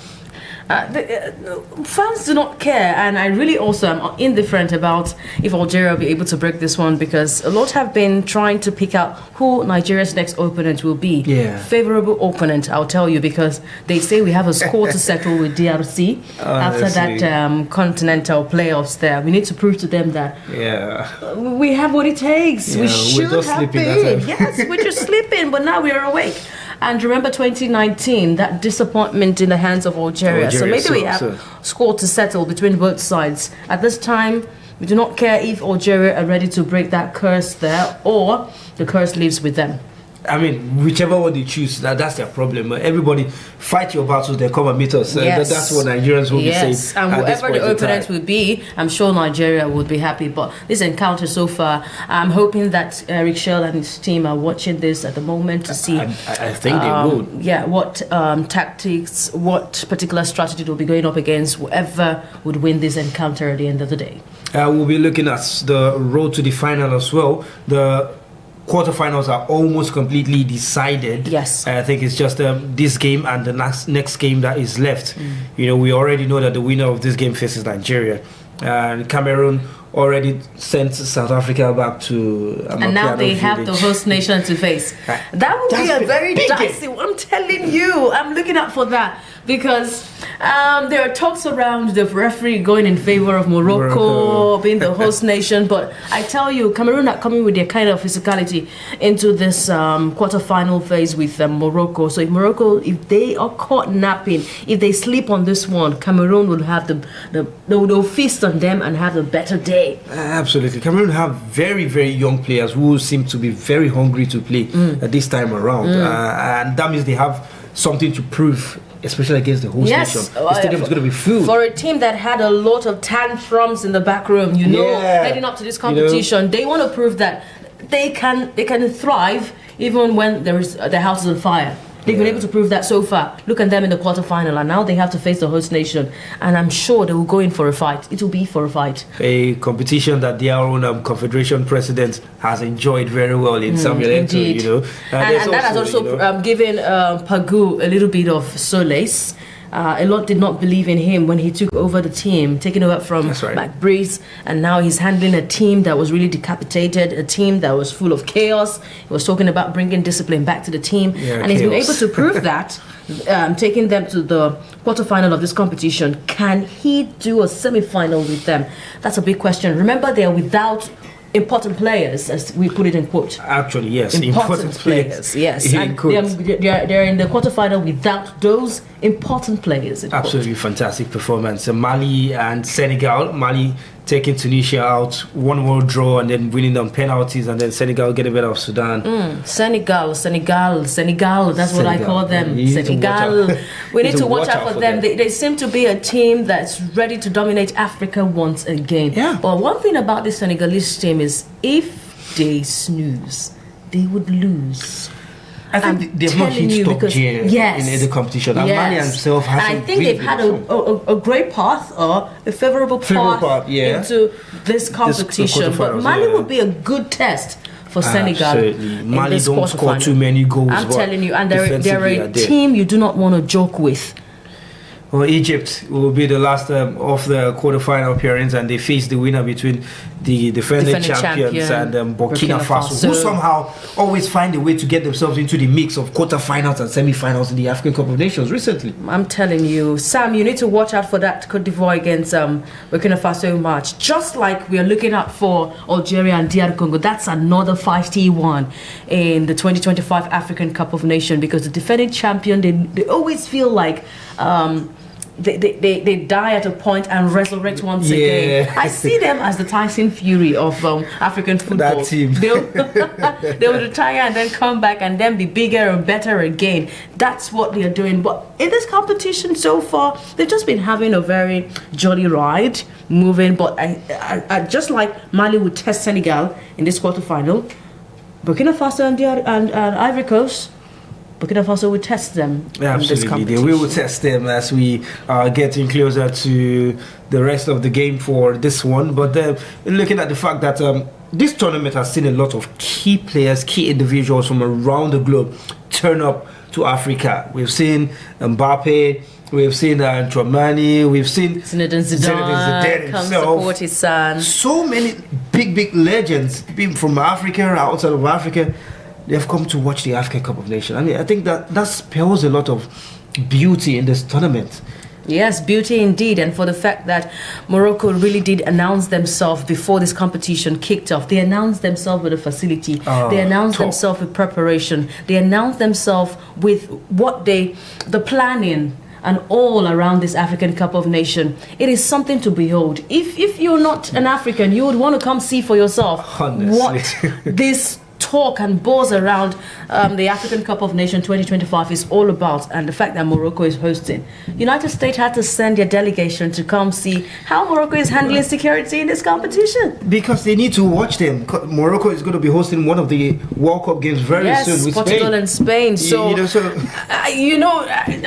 Fans do not care, and I really also am indifferent about if Algeria will be able to break this one, because a lot have been trying to pick out who Nigeria's next opponent will be. Favorable opponent, I'll tell you, because they say we have a score to settle with DRC after that continental playoffs there. We need to prove to them that we have what it takes. We should have been. Yes, we're just sleeping, but now we are awake. And remember 2019, that disappointment in the hands of Algeria. So maybe we have score to settle between both sides. At this time, we do not care if Algeria are ready to break that curse there, or the curse lives with them. I mean, whichever one they choose, that's their problem. Everybody fight your battles, they come and meet us. That's what Nigerians will be saying. And whoever the opponent will be, I'm sure Nigeria would be happy. But this encounter so far, I'm hoping that Eric Schell and his team are watching this at the moment to see. I think they would. Yeah, what tactics, what particular strategy will be going up against whoever would win this encounter at the end of the day. We'll be looking at the road to the final as well. The quarterfinals are almost completely decided. Yes. I think it's just this game and the next game that is left. You know, we already know that the winner of this game faces Nigeria. And Cameroon already sent South Africa back to and now they have the host nation to face. That would be a very dicey one. I'm telling you, I'm looking out for that, because there are talks around the referee going in favor of Morocco being the host nation, but I tell you, Cameroon are coming with their kind of physicality into this quarterfinal phase with Morocco. So if they are caught napping, if they sleep on this one, Cameroon will have they'll feast on them and have a better day. Absolutely. Cameroon have very, very young players who seem to be very hungry to play this time around. And that means they have something to prove, especially against the host nation. The stadium is going to be full. For a team that had a lot of tantrums in the back room, heading up to this competition, they want to prove that they can thrive even when the house is on fire. They've been able to prove that so far. Look at them in the quarterfinal, and now they have to face the host nation. And I'm sure they will go in for a fight. It will be for a fight. A competition that their own confederation president has enjoyed very well in Samuel Eto'o, you know. And that has also given Pagu a little bit of solace. A lot did not believe in him when he took over the team, taking over from McBreeze, and now he's handling a team that was really decapitated, a team that was full of chaos. He was talking about bringing discipline back to the team, and he's been able to prove that, taking them to the quarterfinal of this competition. Can he do a semi-final with them? That's a big question. Remember, they are without important players, as we put it in quote. Actually, yes, important players. Yes, and they're in the quarterfinal without those important players. Absolutely fantastic performance. Mali and Senegal. Mali taking Tunisia out, 1-1 draw, and then winning on penalties, and then Senegal getting better of Sudan. Senegal. That's what I call them. Senegal. We need to watch out for them. They seem to be a team that's ready to dominate Africa once again. Yeah. But one thing about this Senegalese team is if they snooze, they would lose. I think they've not hit top tier in the competition. And Mali himself has. I think they've had a great path, or a favorable path into this competition. But Mali would be a good test for Senegal. Absolutely. Mali don't score too many goals. I'm telling you, and they're a team you do not want to joke with. Well, Egypt will be the last of the quarterfinal appearance, and they face the winner between the defending champions and Burkina Faso, who somehow always find a way to get themselves into the mix of quarterfinals and semi-finals in the African Cup of Nations recently. I'm telling you, Sam, you need to watch out for that Cote d'Ivoire against Burkina Faso match. Just like we are looking out for Algeria and DR Congo, that's another feisty one in the 2025 African Cup of Nations, because the defending champion, they always feel like they die at a point and resurrect once again. I see them as the Tyson Fury of African football. That team. They will retire and then come back and then be bigger and better again. That's what they are doing. But in this competition so far, they've just been having a very jolly ride, moving. But I just like Mali would test Senegal in this quarterfinal, Burkina Faso and Ivory Coast, Burkina Faso will test them. Absolutely, they will test them as we are getting closer to the rest of the game for this one. But looking at the fact that this tournament has seen a lot of key players, key individuals from around the globe turn up to Africa. We've seen Mbappe, we've seen Dramani, we've seen Zinedine Zidane come support his son. So many big legends, people from Africa, outside of Africa, they've come to watch the African Cup of Nations. I mean, I think that spells a lot of beauty in this tournament. Yes, beauty indeed, and for the fact that Morocco really did announce themselves before this competition kicked off. They announced themselves with a facility. They announced themselves with preparation. They announced themselves with the planning and all around this African Cup of Nations. It is something to behold. If you're not an African, you would want to come see for yourself what this talk and buzz around the African Cup of Nations 2025 is all about, and the fact that Morocco is hosting. United States had to send their delegation to come see how Morocco is handling security in this competition. Because they need to watch them. Morocco is going to be hosting one of the World Cup games very soon with Portugal Spain. and Spain. So,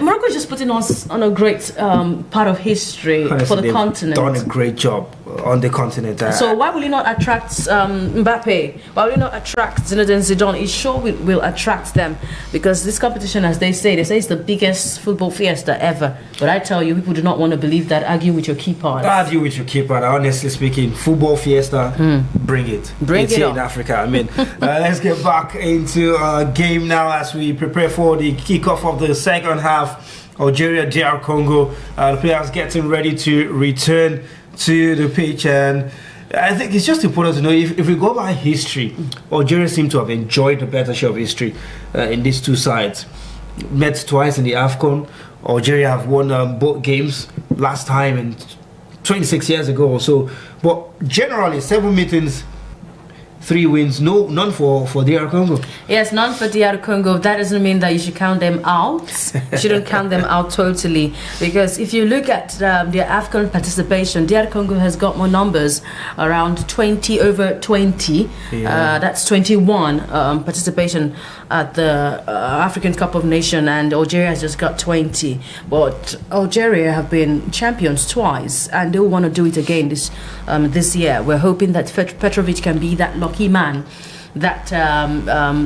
Morocco is just putting us on a great part of history for the continent. Done a great job on the continent. So why will you not attract Mbappe? Why will you not attract Zinedine Zidane? It sure will attract them, because this competition, as they say it's the biggest football fiesta ever. But I tell you, people do not want to believe that. Argue with your keeper. Argue with your keeper. Honestly speaking, football fiesta, bring it. It's here in Africa. I mean, let's get back into our game now as we prepare for the kickoff of the second half. Algeria, DR Congo. The players getting ready to return to the pitch, and I think it's just important to know, if we go by history, Algeria seem to have enjoyed the better share of history in these two sides. Met twice in the AFCON. Algeria have won both games last time in 26 years ago or so. But generally, 7 meetings, 3 wins, none for DR Congo. Yes, none for DR Congo. That doesn't mean that you should count them out. You shouldn't count them out totally, because if you look at their AFCON participation, DR Congo has got more numbers, around 20 over 20. That's 21 participation at the African Cup of Nations, and Algeria has just got 20. But Algeria have been champions twice, and they want to do it again this year. We're hoping that Petrovic can be that lucky man, that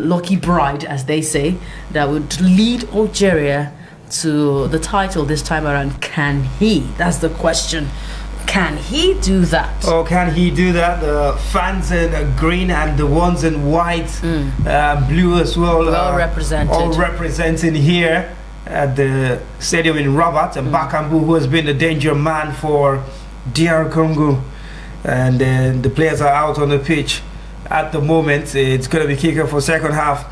lucky bride, as they say, that would lead Algeria to the title this time around. Can he? That's the question. Can he do that? Oh, can he do that? The fans in green and the ones in white, blue as well. Well represented. All representing here at the stadium in Rabat. And Bakambu, who has been the danger man for DR Congo. And then the players are out on the pitch at the moment. It's going to be kicker for second half.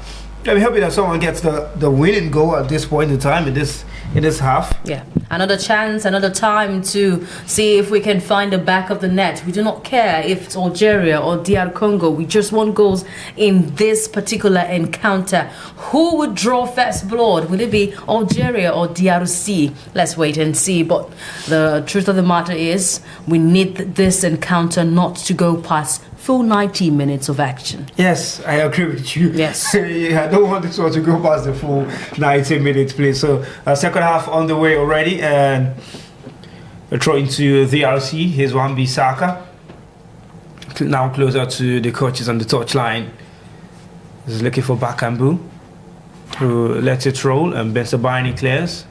I'm happy that someone gets the winning goal at this point in time in this half. Yeah, another chance, another time to see if we can find the back of the net. We do not care if it's Algeria or DR Congo. We just want goals in this particular encounter. Who would draw first blood? Will it be Algeria or DRC? Let's wait and see. But the truth of the matter is, we need this encounter not to go past full 90 minutes of action. Yes, I agree with you. Yes. I don't want this one to go past the full 90 minutes, please. So, second half on the way already, and a throw into the RC. Here's Wan-Bissaka. Now closer to the coaches on the touchline. He's looking for Bakambu, who lets it roll, and Bensabaini clears.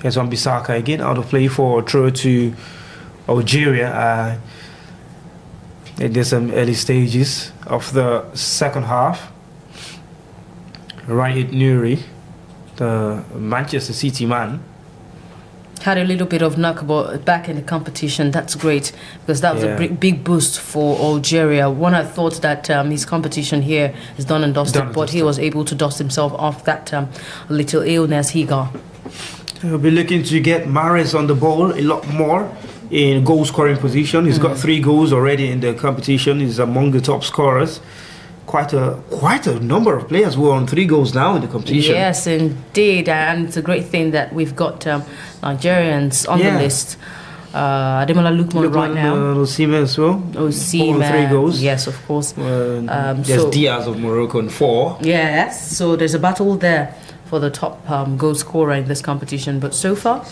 Here's Wan-Bissaka again, out of play for a throw to Algeria. There's some early stages of the second half. Ryan Nuri, the Manchester City man, had a little bit of knock, but back in the competition. That's great, because that was a big boost for Algeria. One had thought that his competition here is done and dusted, but he was able to dust himself off that little illness he got. He'll be looking to get Mahrez on the ball a lot more in goal scoring position. He's got 3 goals already in the competition. He's among the top scorers. Quite a number of players who are on 3 goals now in the competition. Yes, indeed, and it's a great thing that we've got Nigerians on the list. Ademola Lookman right now. Osimhen as well. Osimhen, 3 goals. Yes, of course. There's Diaz of Morocco on 4. Yes, so there's a battle there for the top goal scorer in this competition. But so far,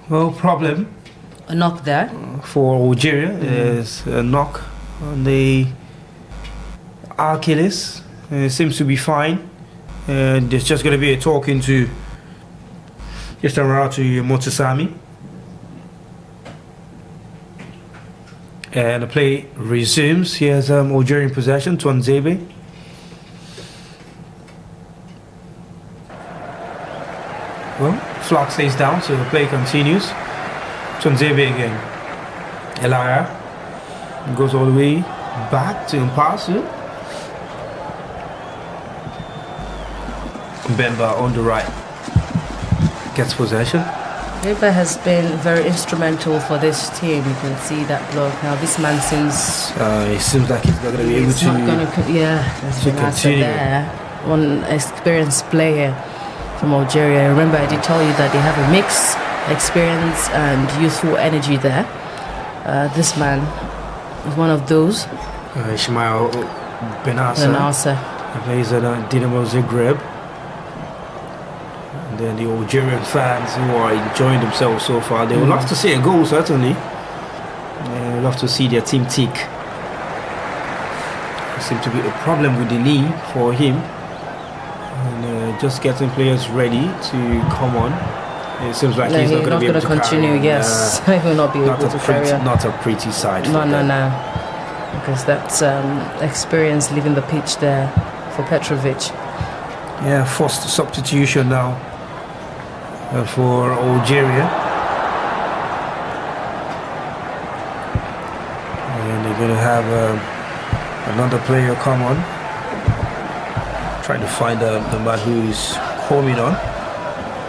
well, problem. A knock there for Algeria. There's a knock on the Achilles. seems to be fine. And there's just going to be a talking to just around to Motsasami. And the play resumes. Here's Algerian possession, Tuanzebe. Well, Flock stays down, so the play continues. Tuanzebe again. Elia goes all the way back to Mpasu. Mbemba on the right gets possession. Mbemba has been very instrumental for this team. You can see that block. Now this man seems... it seems like he's not going to be able to... there's an answer there. One experienced player from Algeria. Remember, I did tell you that they have a mix, experience and youthful energy there. This man is one of those. Ismail Benassa plays at Dinamo Zagreb. And then the Algerian fans who are enjoying themselves so far, they would love to see a goal, certainly. They would love to see their team tick. There seems to be a problem with the knee for him. And just getting players ready to come on. It seems like he's not going to be able to continue. Yes, he will not be able to carry on. Not a pretty side. No. Because that's experience leaving the pitch there for Petrovic. Yeah, forced substitution now for Algeria. And they're going to have another player come on. Trying to find the man who is coming on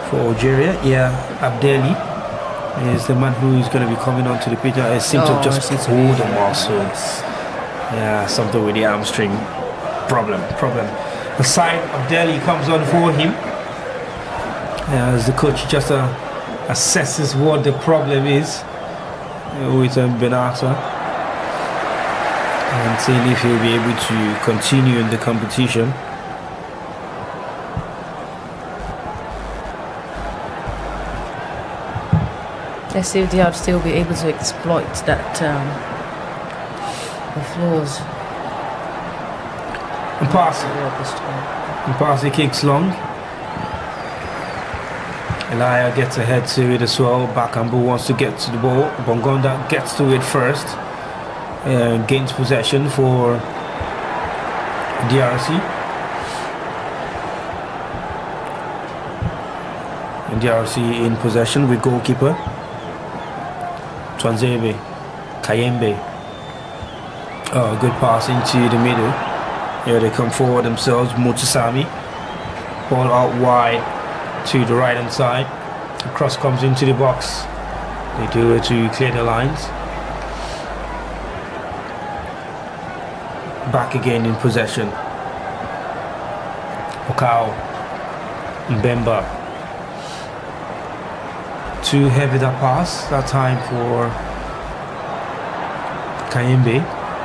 for Algeria. Yeah, Abdelli is the man who is going to be coming on to the pitch. It seems to just pull the muscle. Yeah, something with the hamstring problem. The side Abdelli comes on for him as the coach just assesses what the problem is with Benassa and seeing if he'll be able to continue in the competition. Let's see if they'll still be able to exploit that the flaws. Mpasi kicks long. Elia gets ahead to it as well. Bakambu wants to get to the ball. Bongonda gets to it first. Gains possession for DRC. And DRC in possession with goalkeeper Tuanzebe, Kayembe. Good pass into the middle. Here they come forward themselves. Motsasami. Ball out wide to the right hand side. The cross comes into the box. They do it to clear the lines. Back again in possession. Pokao. Mbemba. Too heavy that pass. That time for Kayembe.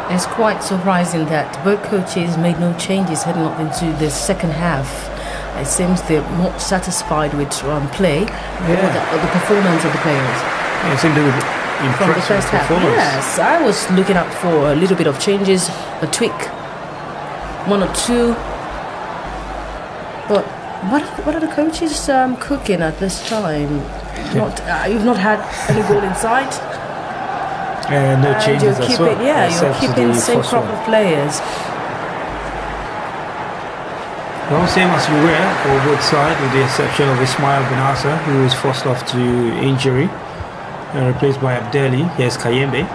It's quite surprising that both coaches made no changes heading up into the second half. It seems they're not satisfied with play or the performance of the players. It seemed they were from the first half. Yes, I was looking out for a little bit of changes, a tweak, one or two. But what are the coaches cooking at this time? You've not had any goal in sight. No changes as well. You're keeping the same crop of players. Well, same as we were for both sides, with the exception of Ismail Benassa, who was forced off to injury, replaced by Abdelli. Here's Kayembe.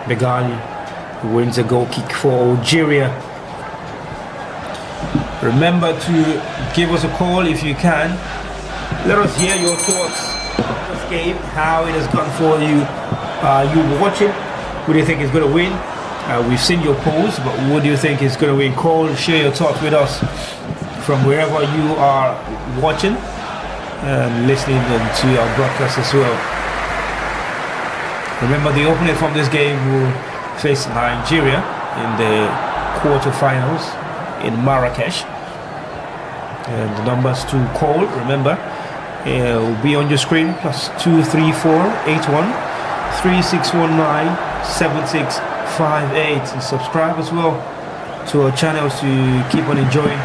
Begali wins a goal kick for Algeria. Remember to give us a call if you can. Let us hear your thoughts on this game, how it has gone for you. You watching? Who do you think is going to win? We've seen your polls, but what do you think is going to win? Call, share your thoughts with us from wherever you are watching and listening to our broadcast as well. Remember, the opponent from this game will face Nigeria in the quarterfinals in Marrakesh. And the numbers to call, remember, will be on your screen: +23481 3619 7658. And subscribe as well to our channels to keep on enjoying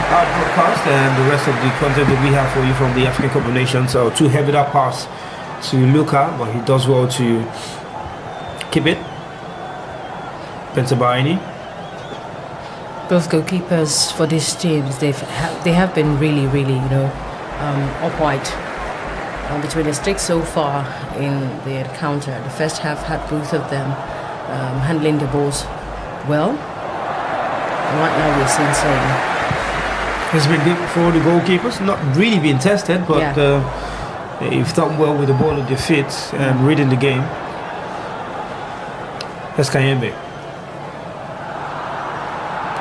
our broadcast and the rest of the content that we have for you from the African Cup of Nations. So too heavy that pass to Luka, but he does well to keep it. Bensabaini. Both goalkeepers for these teams, they have been really, upright between the sticks so far in the encounter. The first half had both of them handling the balls well. And right now we're seeing same. It's been good for the goalkeepers, not really being tested, but they've done well with the ball at their feet and reading the game. That's Kayembe.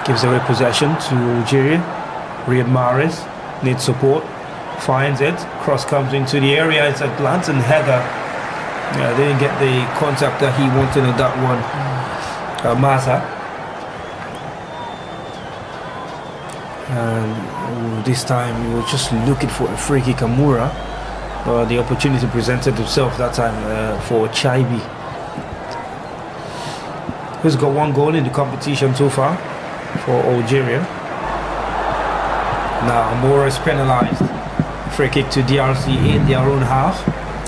Gives away possession to Algeria. Riyad Mahrez needs support. Finds it. Cross comes into the area. It's a glance and header. Yeah, they didn't get the contact that he wanted on that one. Maza. And this time he was just looking for a free kick. Amura. The opportunity presented itself that time for Chaibi, who's got one goal in the competition so far for Algeria. Now Amora is penalized. Free kick to DRC in their own half.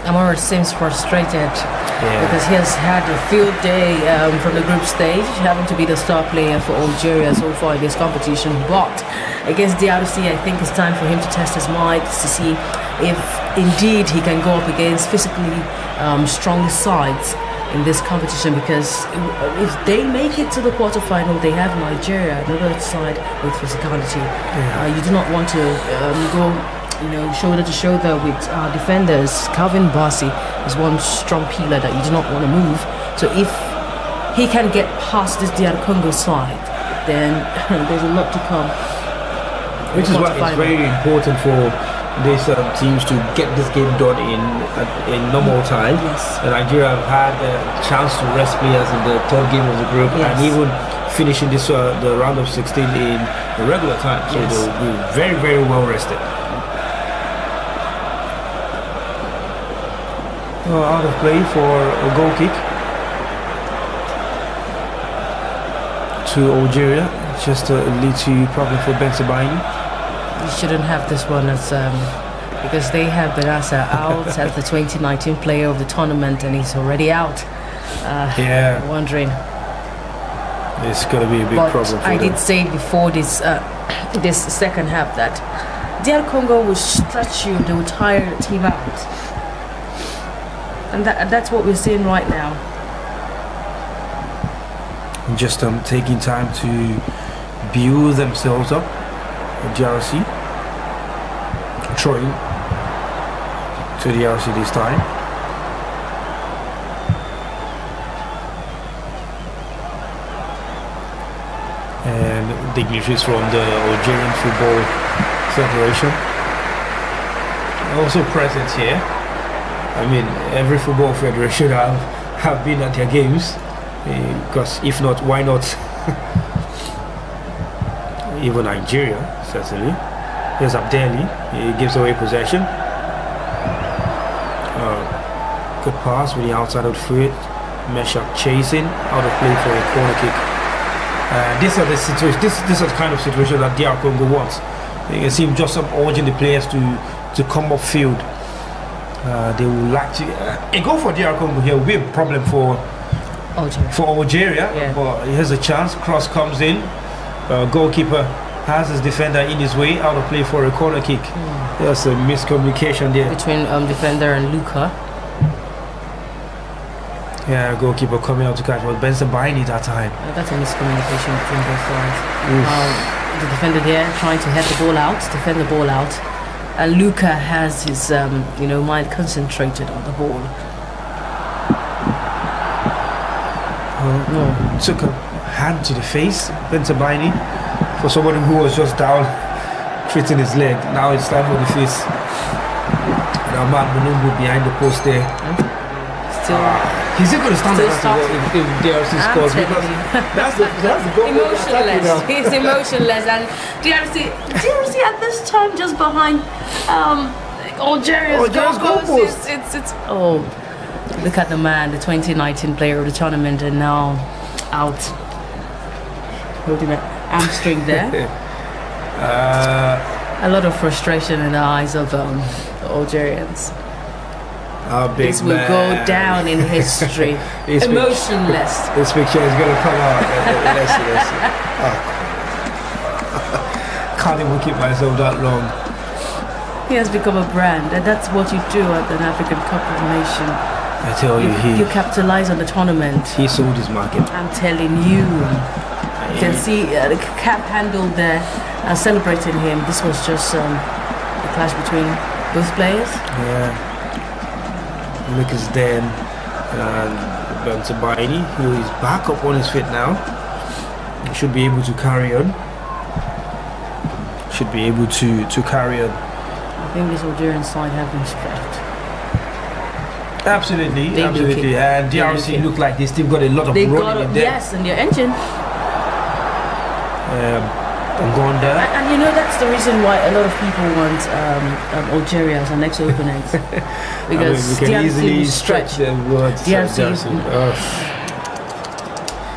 Amora seems frustrated because he has had a field day from the group stage, having to be the star player for Algeria so far in this competition. But against DRC, I think it's time for him to test his might to see if indeed he can go up against physically stronger sides in this competition, because if they make it to the quarterfinal, they have Nigeria, another side with physicality. You do not want to go, shoulder to shoulder with defenders. Calvin Bassey is one strong pillar that you do not want to move. So if he can get past this DR Congo side, then there's a lot to come. Which is why it's very important for these teams to get this game done in normal time. And Nigeria have had a chance to rest players in the third game of the group and even finishing this the round of 16 in the regular time. So they'll be very, very well rested. Out of play for a goal kick to Algeria. Just a little problem for Bensabaini. You shouldn't have this one as because they have Benassa out as the 2019 player of the tournament, and he's already out. Wondering. It's going to be a big problem for I them. did say before this this second half that DR Congo will stretch you, they will tire the team out. And that's what we're seeing right now. Just taking time to build themselves up. DRC throwing to DRC this time. And dignitaries from the Algerian Football Federation also present here. I mean, every football federation have been at their games, because if not, why not? Even Nigeria, certainly. Here's Abdeli. He gives away possession. Good pass with the outside of the foot. Meshach chasing, out of play for a corner kick. These are the situations. This is the kind of situation that DR Congo wants. You can see him just urging the players to come upfield. They will like to. A goal for DR Congo here will be a problem for Algeria. But here's a chance. Cross comes in. Goalkeeper has his defender in his way, out of play for a corner kick. There's a miscommunication there between defender and Luka. Goalkeeper coming out to catch, but Bensabaini that time. That's a miscommunication between both sides. The defender there trying to head the ball out, defend the ball out. And Luka has his mind concentrated on the ball. Took a hand to the face, Bensabaini, for somebody who was just down, treating his leg. Now it's time for the face. Now Mbemba behind the post there. He's going to stand up if DRC scores, because that's the goal. Emotionless. He's emotionless, and DRC at this time just behind Algeria's goal post. It's look at the man, the 2019 player of the tournament, and now out. holding an hamstring there. A lot of frustration in the eyes of the Algerians. This will go down in history. Emotionless. This picture is going to come out. Let's see. Can't even keep myself that long. He has become a brand, and that's what you do at an African Cup of Nations. I tell you, you capitalize on the tournament. He sold his market. I'm telling you. You can see the cap handle there celebrating him. This was just a clash between both players. Yeah. Lucas Den and Benzabaini, who is back up on his feet now. He should be able to carry on. Carry on. I think this Algerian side have been stretched. Absolutely. And DRC look like they still got a lot of rolling in there. Yes, and their engine. Uganda. And you know that's the reason why a lot of people want Algeria as our next opponent. Because we can DRC easily will stretch the words. DRC.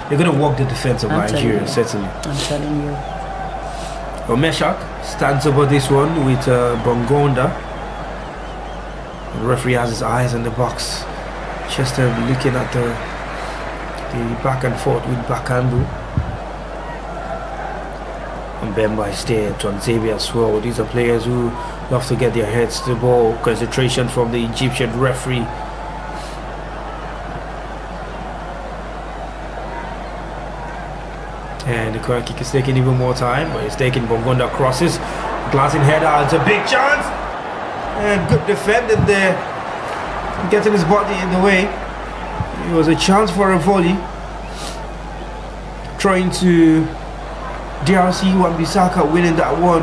They're going to walk the defense of Nigeria, certainly. I'm telling you. Meshak stands over this one with Bongonda. The referee has his eyes on the box, just looking at the back and forth with Bakambu. Mbemba is there, John Xavier as well. These are players who love to get their heads to the ball. Concentration from the Egyptian referee. And the corner kick is taking even more time, but it's taking Bongonda crosses. Glancing header, it's a big chance! And good defending there. Getting his body in the way. It was a chance for a volley. Trying to DRC, Wan-Bissaka winning that one.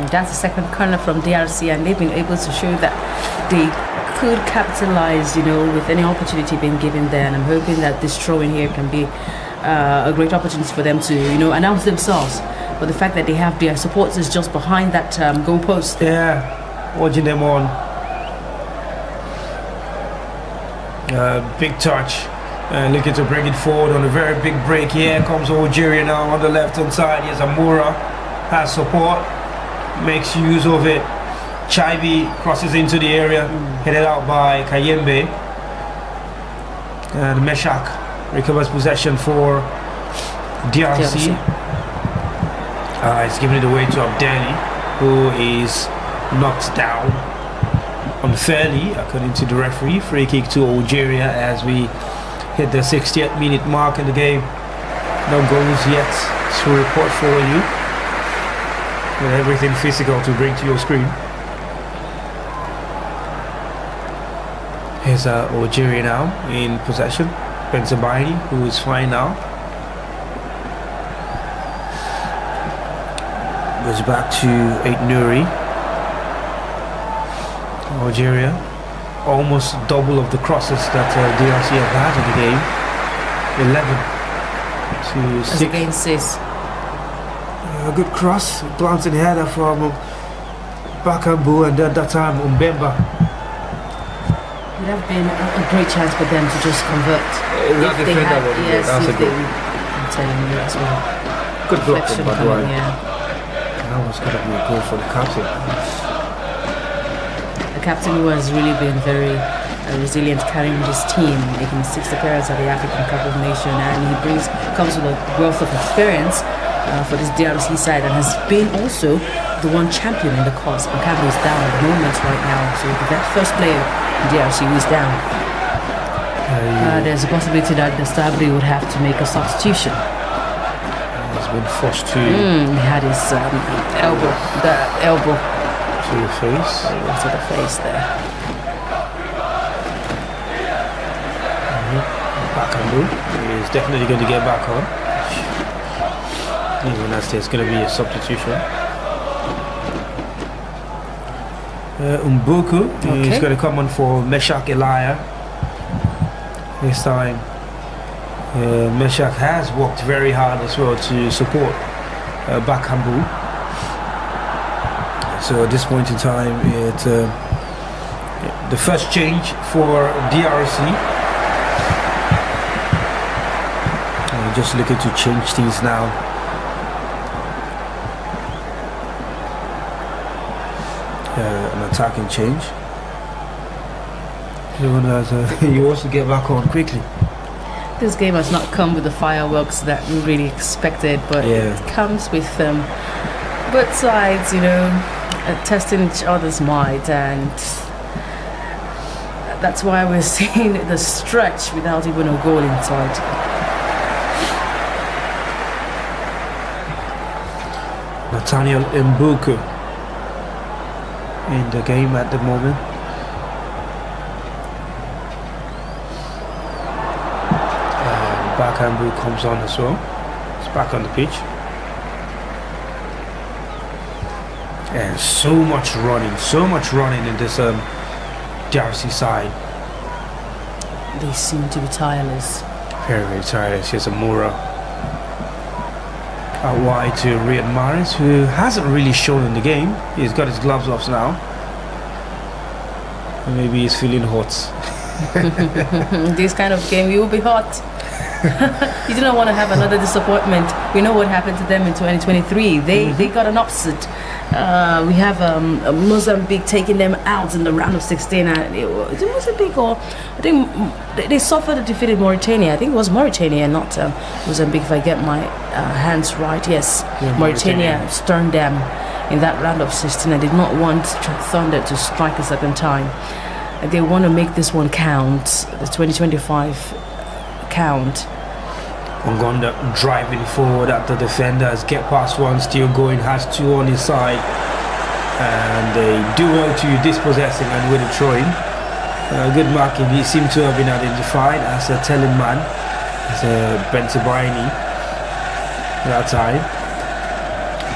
That's the second corner from DRC, and they've been able to show that they could capitalize, with any opportunity being given there. And I'm hoping that this throw-in here can be a great opportunity for them to, announce themselves. But the fact that they have their supporters just behind that goal post. Yeah, watching them on. Big touch. Looking to bring it forward on a very big break. Here comes Algeria now on the left-hand side. Here's Amoura. Has support. Makes use of it. Chaibi crosses into the area. Headed out by Kayembe. And Meshak recovers possession for DRC. It's giving it away to Abdeli, who is knocked down unfairly, according to the referee. Free kick to Algeria as we hit the 60th minute mark in the game. No goals yet to report for you. With everything physical to bring to your screen. Here's Algeria now in possession. Benzabaini, who is fine now. Goes back to Ait Nouri. Algeria, almost double of the crosses that DRC have had in the game. 11 to 6. As against 6. A good cross, glancing header from Bakambu, and at that time Mbemba. It would have been a great chance for them to just convert. That defender would be that's a good. I'm telling you as well. Good block from Badouai. Yeah. That was going to be a goal for the captain. The captain who has really been very resilient, carrying his team, making 6 appearances at the African Cup of Nations, and he comes with a wealth of experience for this DRC side, and has been also the one champion in the cause. Bakambu is down at the moment right now, so the first player in DRC who is down. There's a possibility that the Stabri would have to make a substitution. He's been forced to. He had his elbow to the face. To the face there. Bakambu is definitely going to get back on. Even as there's going to be a substitution. Mbuku is going to come on for Meshak Elia. This time Meshak has worked very hard as well to support Bakambu. So at this point in time, it's the first change for DRC. Just looking to change things now an attacking change. He wants to get back on quickly. This game has not come with the fireworks that we really expected, but it comes with both sides, testing each other's might, and that's why we're seeing the stretch without even a goal inside. Nathaniel Mbuku in the game at the moment. Bakambu comes on as well. He's back on the pitch. And so much running in this DRC side. They seem to be tireless. Very, very tireless. Here's Amora out wide to Riyad Mahrez, who hasn't really shown in the game. He's got his gloves off now. And maybe he's feeling hot. This kind of game, you will be hot. You do not want to have another disappointment. We know what happened to them in 2023. They got an upset. We have Mozambique taking them out in the round of 16. And it was Mozambique, or I think they suffered a defeat in Mauritania. I think it was Mauritania, not Mozambique, if I get my hands right. Yes, Mauritania stunned them in that round of 16. I did not want Thunder to strike a second time. They want to make this one count, the 2025 count. Bongonda driving forward at the defenders, get past one, still going, has two on his side, and they do well to dispossessing and with a throw-in. Good marking. He seemed to have been identified as a telling man, as a Bentibaini that time,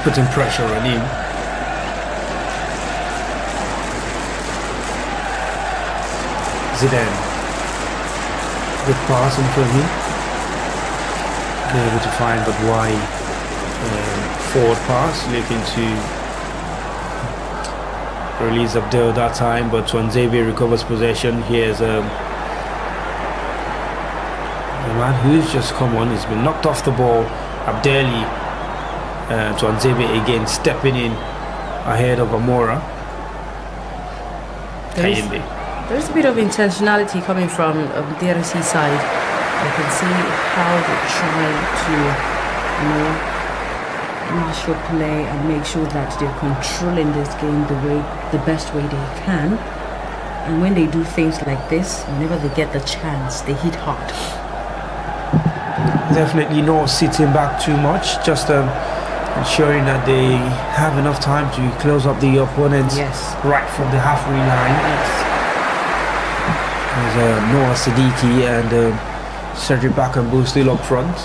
putting pressure on him. Zidane, good pass in front of him. They're able to find but wide forward pass, looking to release Abdel that time, but Twanzebe recovers possession. Here's a man who's just come on, he's been knocked off the ball. Abdeli, Twanzebe again stepping in ahead of Amora. There's a bit of intentionality coming from the DRC side. I can see how they're trying to, marshal play and make sure that they're controlling this game the best way they can. And when they do things like this, whenever they get the chance, they hit hard. Definitely not sitting back too much, just ensuring that they have enough time to close up the opponents right from the halfway line. There's Noah Siddiqui and Cedric Bakambu still up front.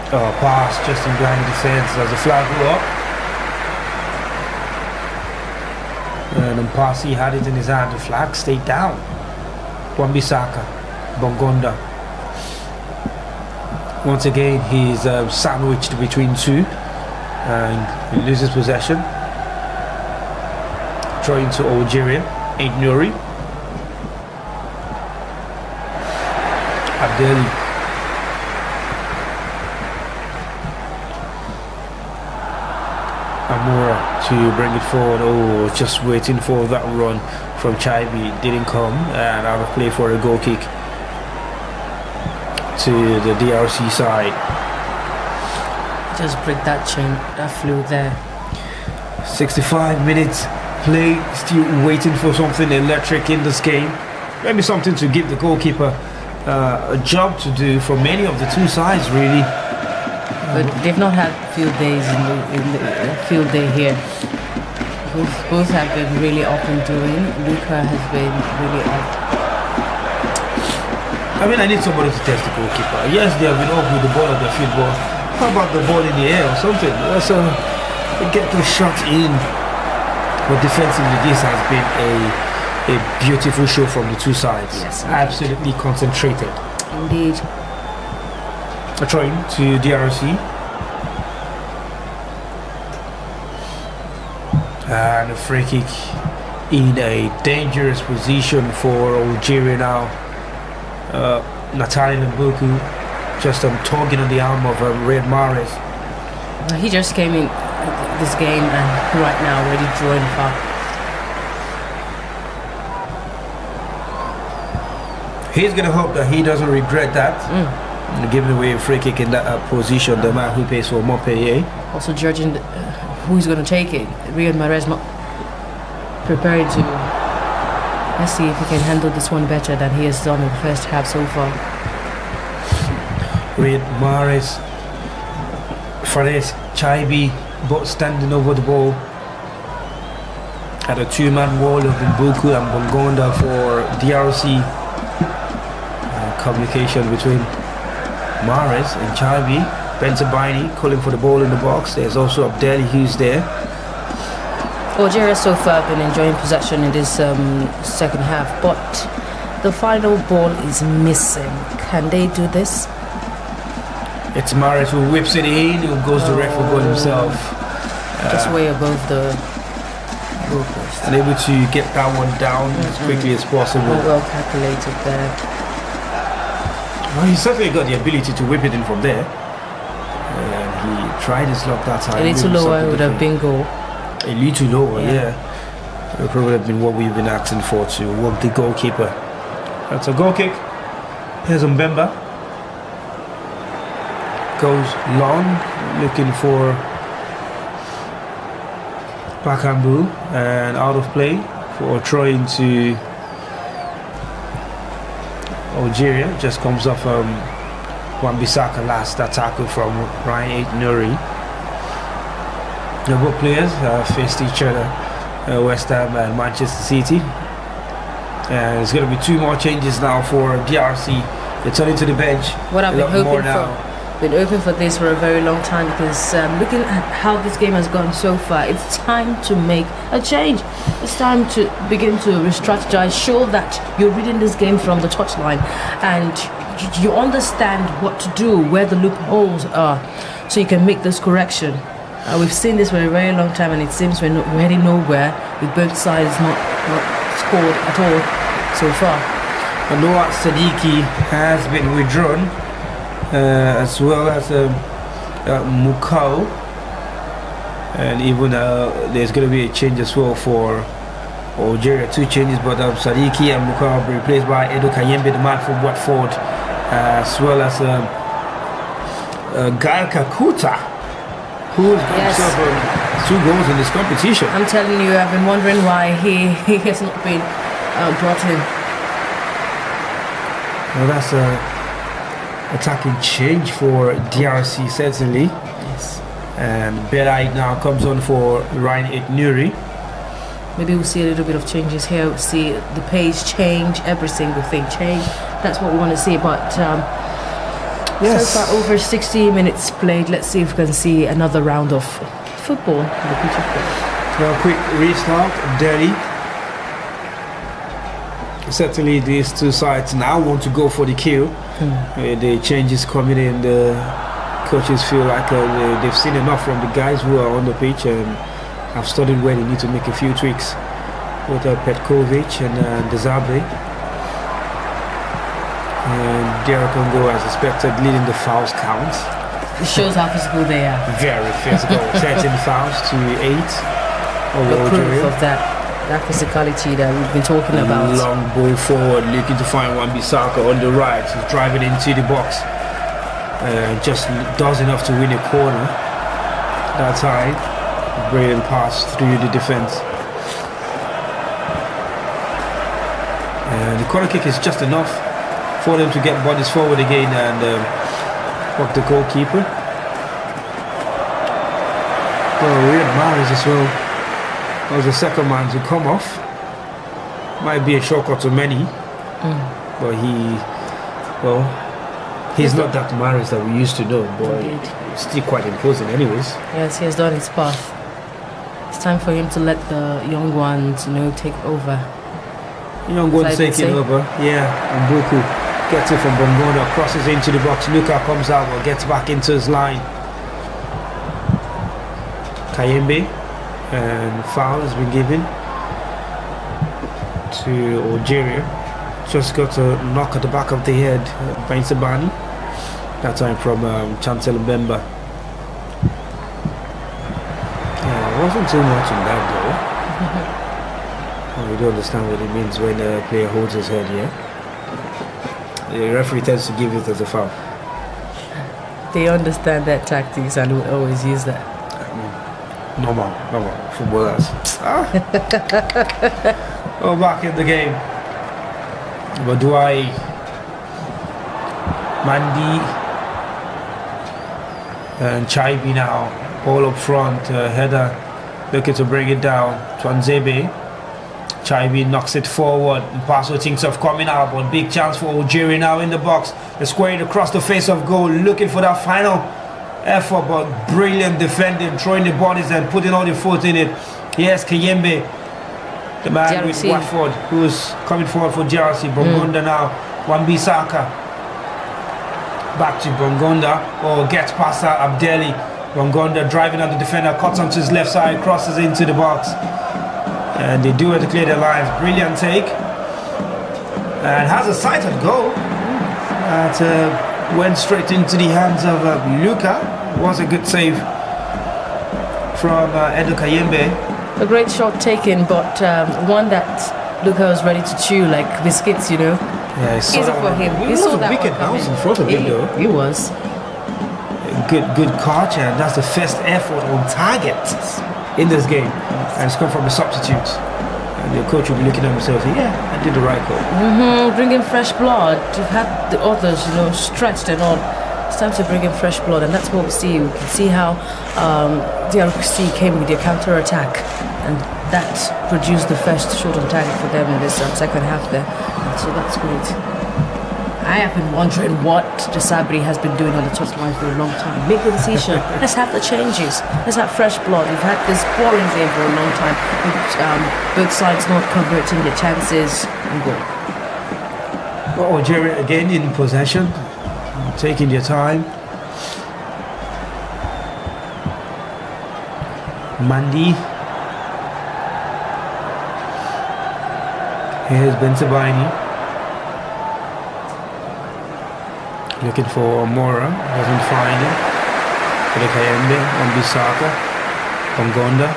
Pass just in behind the defense as the flag go up. And Mpasi had it in his hand, the flag stayed down. Wan-Bissaka, Bongonda. Once again, he's sandwiched between two and he loses possession. Throw into Algeria, Ain't Nuri. Abdeli. Amora to bring it forward. Oh, just waiting for that run from Chaibi. Didn't come, and out of play for a goal kick to the DRC side. Just break that chain that flew there. 65 minutes play, still waiting for something electric in this game. Maybe something to give the goalkeeper a job to do for many of the two sides, really. But they've not had field days in the field day here. Both have been really up and doing. Luca has been really up. I mean, I need somebody to test the goalkeeper. Yes, they have been up with the ball on the field, but how about the ball in the air or something? Let's get those shots in. But defensively, this has been a beautiful show from the two sides. Yes, absolutely concentrated. Indeed. A throw-in to DRC. And a free kick in a dangerous position for Algeria now. Nathaniel Mbuku just tugging on the arm of Riyad Mahrez. He just came in. this game, and right now already drawing far. He's going to hope that he doesn't regret that. Giving away a free kick in that position, the man who pays for more pay. Also judging who's going to take it. Riyad Mahrez not preparing to. Let's see if he can handle this one better than he has done in the first half so far. Riyad Mahrez, Fares, Chaibi, both standing over the ball. At a two-man wall of Mbuku and Bongonda for DRC. Communication between Mahrez and Chaibi. Benzabaini calling for the ball in the box. There's also Abdeli who's there. Algeria so far have been enjoying possession in this second half, but the final ball is missing. Can they do this? It's Mahrez who whips it in, who goes the ref for goal himself. Just way above the goalpost. And able to get that one down as quickly as possible. Well calculated there. Well, he certainly got the ability to whip it in from there. And he tried his luck that time. A little lower would have been goal. A little lower, yeah. It would probably have been what we've been asking for, to work the goalkeeper. That's a goal kick. Here's Mbemba. Goes long, looking for Bakambu, and out of play for throwing to Algeria. Just comes off Wan-Bissaka last tackle from Ryan Nuri. The both players faced each other, West Ham and Manchester City. And there's going to be 2 more changes now for DRC. They're turning to the bench. What I've been hoping for this for a very long time, because looking at how this game has gone so far, it's time to make a change. It's time to begin to re-strategize, show that you're reading this game from the touchline and you understand what to do, where the loopholes are, so you can make this correction. We've seen this for a very long time, and it seems we're heading nowhere, with both sides not scored at all so far. Noah Sadiki has been withdrawn, as well as Mukau, and even there's going to be a change as well for Algeria. 2 changes, but Sadiki and Mukau will be replaced by Edo Kayembe, the man from Watford, as well as Gael Kakuta, who has got himself 2 goals in this competition. I'm telling you, I've been wondering why he has not been brought in. Well, that's a attacking change for DRC, certainly. Yes. And Berai now comes on for Ryan Nuri. Maybe we'll see a little bit of changes here. We'll see the pace change, every single thing change. That's what we want to see. But yes, so far over 60 minutes played. Let's see if we can see another round of football. Well, quick restart, Delhi. Certainly these 2 sides now want to go for the kill. The changes coming in, the coaches feel like they've seen enough from the guys who are on the pitch and have studied where they need to make a few tweaks with Petkovic and Desabre. And DR Congo, as expected, leading the fouls count. It shows how physical they are. Very physical. 13 fouls to 8. The proof of that physicality that we've been talking about. Long ball forward, looking to find Wan-Bissaka on the right. He's driving into the box. Just does enough to win a corner that time. Brilliant pass through the defense. And the corner kick is just enough for them to get bodies forward again and hook the goalkeeper. Riyad Mahrez as well was the second man to come off. Might be a shortcut to many, but he's not that Mahrez that we used to know, but he's still quite imposing anyways. Yes, he has done his path. It's time for him to let the young ones, take over. Young ones taking over, and Mbuku gets it from Bongoda, crosses into the box. Luka comes out but gets back into his line. Kayembe, and foul has been given to Algeria. Just got a knock at the back of the head by Sabani. That time from Chancel Mbemba. wasn't too much in that though. We do understand what it means when a player holds his head, yeah? The referee tends to give it as a foul. They understand their tactics and will always use that. Normal footballers. Oh, back in the game. But Mandi and Chaibi now all up front. Header looking to bring it down. Twanzebe. Chaibi knocks it forward. Paso thinks of coming out, but big chance for Algeria now in the box. They're squaring across the face of goal, looking for that final effort, but brilliant defending, throwing the bodies and putting all the foot in it. Yes, Kayembe, the man with Watford, who's coming forward for JRC. Bongonda now, Wan-Bissaka. Back to Bongonda, gets past Abdelli. Bongonda driving at the defender, cuts onto his left side, crosses into the box. And they do it to clear their lines. Brilliant take. And has a sighted goal. That went straight into the hands of Luka. Was a good save from Edo Kayembe. A great shot taken, but one that Luka was ready to chew like biscuits, you know. Yeah, easy for him. He was a wicked bounce in front of him, though. He was. Good catch, and that's the first effort on target in this game. And it's come from a substitute. And the coach will be looking at himself, yeah, I did the right call. Bring in fresh blood. You've had the others, stretched and all. It's time to bring in fresh blood, and that's what we see. We can see how DRC came with their counter-attack, and that produced the first shot on target for them in this second half there. And so that's great. I have been wondering what the Sabri has been doing on the top line for a long time. Make the decision. Let's have the changes. Let's have fresh blood. We've had this boring game for a long time. Both sides not converting their chances and goal. Well, Algeria again in possession, taking their time. Mandi. Here's Bensabaini. Looking for Mora, doesn't find him. For the Kayembe, Wan-Bissaka, Bongonda.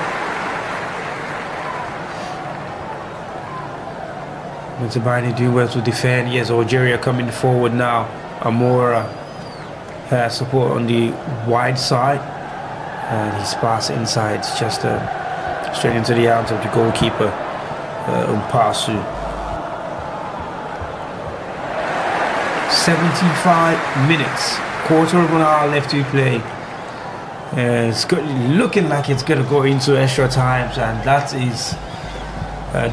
Bensabaini doing well to defend. Yes, Algeria coming forward now. Amora has support on the wide side, and his pass inside just straight into the arms of the goalkeeper, Mpasu. 75 minutes, quarter of an hour left to play. It's looking like it's going to go into extra times, and that is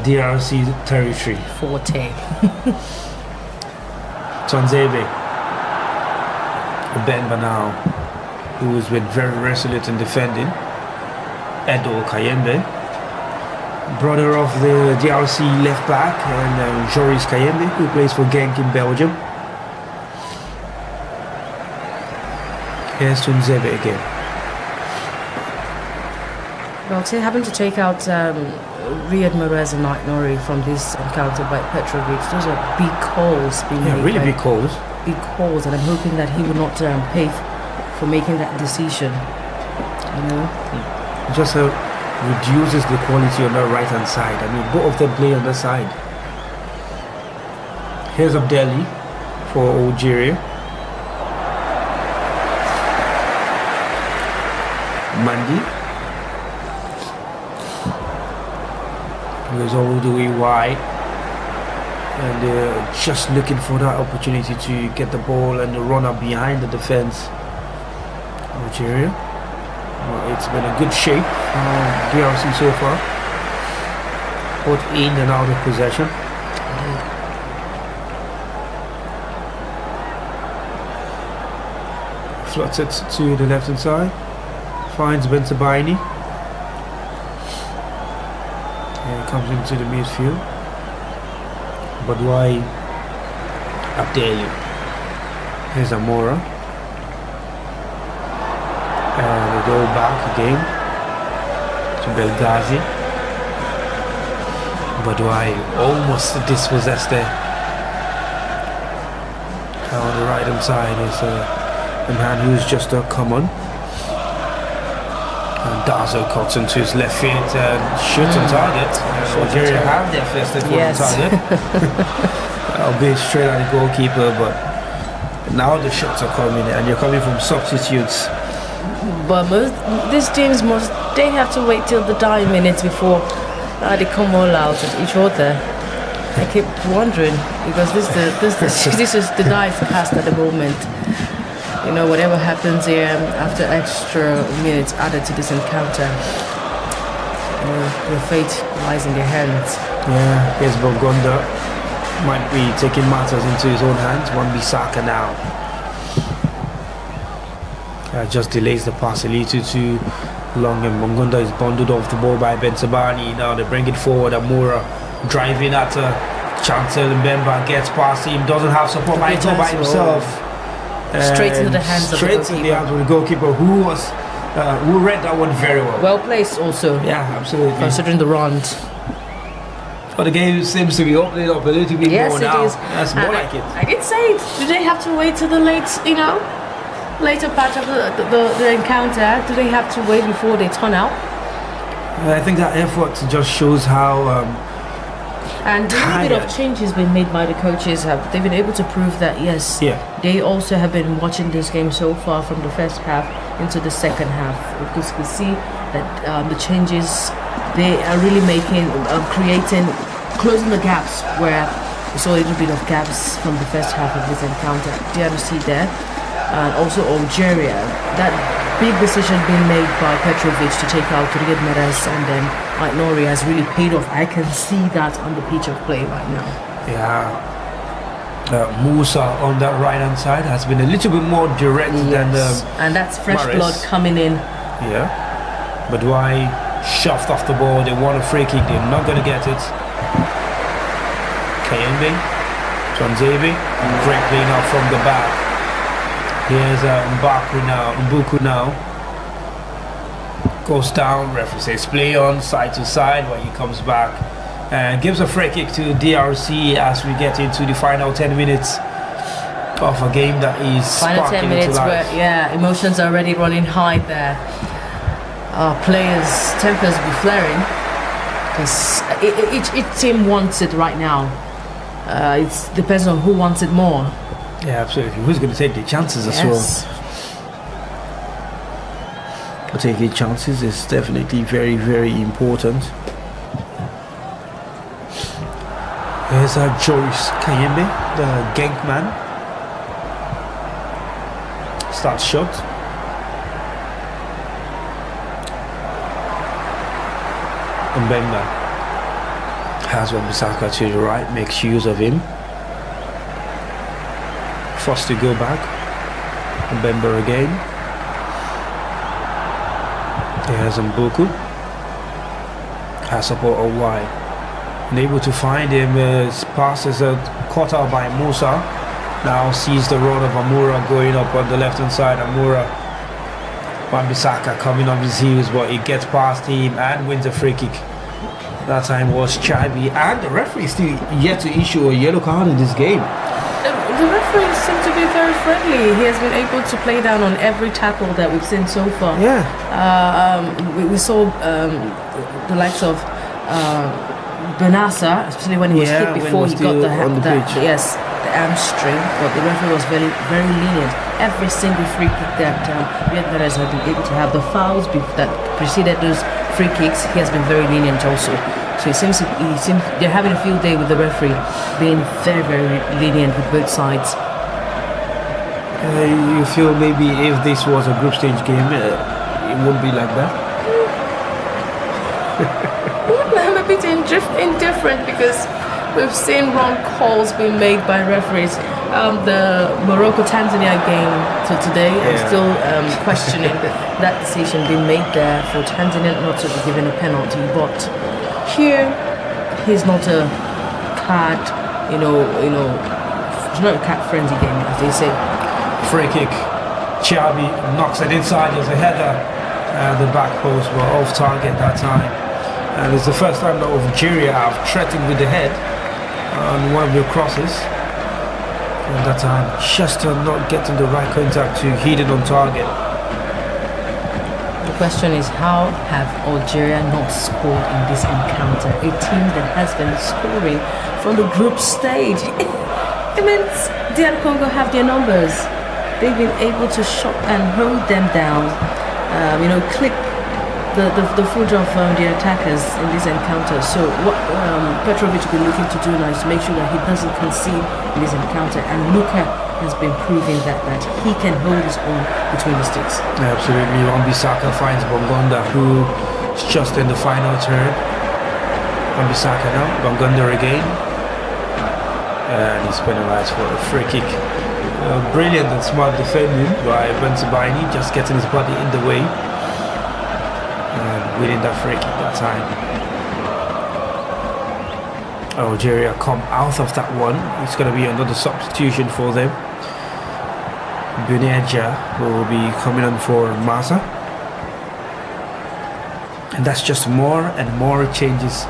DRC territory. Forte. Twanzebe. Mbemba now, who has been very resolute in defending. Edo Kayembe, brother of the DRC left back, and Joris Kayembe, who plays for Genk in Belgium. Here's Twanzebe again. Well, having to take out Riyad Mahrez and Nori from this encounter by Petrovic, those are big calls being made. Yeah, really big calls. Big calls, and I'm hoping that he will not pay for making that decision. It just reduces the quality on the right hand side. I mean, both of them play on the side. Here's Abdelli for Algeria. Mandi goes all the way wide, and they're just looking for that opportunity to get the ball and the runner behind the defense. Algeria, well, it's been a good shape DRC so far, both in and out of possession. Floats it to the left hand side. Finds Bensabaini. And comes into the midfield. But why Abdelli? Here's Amora. And they go back again to Belghazi. But why almost dispossessed there. On the right hand side is a man who's just come on. And Dazo cuts into his left foot and shoots on target. Algeria have their first effort on target. I'll be straight at the goalkeeper, but now the shots are coming and you're coming from substitutes. But these teams they have to wait till the dying minutes before they come all out at each other. I keep wondering because this is the dice cast at the moment. You know, whatever happens here after extra minutes added to this encounter, your fate lies in their hands. Yeah, here's Bogonda. Might be taking matters into his own hands. Wan-Bissaka now. Just delays the pass a little too long, and Bogonda is bundled off the ball by Bentabani. Now they bring it forward. Amura driving at Chancel. Mbemba gets past him. Doesn't have support by himself. Straight into the hands of the goalkeeper. Straight into the hands of the goalkeeper, who read that one very well. Well placed also. Yeah, absolutely. Considering the runs. But the game seems to be opening up a little bit more now. Yes, it is. That's more like it. I did say, do they have to wait till the later part of the encounter? Do they have to wait before they turn out? I think that effort just shows how and a little bit of changes been made by the coaches. They've been able to prove that yes, they also have been watching this game so far from the first half into the second half, because we see that the changes they are really making, closing the gaps where we saw a little bit of gaps from the first half of this encounter. DRC there, and also Algeria. That big decision being made by Petrovic to take out Mahrez and then Nori has really paid off. I can see that on the pitch of play right now. Yeah. Musa on that right hand side has been a little bit more direct than and that's fresh Mahrez. blood coming in. Yeah. But why shoved off the ball? They want a free kick. They're not going to get it. Kayembe, Twanzebe, great play now from the back. Here's Mbuku now. Goes down, referee says play on, side to side, when he comes back. And gives a free kick to DRC as we get into the final 10 minutes of a game that is final 10 minutes where, emotions are already running high there. Players' tempers be flaring because each team wants it right now. It depends on who wants it more. Yeah, absolutely. Who's going to take the chances as well? Taking chances is definitely very, very important. Here's Joyce Kayembe, the gank man. Starts shot. Mbemba has Wan-Bissaka to the right, makes use of him. Forced to go back. Mbemba again. There's Mbuku. Has support all wide. Unable to find him. His pass is caught out by Musa. Now sees the run of Amura going up on the left hand side. Amura. Wan-Bissaka coming on his heels, but he gets past him and wins a free kick. That time was Chabi, and the referee is still yet to issue a yellow card in this game. The referee seems to be very friendly. He has been able to play down on every tackle that we've seen so far. Yeah. We saw the likes of Benassa, especially when he was hit before he got the hamstring. But the referee was very, very lenient. Every single free kick that Leopards have been able to have, the fouls that preceded those free kicks, he has been very lenient also. So it seems they're having a field day with the referee being very, very lenient with both sides. You feel maybe if this was a group stage game, it wouldn't be like that? I'm a bit indifferent because we've seen wrong calls being made by referees. The Morocco-Tanzania game to today, I'm still questioning that decision being made there for Tanzania not to be given a penalty, but here, he's not a card, it's not a card-friendly game, as they say. Free kick. Chabi knocks it inside. There's a header. The back post were off target that time. And it's the first time that Algeria have threatened with the head on one of the crosses. And that time, Chester not getting the right contact to hit it on target. question is, how have Algeria not scored in this encounter? A team that has been scoring from the group stage. It means DR Congo have their numbers. They've been able to shock and hold them down. Clip the foot of the attackers in this encounter. So what Petrovic will be looking to do now is to make sure that he doesn't concede in this encounter. And Luka has been proving that he can hold his own between the sticks. Absolutely. Wan-Bissaka finds Bongonda, who is just in the final third. Wan-Bissaka now, Bongonda again. And he's penalized for a free kick. Brilliant and smart defending by Benzabaini, just getting his body in the way. And winning that free kick that time. Algeria come out of that one. It's going to be another substitution for them. Buneja will be coming on for Massa. And that's just more and more changes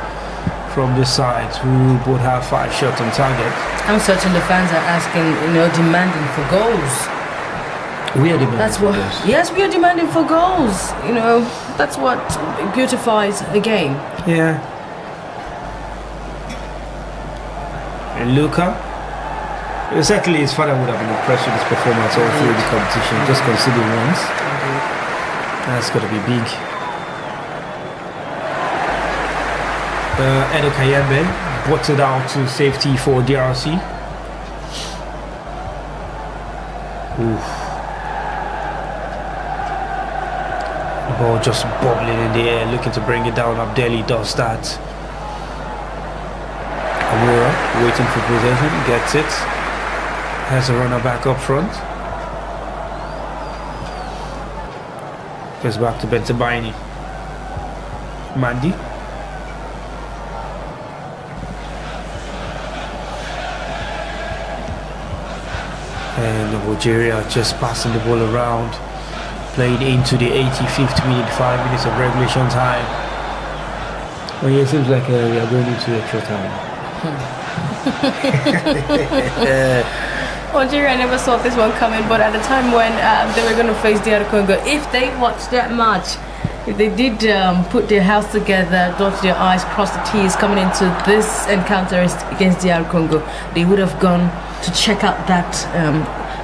from this side, who both have 5 shots on target. I'm certain the fans are asking, demanding for goals. We are demanding for goals. Yes, we are demanding for goals. That's what beautifies a game. Yeah. And Luka, exactly, his father would have been impressed with his performance all through the competition, just considering once. That's got to be big. Edo Kayembe brought it out to safety for DRC. Oof. The ball just bobbling in the air, looking to bring it down. Abdelli does that. Amura waiting for possession, gets it. Has a runner back up front. Goes back to Benzabaini. Mandi. And Algeria just passing the ball around, playing into the 85th minute, 5 minutes of regulation time. Well, yeah, it seems like we are going into extra time. Algeria never saw this one coming, but at the time when they were going to face DR Congo, if they watched that match, if they did put their house together, dot their I's, cross the T's, coming into this encounter against DR Congo, they would have gone to check out that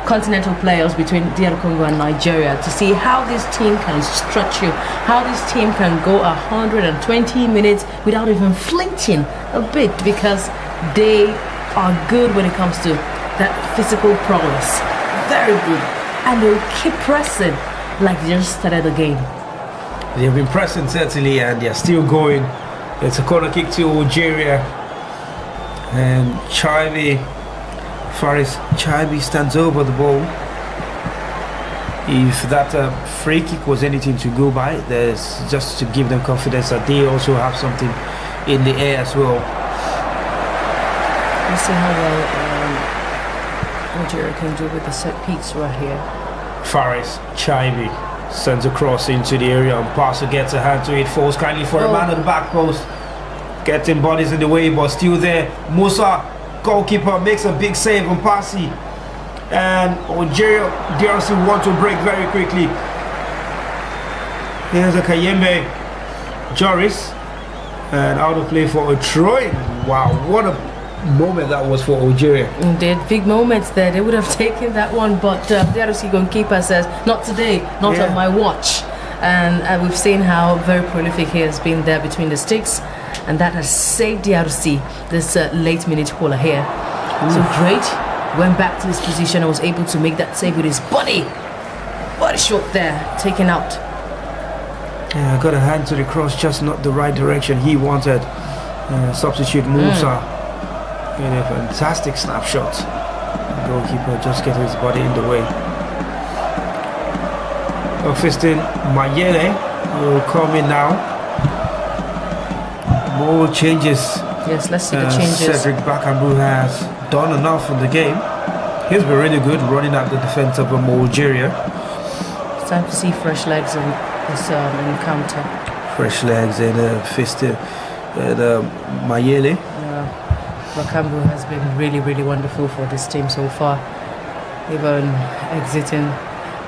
continental players between DR Congo and Nigeria to see how this team can stretch you, how this team can go 120 minutes without even flinching a bit, because they are good when it comes to that physical prowess. Very good. And they'll keep pressing like they just started the game. They've been pressing certainly, and they're still going. It's a corner kick to Algeria, and Faris Chaibi stands over the ball. If that free kick was anything to go by, there's just to give them confidence that they also have something in the air as well. Let's see how well Algeria can do with the set piece right here. Faris Chaibi sends a cross into the area, and Passer gets a hand to it, falls kindly for a man at the back post, getting bodies in the way, but still there. Musa, goalkeeper, makes a big save on Passy, and Algeria DRC want to break very quickly. Here's a Kayembe, Joris, and out of play for a Troy. Wow, what a moment that was for Algeria. They had big moments there. They would have taken that one, but the DRC goalkeeper says, not today, not on my watch. And we've seen how very prolific he has been there between the sticks, and that has saved DRC this late minute caller here. So great, went back to his position and was able to make that save with his body shot there, taken out. Yeah, got a hand to the cross, just not the right direction he wanted. Substitute Musa. In a fantastic snapshot. The goalkeeper just getting his body in the way. Fistin Mayele will come in now. More changes. Yes, let's see the changes. Cedric Bakambu has done enough in the game. He's been really good running at the defense of Algeria. It's time to see fresh legs in this encounter. Fresh legs and Fistin and Mayele. Bakambu has been really, really wonderful for this team so far. Even exiting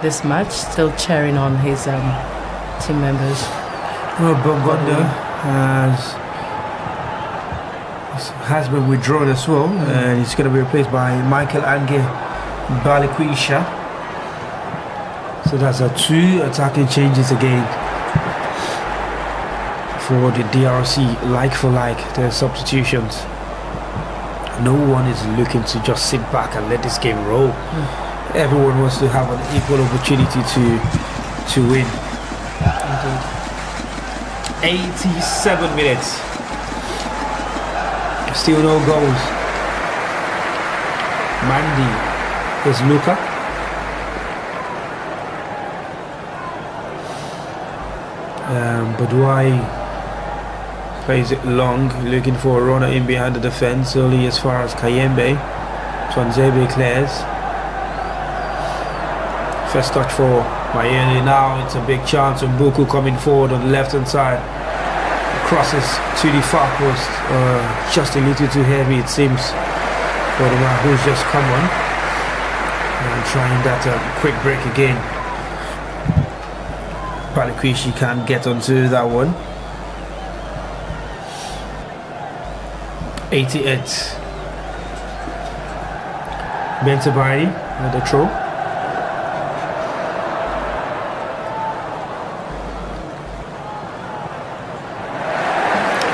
this match, still cheering on his team members? Well, Bongonda has been withdrawn as well, and he's going to be replaced by Michael Ange Balikwisha. So that's 2 attacking changes again for the DRC, like for like, their substitutions. No one is looking to just sit back and let this game roll. Everyone wants to have an equal opportunity to win. Indeed. 87 minutes. Still no goals. Mandy is Luka. Badouai plays it long, looking for a runner in behind the defense, early as far as Kayembe. Twanzebe clears. First touch for Mayele. Now it's a big chance of Mbuku coming forward on the left hand side. Crosses to the far post. Just a little too heavy, it seems, for the man who's just come on. And trying that quick break again. Balikwishi can't get onto that one. 88. Bentabari at the throw.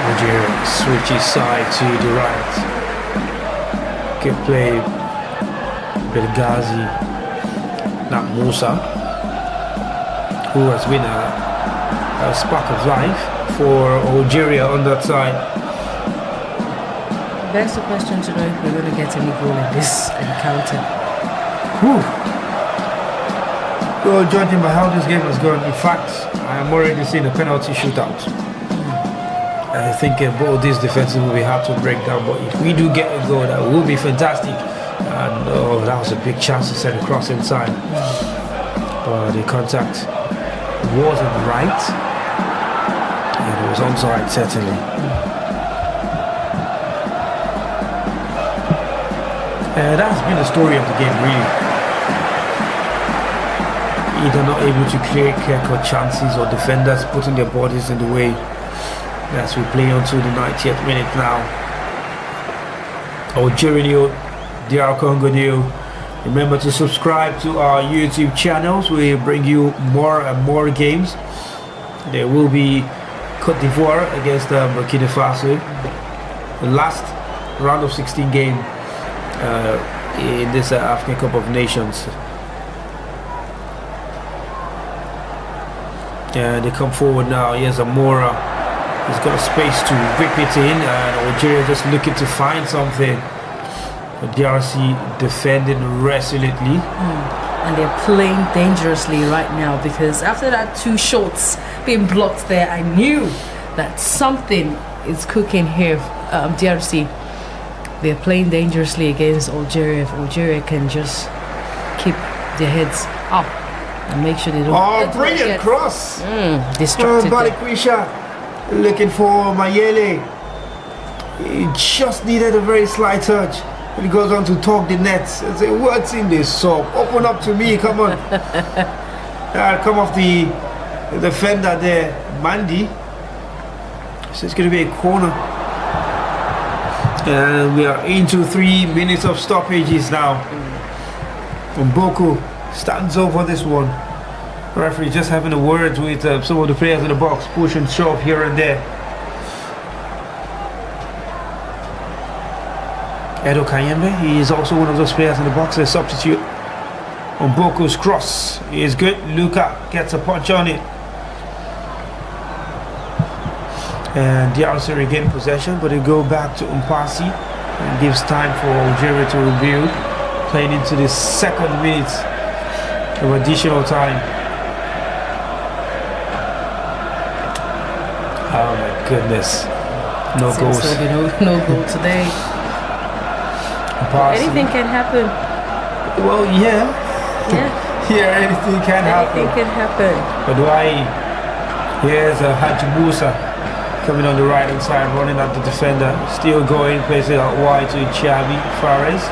Algeria switches side to the right. Good play. Belghazi. Not Musa, who has been a spark of life for Algeria on that side. That's the question to know if we're going to get any goal in this encounter. Well, judging by how this game has gone, in fact, I am already seeing a penalty shootout. I think both these defenses will be hard to break down, but if we do get a goal, that will be fantastic. And that was a big chance to send a cross inside. But the contact wasn't right, and it was onside certainly. That's been the story of the game, really. Either not able to create clear-cut chances, or defenders putting their bodies in the way as we play on to the 90th minute now. Algeria nil, DR Congo nil. Remember to subscribe to our YouTube channels. We bring you more and more games. There will be Côte d'Ivoire against Burkina Faso, the last round of 16 game in this African Cup of Nations. They come forward now. Here's Amora. He's got a space to whip it in, and Algeria just looking to find something. The DRC defending resolutely. And they're playing dangerously right now, because after that 2 shots being blocked there, I knew that something is cooking here. DRC, they're playing dangerously against Algeria. If Algeria can just keep their heads up and make sure they don't. Oh, brilliant cross! Distracted. Balikwisha looking for Mayele. He just needed a very slight touch. He goes on to talk the nets and say, "What's in this soap? Open up to me, come on." Come off the defender there, Mandy. So it's going to be a corner. And we are into 3 minutes of stoppages now. Mboko stands over this one. Referee just having a word with some of the players in the box, push and shove here and there. Edo Kayembe, he is also one of those players in the box, a substitute. Mboko's cross is good. Luka gets a punch on it. And DRC regain possession, but they go back to Mpasi and gives time for Algeria to rebuild. Playing into the 2nd minute of additional time. Oh my goodness. No goals. No goal today. Anything can happen. Well, yeah. Yeah, anything can happen. Anything can happen. But here's Haji Musa coming on the right hand side, running at the defender. Still going, plays it out wide to Xavi Fares.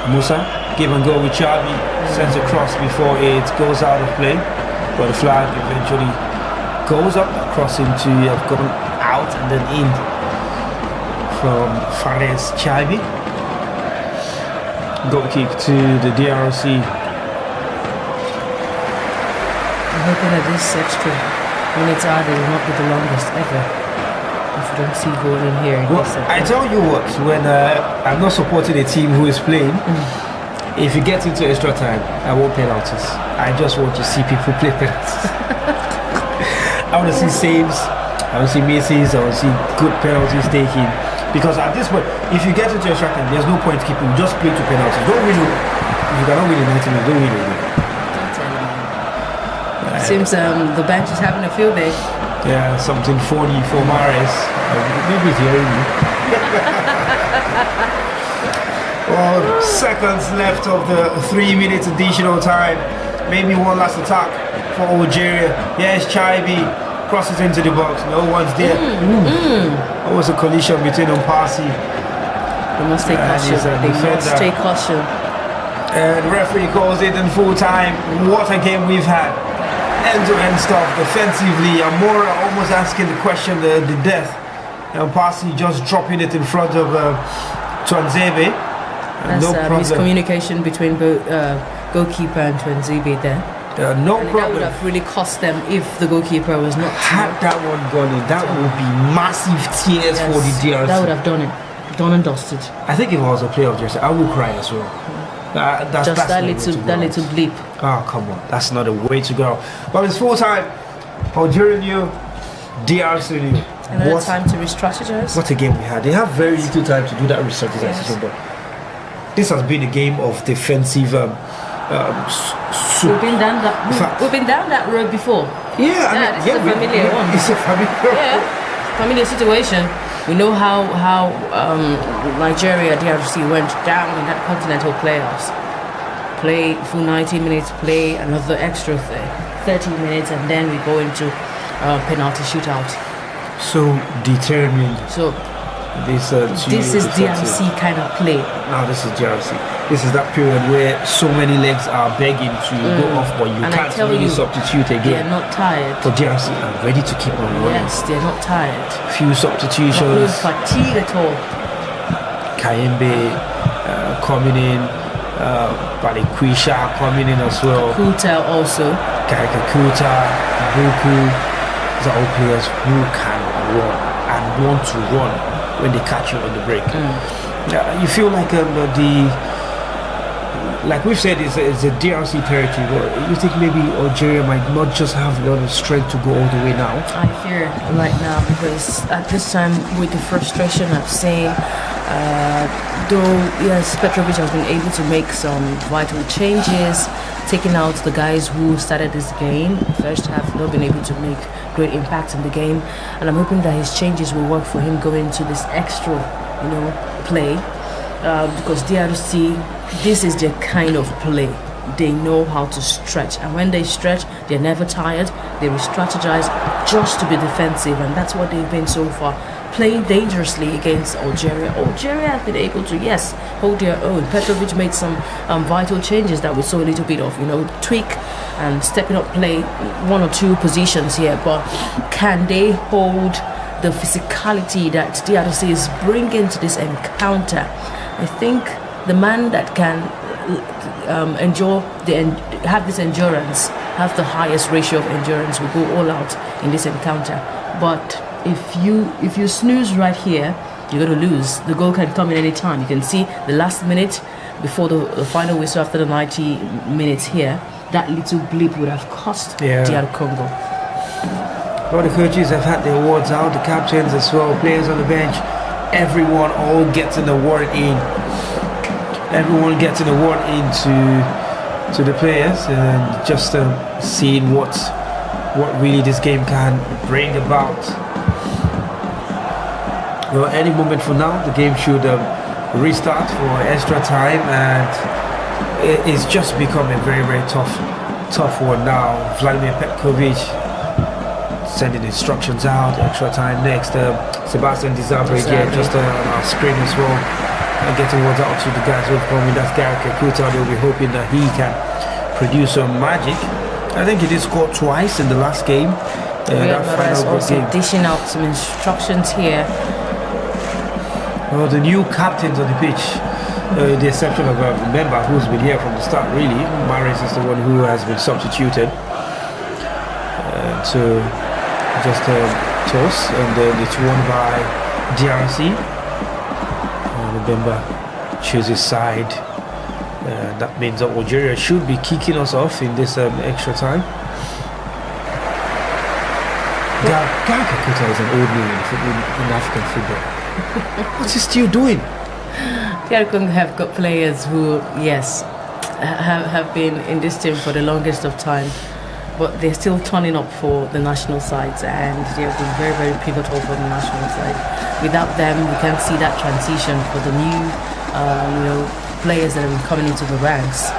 Musa, give and go with Xavi. Sends a cross before it goes out of play. but the flag eventually goes up, crossing to have gone out and then in from Fares Chaibi. Goal kick to the DRC. I'm hoping that this extra minutes added will not be the longest ever. If you don't see goal in here. Well, I tell you what, when I'm not supporting a team who is playing, if you get into extra time, I want penalties. I just want to see people play penalties. I want to see saves, I want to see misses, I want to see good penalties taken. Because at this point, if you get into extra time, there's no point keeping, just play to penalties. Don't really, if you cannot win in 90 minutes, don't really win. Seems the bench is having a field day. Yeah, something funny for Mahrez. Maybe he's hearing me. Well, seconds left of the 3 minutes additional time. Maybe one last attack for Algeria. Yes, Chaibi crosses into the box. No one's there. It was a collision between Mpasi. They must take caution. They must take caution. And referee calls it in full time. What a game we've had. End-to-end stuff defensively. Amora almost asking the question, the death. And Mpasi just dropping it in front of Twanzebe. That's miscommunication between both goalkeeper and Twanzebe there. No and problem. That would have really cost them if the goalkeeper was not. Had that one gone in, that would be massive tears for the DRC. That would have done it. Done and dusted. I think if I was a player of jersey, I would cry as well. That's that little bleep. Oh, come on. That's not a way to go. But it's full time. Algeria new, DRC new. Another time to re-strategize. What a game we had. They have very little time to do that re-strategization. But this has been a game of defensive We've been down that road before. Yeah, this is a familiar one. It's a familiar familiar situation. We know how Nigeria, DRC went down in that continental playoffs. Play full 90 minutes, play another extra 30 minutes, and then we go into penalty shootout. So determined. So this is DRC kind of play. No, this is DRC. This is that period where so many legs are begging to go off, but you can't really substitute again. They're not tired. For DRC are ready to keep on running. Yes, they're not tired. Few substitutions. No fatigue at all. Kayembe coming in. Balikwisha coming in as well. Kakuta also. Kakuta, Buku. These are all players who can run and want to run when they catch you on the break. You feel like like we've said, it's a DRC territory, but you think maybe Algeria might not just have a lot of strength to go all the way now? I fear right now, because at this time, with the frustration I've seen, though yes, Petrovic has been able to make some vital changes, taking out the guys who started this game. First half, not been able to make great impact in the game, and I'm hoping that his changes will work for him going into this extra, play. Because DRC, this is their kind of play. They know how to stretch, and when they stretch, they're never tired. They re-strategize just to be defensive, and that's what they've been so far. Playing dangerously against Algeria. Algeria has been able to, hold their own. Petrovic made some vital changes that we saw a little bit of, tweak and stepping up play one or two positions here, but can they hold the physicality that DRC is bringing to this encounter? I think the man that can have this endurance, have the highest ratio of endurance, will go all out in this encounter. But if you snooze right here, you're going to lose. The goal can come in any time. You can see the last minute before the final whistle after the 90 minutes here, that little blip would have cost DR Congo. All the coaches have had their awards out, the captains as well, players on the bench. Everyone all gets an award in. Everyone gets an award in to the players, and just seeing what really this game can bring about. Well, any moment from now, the game should restart for extra time, and it's just become a very, very tough one now. Vladimir Petkovic sending instructions out, extra time next. Sebastian Desabre again, just on our screen as well, and getting words out to the guys who are coming. That's Gary Kakuta. They'll be hoping that he can produce some magic I think he did score twice in the last game. That Mahrez final also game. dishing out some instructions here. Well, the new captains on the pitch, the exception of Mbemba, who's been here from the start, really. Mahrez is the one who has been substituted. So just a toss, and then it's won by DRC. Mbemba chooses side. That means that Algeria should be kicking us off in this extra time. Gagakuta is an old name in African football. What's he still doing? DR Congo have got players who, yes, have been in this team for the longest of time, but they're still turning up for the national sides, and they've been very, very pivotal for the national side. Without them, we can't see that transition for the new, players that are coming into the ranks.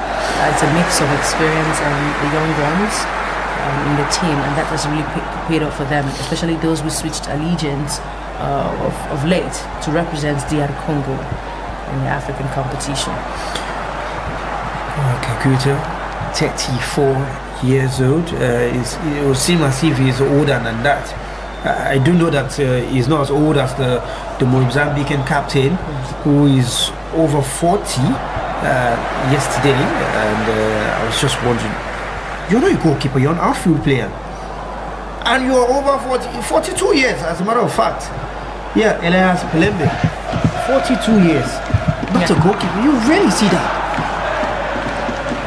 It's a mix of experience and the young ones in the team, and that has really paid off for them, especially those who switched allegiance of late to represent DR Congo in the African competition. Kakuta, 34 years old. It will seem as if he's older than that. I do know that he's not as old as the Mozambican captain, who is over 40 yesterday, and I was just wondering, you're not a goalkeeper, you're an outfield player, and you're over 42 years, as a matter of fact. Yeah, Elias Pelembe, 42 years, not a goalkeeper. You rarely see that.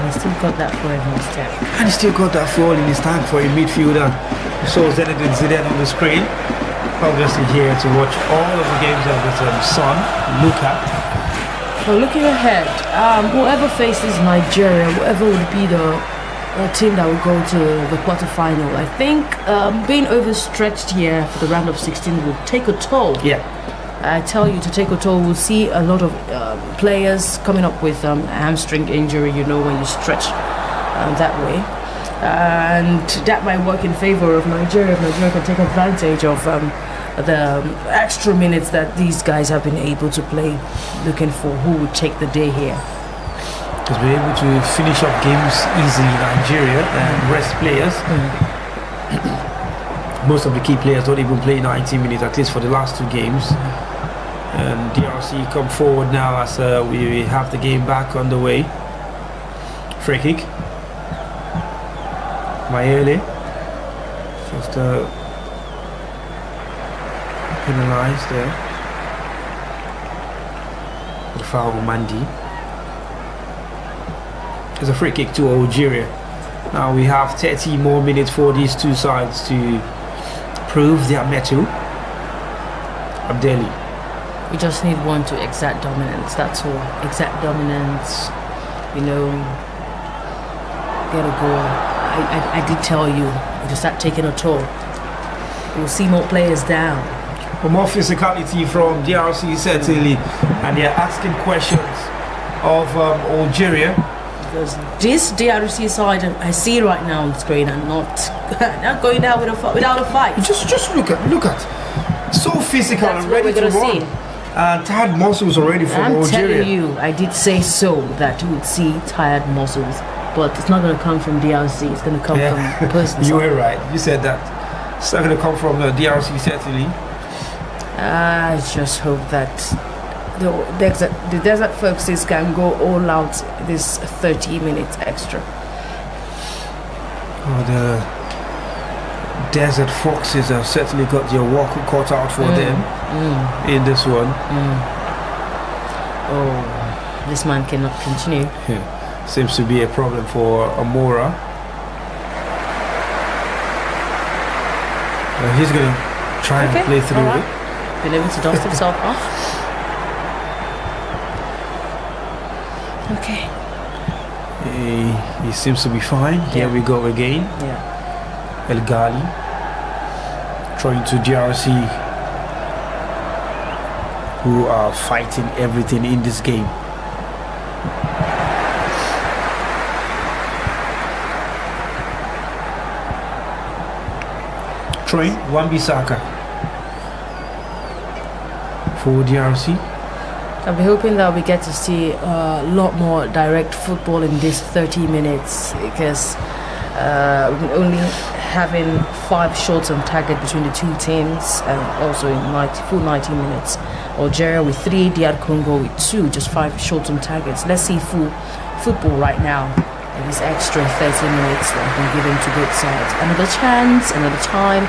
And he still got that foil in his tank. And he still got that foil in his tank for a midfielder. So Zinedine Zidane on the screen, obviously here to watch all of the games of his son, Luka. Well, looking ahead, whoever faces Nigeria, whoever would be the team that will go to the quarterfinal, I think being overstretched here for the round of 16 will take a toll. Yeah. I tell you, to take a toll, we'll see a lot of players coming up with hamstring injury, when you stretch that way. And that might work in favor of Nigeria if Nigeria can take advantage of the extra minutes that these guys have been able to play, looking for who would take the day here. Because we're able to finish up games easily in Nigeria and rest players. Most of the key players don't even play 90 minutes, at least for the last two games. And DRC come forward now as we have the game back on the way. Free kick. Mayele just penalized there. The foul of Mandi. It's a free kick to Algeria. Now we have 30 more minutes for these two sides to prove their mettle. Abdeli. We just need one to exact dominance, that's all. Exact dominance, get a goal. I did tell you, it'll start taking a toll. We'll see more players down. More physicality from DRC, certainly. And they're asking questions of Algeria. Because this DRC side I see right now on the screen are not going down without a fight. Just look at. So physical That's and ready what we're to gonna run. see. Tired muscles already from I'm Algeria. telling you, I did say so that you would see tired muscles. But it's not going to come from DRC, it's going to come from the person. You were right, you said that. It's not going to come from the DRC, certainly. I just hope that the Desert Foxes can go all out this 30 minutes extra. Oh, the Desert Foxes have certainly got their work cut out for them in this one. Oh, this man cannot continue. Yeah. Seems to be a problem for Amora. He's going to try and play through it. Been able to dust himself off. Okay. He seems to be fine. Here we go again. Yeah. El Ghali trying to DRC, who are fighting everything in this game. Troy Wan-Bissaka for DRC. I'll be hoping that we get to see a lot more direct football in this 30 minutes, because only having 5 shots on target between the two teams, and also in full 90 minutes. Algeria with 3, DR Congo with 2, just 5 shots on targets. Let's see full football right now. In this extra 30 minutes that have been given to both sides. Another chance, another time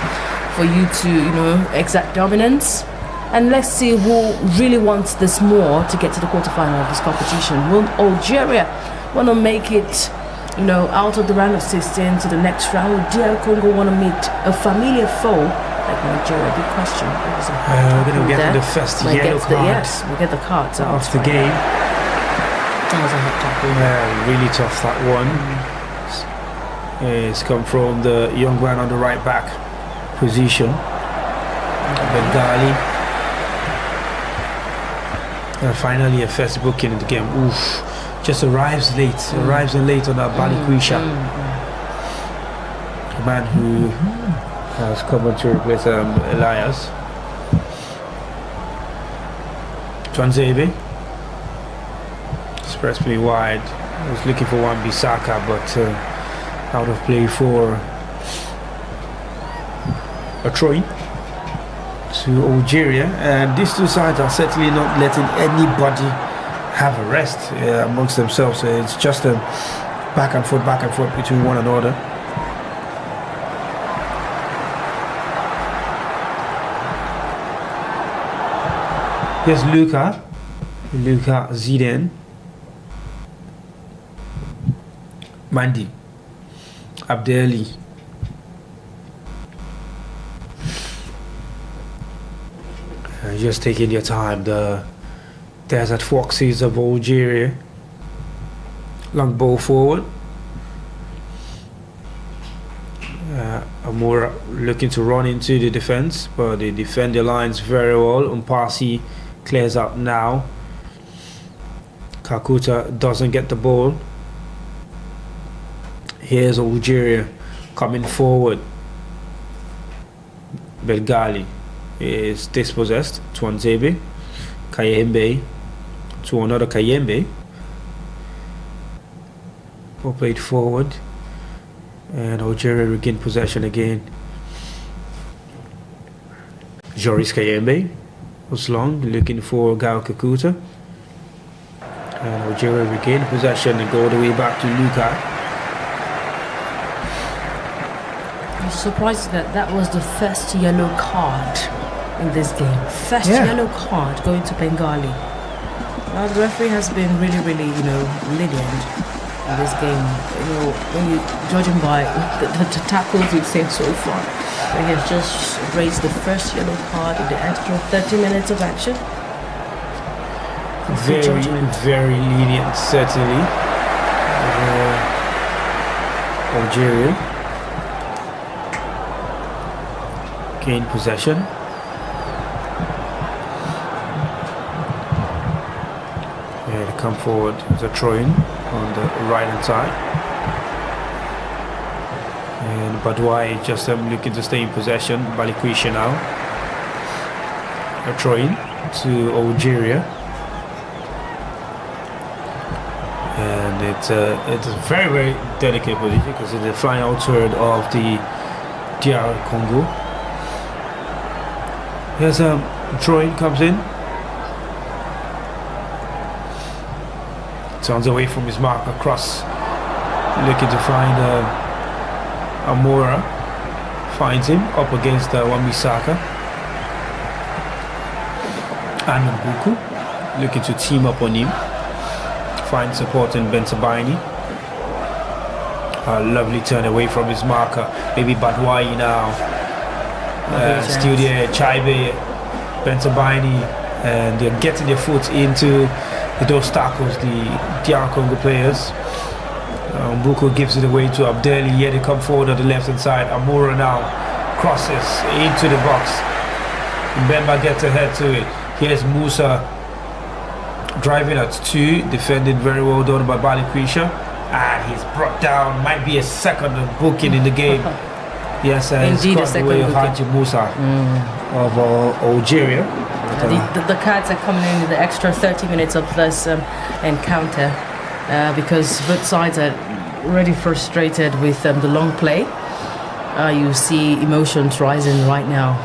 for you to, exact dominance. And let's see who really wants this more to get to the quarterfinal of this competition. Will Algeria want to make it, out of the round of 16 to the next round? Will DR Congo want to meet a familiar foe like Nigeria? Good question. We're going to get the first yellow card. Yes, we'll get the cards out. Of the game. That was a hot tackle. Yeah, really tough, that one. It's come from the young man on the right back position. Bengali. And finally a first booking in the game. Oof. Just arrives late on that Balikwisha. A man who has come on to replace Elias. Twanzebe. Express play wide. I was looking for Wan-Bissaka, but out of play for a Troy to Algeria. And these two sides are certainly not letting anybody have a rest amongst themselves. It's just a back and forth between one another. Here's Luka Zidane, Mandi, Abdelli, just taking your time. The Desert Foxes of Algeria. Long ball forward. Amoura looking to run into the defense, but they defend the lines very well. Umpasi clears out now. Kakuta doesn't get the ball. Here's Algeria coming forward. Belgali is dispossessed. Twanzebe. Kayembe to another Kayembe. Ball played forward. And Algeria regained possession again. Joris Kayembe was long, looking for Gao Kakuta. And Algeria regained possession and go all the way back to Luka. I'm surprised that was the first yellow card in this game. First yellow card going to Bengali. Now the referee has been really, lenient in this game. When you judge him by the tackles we've seen so far, he has just raised the first yellow card in the extra 30 minutes of action. Very lenient, certainly. Algeria gain possession. And come forward as a throw-in on the right hand side. And Badouai just looking to stay in possession. Balikwisha now. A throw-in to Algeria. And it's a very delicate position because it's the final third of the DR Congo. Here's a throw-in comes in. Turns away from his mark across. Looking to find Amoura. Finds him up against Wan-Bissaka. And Mbuku looking to team up on him. Find support in Bentabaini. A lovely turn away from his marker. Maybe Badouai now. Still there, Chaibe, Bentabaini, and they're getting their foot into those tackles, the DR Congo players. Mbuku gives it away to Abdelli. Here they come forward on the left hand side. Amoura now crosses into the box. Mbemba gets ahead to it. Here's Musa driving at 2, defended very well done by Balikwisha, and he's brought down. Might be a second booking in the game. Yes, indeed, a second way of Haji Musa of Algeria. The cards are coming in the extra 30 minutes of this encounter because both sides are already frustrated with the long play. You see emotions rising right now.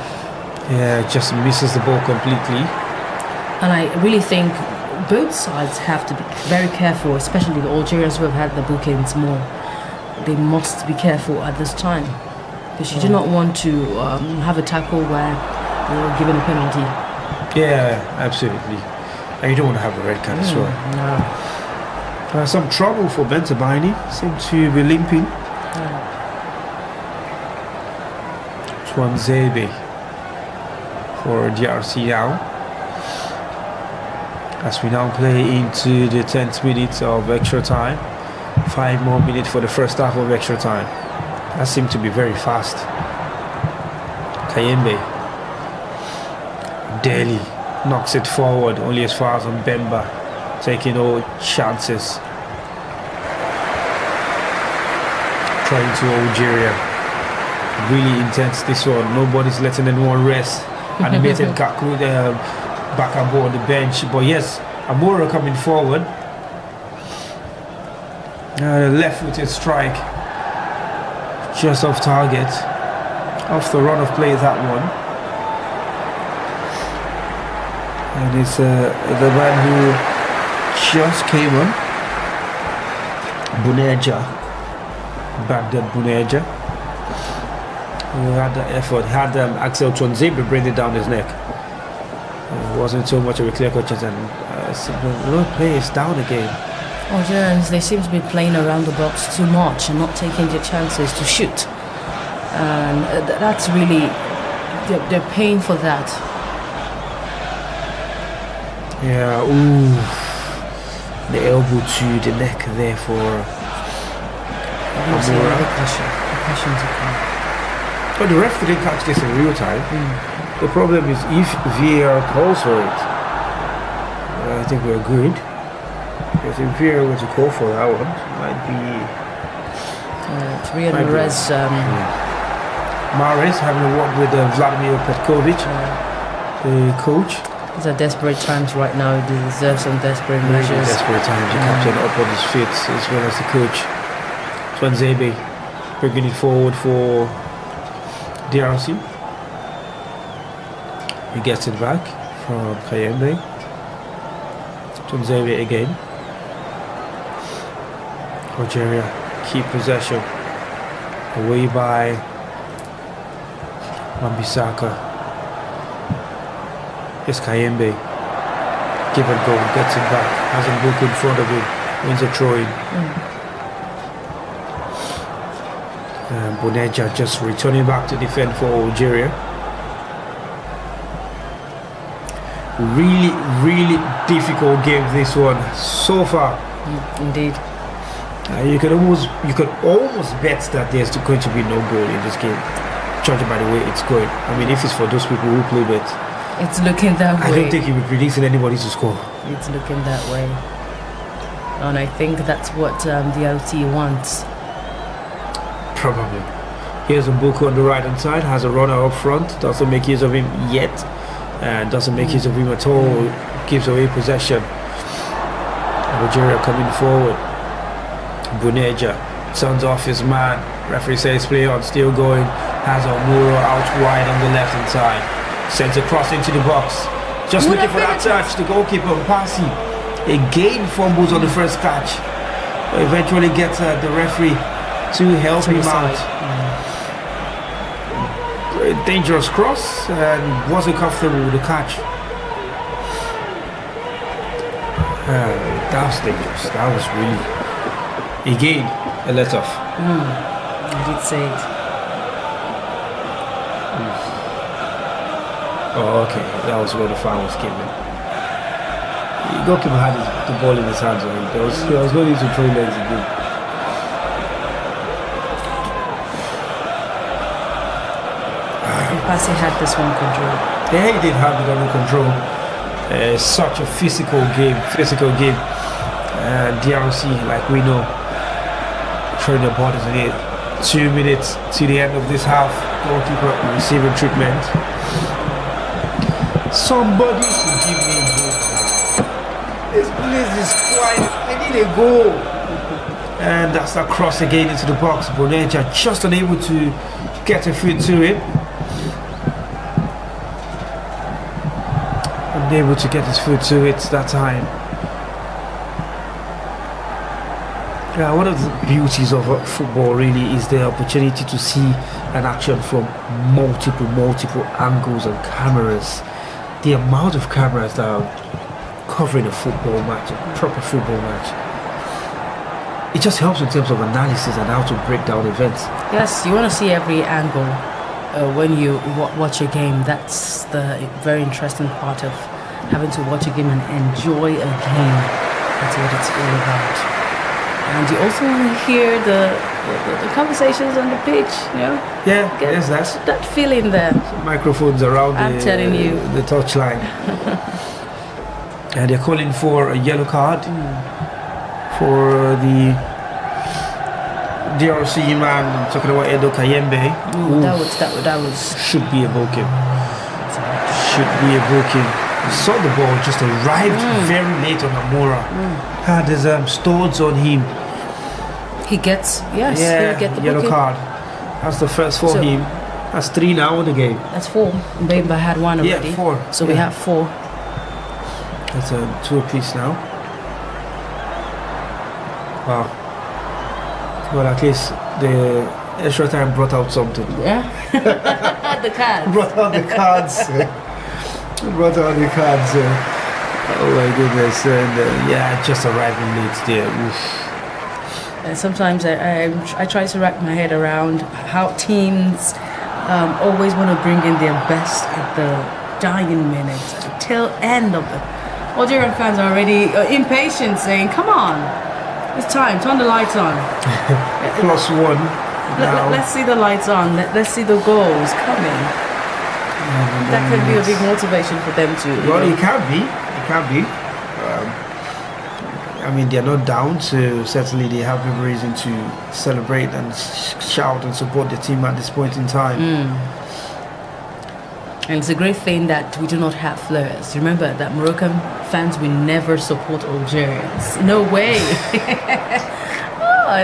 Yeah, just misses the ball completely. And I really think both sides have to be very careful, especially the Algerians who have had the bookends more. They must be careful at this time, because you do not want to have a tackle where you're given a penalty. Yeah, absolutely. And you don't want to have a red card as well. No. Some trouble for Bentabini. Seem to be limping. Zebe for DRC now. As we now play into the 10th minute of extra time. 5 more minutes for the first half of extra time. That seemed to be very fast. Kayembe. Daly knocks it forward, only as far as Mbemba, taking all chances. Trying to Algeria. Really intense this one. Nobody's letting anyone rest. Animated Kaku back and on the bench. But yes, Amora coming forward. Left-footed strike. Just off target. Off the run of play, that one. And it's the man who just came on. Buneja. Baghdad Buneja. Who had the effort. Had Axel Tuanzebe bring it down his neck. It wasn't so much of a clear cut chance, and the play is down again. Algerians, they seem to be playing around the box too much and not taking their chances to shoot. And that's really, they're paying for that. Yeah, ooh. The elbow to the neck there for Amora. But the ref didn't catch this in real time. The problem is if VAR calls for it, I think we're good. Because if VAR were to call for that one, it might be... It's Riyad Mahrez. Mahrez having a word with Vladimir Petkovic, the coach. These are desperate times right now. They deserve some desperate measures. Desperate times. The captain up on his feet as well as the coach. Tuanzebe bringing it forward for DRC. He gets it back from Kayembe. Tuanzebe again. Algeria keep possession. Away by Wan-Bissaka. Here's Kayembe. Give and go. Gets it back. Has him book in front of him. Wins a throw-in. Buneja just returning back to defend for Algeria. Really difficult game this one so far. Indeed. You could almost bet that there's going to be no goal in this game, judging by the way it's going. I mean, if it's for those people who play bet, it's looking that way. I don't think you'll be predicting anybody to score. It's looking that way, and I think that's what the LT wants. Probably. Here's Mbuku on the right hand side, has a runner up front, doesn't make use of him yet, and doesn't make use of him at all, gives away possession. Algeria coming forward. Buneja turns off his man. Referee says play on, still going. Has Omuro out wide on the left hand side. Sends a cross into the box. Just looking for that touch. The goalkeeper, Mpasi, again fumbles on the first catch. But eventually gets the referee to help him out. Dangerous cross, and wasn't comfortable with the catch. That was dangerous. That was really, again, a let off. I did say it. Oh, okay. That was where the foul was given. The goalkeeper had the ball in his hands already. He was going to throw legs again. Mpasi had this one control. Yeah, he did have it under control. Such a physical game. DRC, like we know, throwing the bodies in it. 2 minutes to the end of this half. Goalkeeper receiving treatment. Somebody should give me a goal. This place is quiet. I need a goal. And that's that cross again into the box. Boneja just unable to get a foot to it. Unable to get his foot to it that time. Yeah, one of the beauties of football really is the opportunity to see an action from multiple angles and cameras. The amount of cameras that are covering a football match, a proper football match, it just helps in terms of analysis and how to break down events. Yes, you want to see every angle when you watch a game. That's the very interesting part of having to watch a game and enjoy a game. That's what it's all about. And you also want to hear the conversations on the pitch, you know? Yeah, yes, that's that feeling there. Microphones around I'm telling you. The touchline. And they're calling for a yellow card for the DRC man. I'm talking about Edo Kayembe. That was should be a booking. Should be a booking. Saw the ball just arrived very late on Amora. Had his stones on him. He gets he'll get the yellow booking. card. That's the first for him. That's 3 now in the game. That's 4. Mbemba had 1 already. Yeah, 4. So we have 4. That's a 2 apiece now. Wow. Well, at least the extra time brought out something. Yeah. The cards. Brought out the cards. Brought out the cards. Oh my goodness. And just arriving late there. Oof. And sometimes I try to wrap my head around how teams always want to bring in their best at the dying minutes, at the tail end of it. Algerian fans are already impatient, saying, come on, it's time, turn the lights on. +1. Let's see the lights on, let's see the goals coming. That can be a big motivation for them to... Well, it can be. It can be. I mean, they're not down, so certainly they have every reason to celebrate and shout and support the team at this point in time. And it's a great thing that we do not have flares. Remember that Moroccan fans will never support Algerians. No way.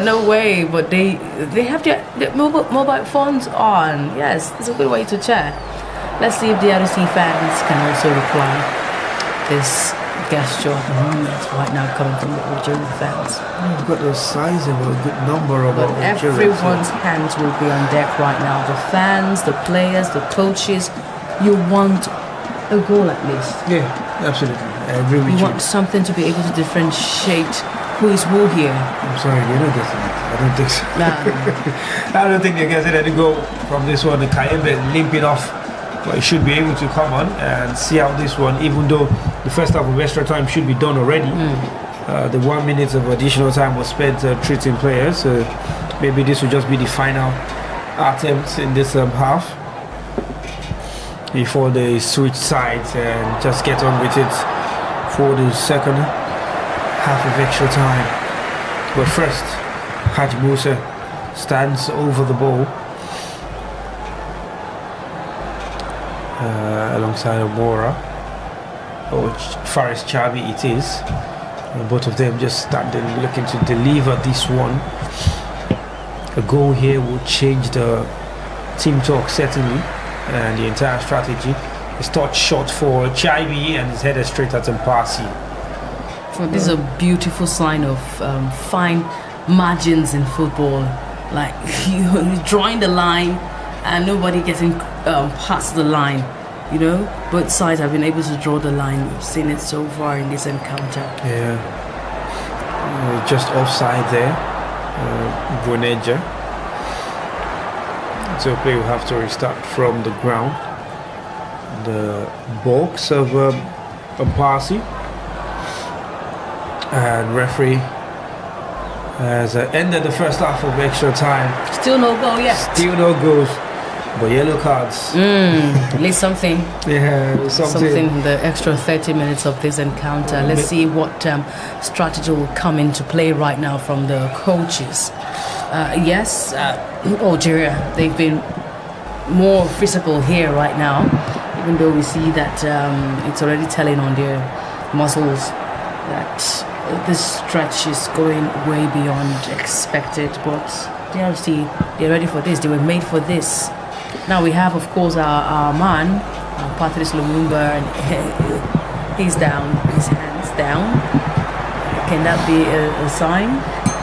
No way. But they have their mobile phones on. Yes, it's a good way to check. Let's see if the RC fans can also reply this gesture at the moment right now coming from the Algerian fans. We've got a size of a good number of Algerians. Everyone's hands will be on deck right now. The fans, the players, the coaches. You want a goal at least. Yeah, absolutely. I agree with you. You want something to be able to differentiate who is who here. I'm sorry, you're not getting it. I don't think so. Nah. I don't think they're getting any goal from this one. The Kayembe limping off. But he should be able to come on and see out this one, even though the first half of extra time should be done already. The 1 minute of additional time was spent treating players. So maybe this will just be the final attempt in this half before they switch sides and just get on with it for the second half of extra time. But first, Haji Musa stands over the ball. Alongside Amora, or Faris Chabi it is. Both of them just standing looking to deliver this one. A goal here will change the team talk certainly and the entire strategy. It's touch shot for Chabi and it's headed straight at Mpasi. So this is a beautiful sign of fine margins in football. Like you're drawing the line and nobody getting past the line. You know, both sides have been able to draw the line. We've seen it so far in this encounter. Yeah, just offside there, Boneja. So play will have to restart from the ground. The box of Mpasi, and referee has ended the first half of extra time. Still no goal yet. Still no goals. But yellow cards. At least something. Yeah, something in the extra 30 minutes of this encounter. Let's see what strategy will come into play right now from the coaches. Yes, Algeria, they've been more physical here right now, even though we see that it's already telling on their muscles that this stretch is going way beyond expected, but DRC, they're ready for this. They were made for this. Now we have, of course, our man, Patrice Lumumba, and he's down, his hands down. Can that be a sign?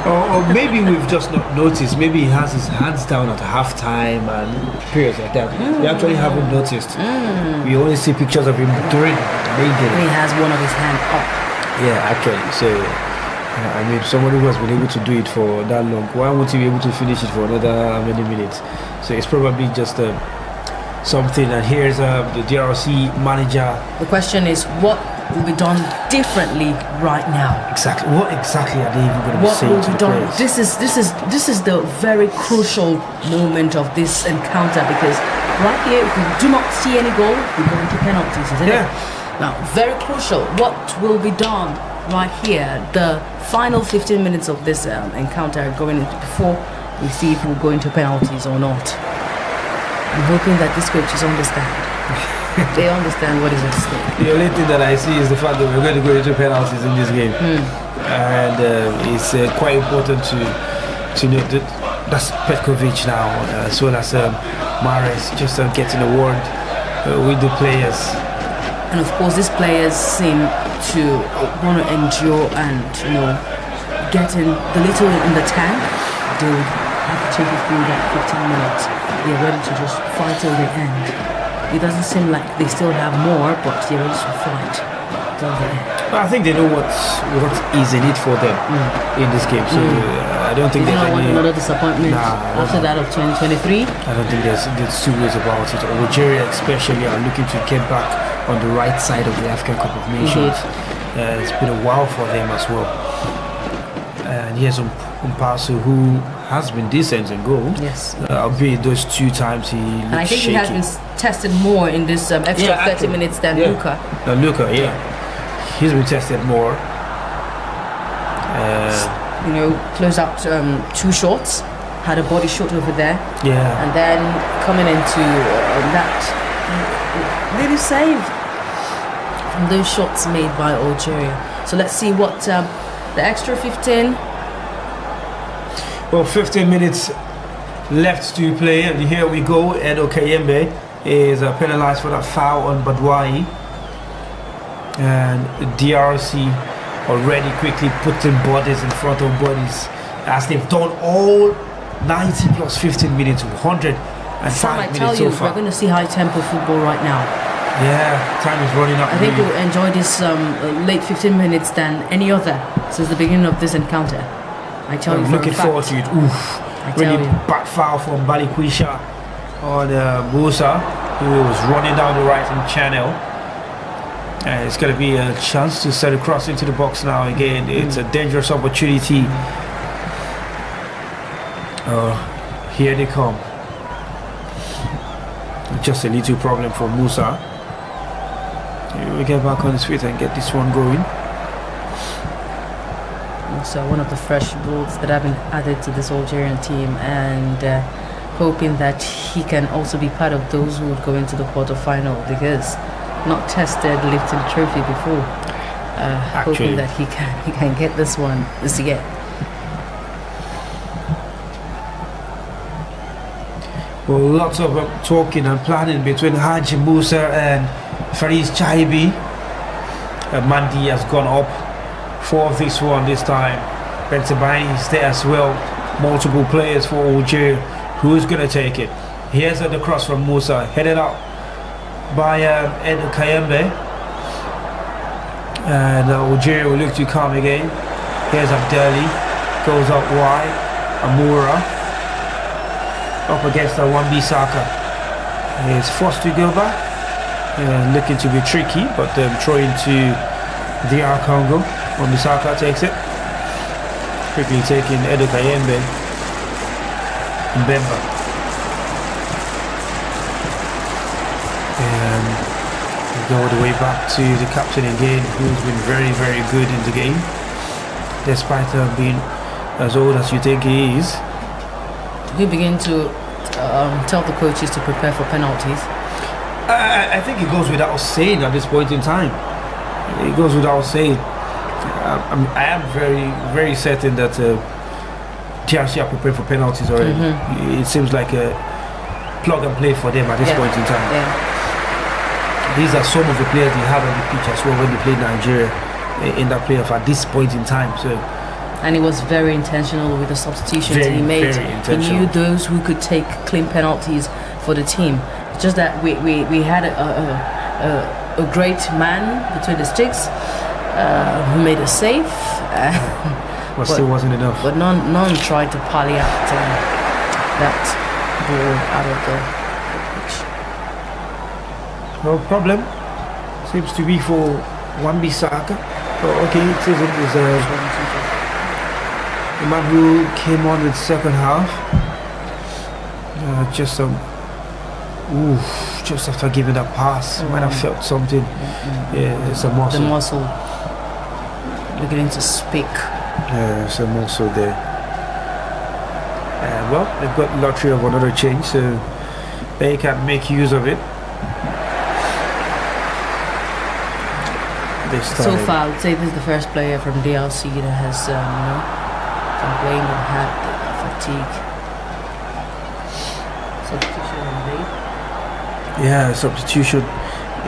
Or maybe we've just not noticed. Maybe he has his hands down at halftime and periods like that. We actually haven't noticed. We only see pictures of him during the main game. He has one of his hands up. Yeah, actually. So, I mean, someone who has been able to do it for that long, why won't he be able to finish it for another many minutes? So it's probably just something. And here's the DRC manager. The question is, what will be done differently right now? Exactly. What exactly are they even going to be saying to the players? This is the very crucial moment of this encounter, because right here, if we do not see any goal, we go into penalties, isn't it? Now, very crucial. What will be done right here? The final 15 minutes of this encounter going into before we see if we'll go into penalties or not. I'm hoping that these coaches understand. They understand what is at stake. The only thing that I see is the fact that we're going to go into penalties in this game, and it's quite important to know that that's Petkovic now, as well as Mahrez, just getting a word with the players. And of course, these players seem to want to endure and getting the little in the tank. They will have to take it through that 15 minutes. They're ready to just fight till the end. It doesn't seem like they still have more, but they're ready to fight till the end. I think they know what is in it for them in this game. So I don't think they there's don't want another disappointment after that of 2023. I don't think there's two ways about it. Algeria especially are looking to get back on the right side of the African Cup of Nations. It's been a while for them as well. And here's Umpasu, who has been decent in goal. Yes. Albeit those 2 times he looked and I think shaky. he has been tested more in this extra 30 minutes than Luka. Luka, he's been tested more. Closed out 2 shots, had a body shot over there. Yeah. And then coming into that little save from those shots made by Algeria. So let's see what the extra 15. Well, 15 minutes left to play, and here we go. Edo Kayembe is penalized for that foul on Badwai, and DRC already quickly putting bodies in front of bodies as they've done all 90 plus 15 minutes, 105 minutes so far. We're going to see high tempo football right now. Yeah, time is running up. I think we'll enjoy this late 15 minutes than any other since the beginning of this encounter. I tell you, I'm looking forward to it. Oof, really bad foul from Balikwisha on Musa, who was running down the right hand channel. It's going to be a chance to set a cross into the box now again. It's a dangerous opportunity. Here they come. Just a little problem for Musa. He will get back on his feet and get this one going. So one of the fresh bloods that have been added to this Algerian team, and hoping that he can also be part of those who would go into the quarterfinal, because not tested lifting the trophy before. Hoping that he can get this one this year. Well, lots of talking and planning between Haji Musa and Fariz Chaibi. Mandi has gone up for this one this time. Benzabani is there as well. Multiple players for Algeria. Who's going to take it? Here's the cross from Musa, headed up by Ed Kayembe. And Algeria will look to come again. Here's Abdelli, goes up wide. Amoura up against the Wan-Bissaka. He's forced to go back, looking to be tricky, but throwing to DR Congo. Wan-Bissaka takes it, quickly taking Edo Kayembe. Mbemba, and we go all the way back to the captain again, who's been very, very good in the game, despite being as old as you think he is. We begin to tell the coaches to prepare for penalties. I think it goes without saying at this point in time. It goes without saying. I am very, very certain that DRC are prepared for penalties already. It seems like a plug and play for them at this point in time. These are some of the players they have on the pitch as well when they played Nigeria in that playoff at this point in time. So, and he was very intentional with the substitutions he made. He knew those who could take clean penalties for the team. Just that we had a great man between the sticks who made a save. But still wasn't enough. But none tried to pally out that ball out of the pitch. No problem. Seems to be for Wan-Bissaka. Oh, okay, it isn't reserved. The man who came on in the second half. Just after giving that pass, might have felt something. Yeah, it's a muscle. The muscle beginning to speak. Yeah, it's a muscle there. Well, they've got the luxury of another change, so they can make use of it. So far, I would say this is the first player from DRC that has, complained and had fatigue. Substitution made. Yeah, substitution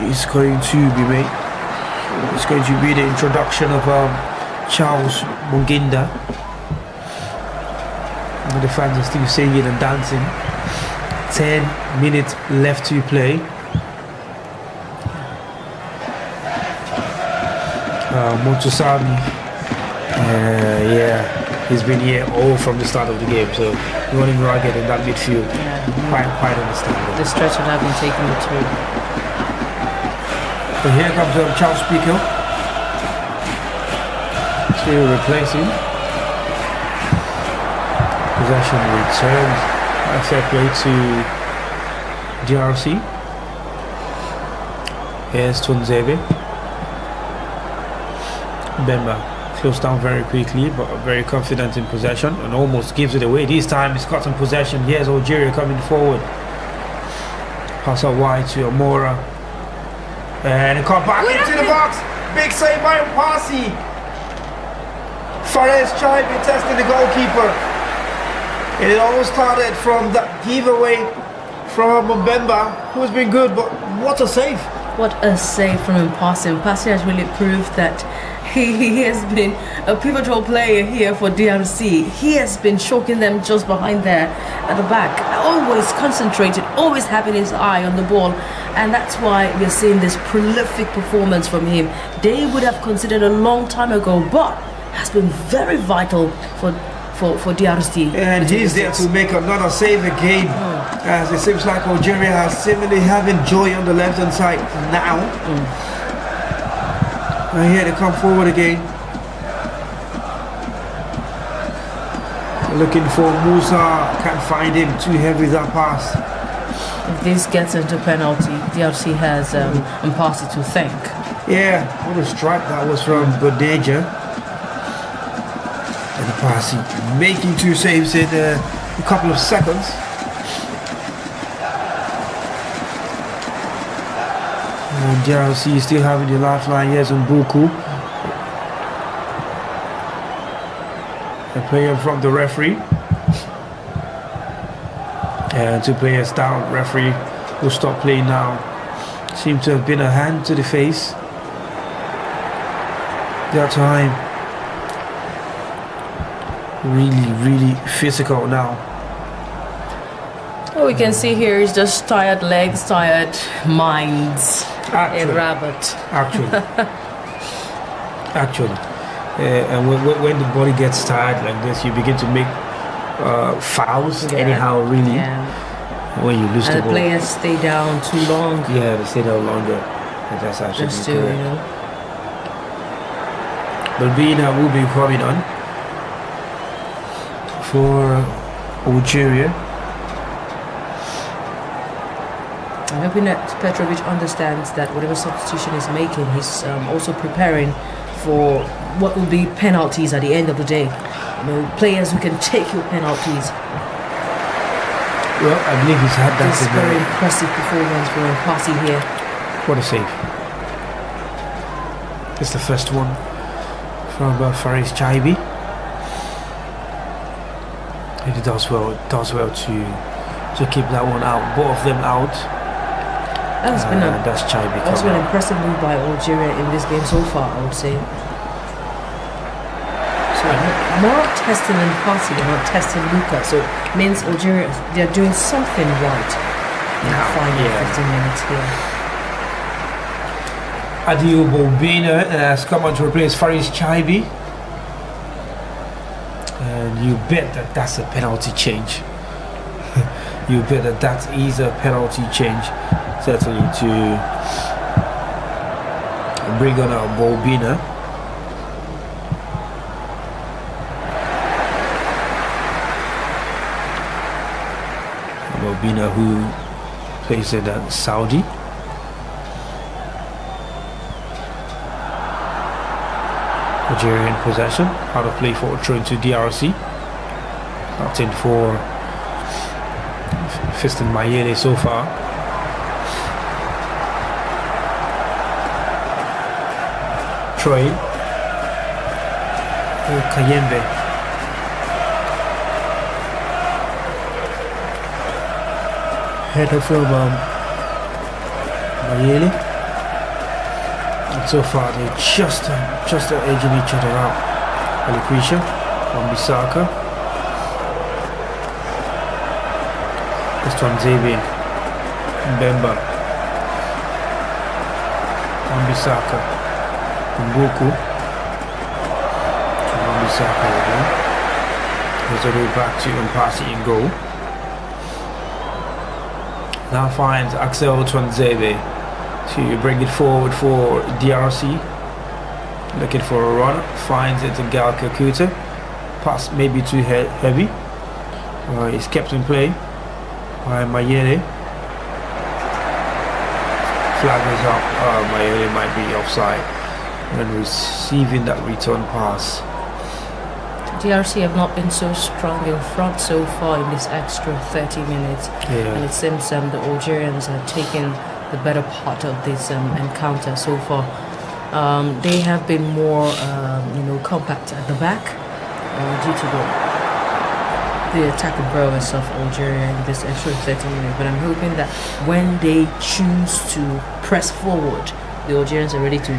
is going to be made. It's going to be the introduction of Charles Munginda. The fans are still singing and dancing. 10 minutes left to play. Montosami, he's been here all from the start of the game, so running ragged in that midfield, quite understandable. The stretch would have been taking the turn. So here comes Charles Pico to replace him. Possession returned. Fair play to DRC. Here's Tunzebe. Mbemba closed down very quickly, but very confident in possession and almost gives it away. This time he's got in possession. Here's Algeria coming forward. Pass out wide to Amora. And cut back into the box. Big save by Mpasi. Fares tried to testing the goalkeeper. It all started from that giveaway from Mbemba, who's been good, but what a save. What a save from Mpasi. Mpasi has really proved that he has been a pivotal player here for DRC. He has been choking them just behind there at the back. Always concentrated, always having his eye on the ball. And that's why we're seeing this prolific performance from him. They would have considered a long time ago, but has been very vital for DRC. And he's there to make another save again. As it seems like Algeria are seemingly having joy on the left hand side now. And here they come forward again. Looking for Musa, can't find him, too heavy that pass. If this gets into penalty, DRC has Mpasi to thank. Yeah, what a strike that was from Bodeja. And Mpasi making two saves in a couple of seconds. And DRC still having the lifeline. Here's Mbuku. A player from the referee. And 2 players down. Referee will stop playing now. Seemed to have been a hand to the face. That time. Really physical now. What we can see here is just tired legs, tired minds. A rabbit. Actually. And when the body gets tired like this, you begin to make fouls anyhow, really. Yeah. When you lose the ball. And the players stay down too long. Yeah, they stay down longer. And that's absolutely correct. Balbina will be coming on for Algeria. I'm hoping that Petrovic understands that whatever substitution he's making, he's also preparing for what will be penalties at the end of the day. Players who can take your penalties. Well, I believe he's had that. This very impressive performance for Mpasi here. What a save. It's the first one from Faris Chaibi. And he does well to keep that one out. Both of them out. That's been that's Chaibi. also an impressive move by Algeria in this game so far, I would say. So more testing and passing, not testing Luka. So it means Algeria, they're doing something right in the final 15 minutes here. Adio Bobina has come on to replace Faris Chaibi. And you bet that that's a penalty change. You bet that that is a penalty change. Certainly to bring on a Bobina. Bobina, who plays in Saudi. Algerian possession, out of play for throw into DRC. Opting for Fiston Mayele so far. Troy. Kayembe. Header from Mayele. And so far they're just edging each other out. Alikwisha, Wan-Bissaka. This one Zabi. Mbemba. Wan-Bissaka. Mbuku. Wan-Bissaka again. There's a way back to Mpasi in goal. Now finds Axel Twanzebe to bring it forward for DRC. Looking for a runner, finds it to Gal Kakuta. Pass maybe too heavy. He's kept in play by Mayele. Flag is up. Mayele might be offside. And receiving that return pass. DRC have not been so strong in front so far in this extra 30 minutes. And it seems the Algerians are taking the better part of this encounter so far. They have been more, compact at the back due to the attacking prowess of Algeria in this extra 30 minutes. But I'm hoping that when they choose to press forward, the Algerians are ready to,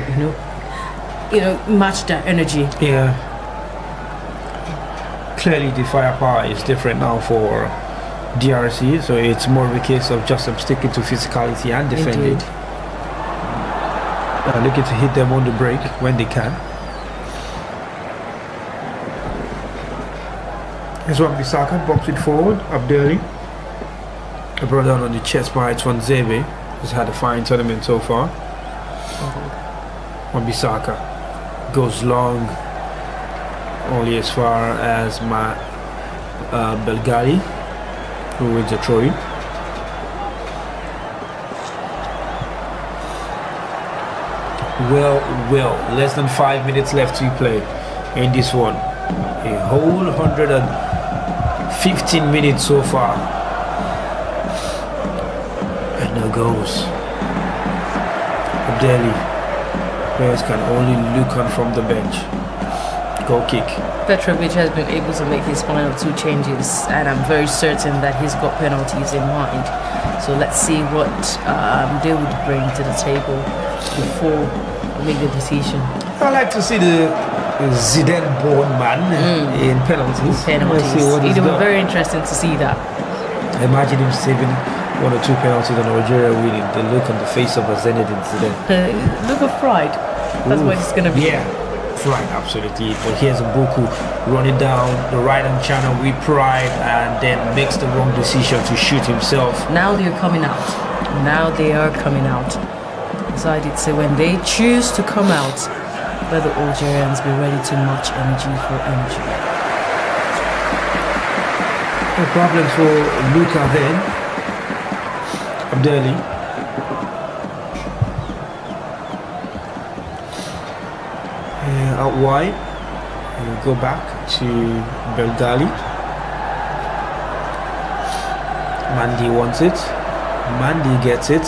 match that energy. Yeah. Clearly, the firepower is different now for DRC, so it's more of a case of just sticking to physicality and defending. Looking to hit them on the break when they can. Here's Wan-Bissaka, box it forward, Abdelli. Brought down on the chest by Twanzebe, who's had a fine tournament so far. Wan-Bissaka goes long, only as far as Belgali, who wins a throw. Well, less than 5 minutes left to play in this one. A whole 115 minutes so far. And no goals. Abdelli. Players can only look on from the bench. Goal kick. Petrovic has been able to make his final 2 changes, and I'm very certain that he's got penalties in mind. So let's see what they would bring to the table before we make the decision. I like to see the Zidane-born man in penalties. It would be very interesting to see that. Imagine him saving 1 or 2 penalties on Algeria winning. The look on the face of Zinedine Zidane. Look of pride. That's what it's going to be. Yeah. Right, absolutely. But here's Mbuku running down the right-hand channel with pride and then makes the wrong decision to shoot himself. Now they're coming out. Now they are coming out. As I did say, when they choose to come out, let the Algerians be ready to match energy for energy. No problem for Luka then. Abdelli. Out wide, and we go back to Belgali. Mandi wants it. Mandi gets it.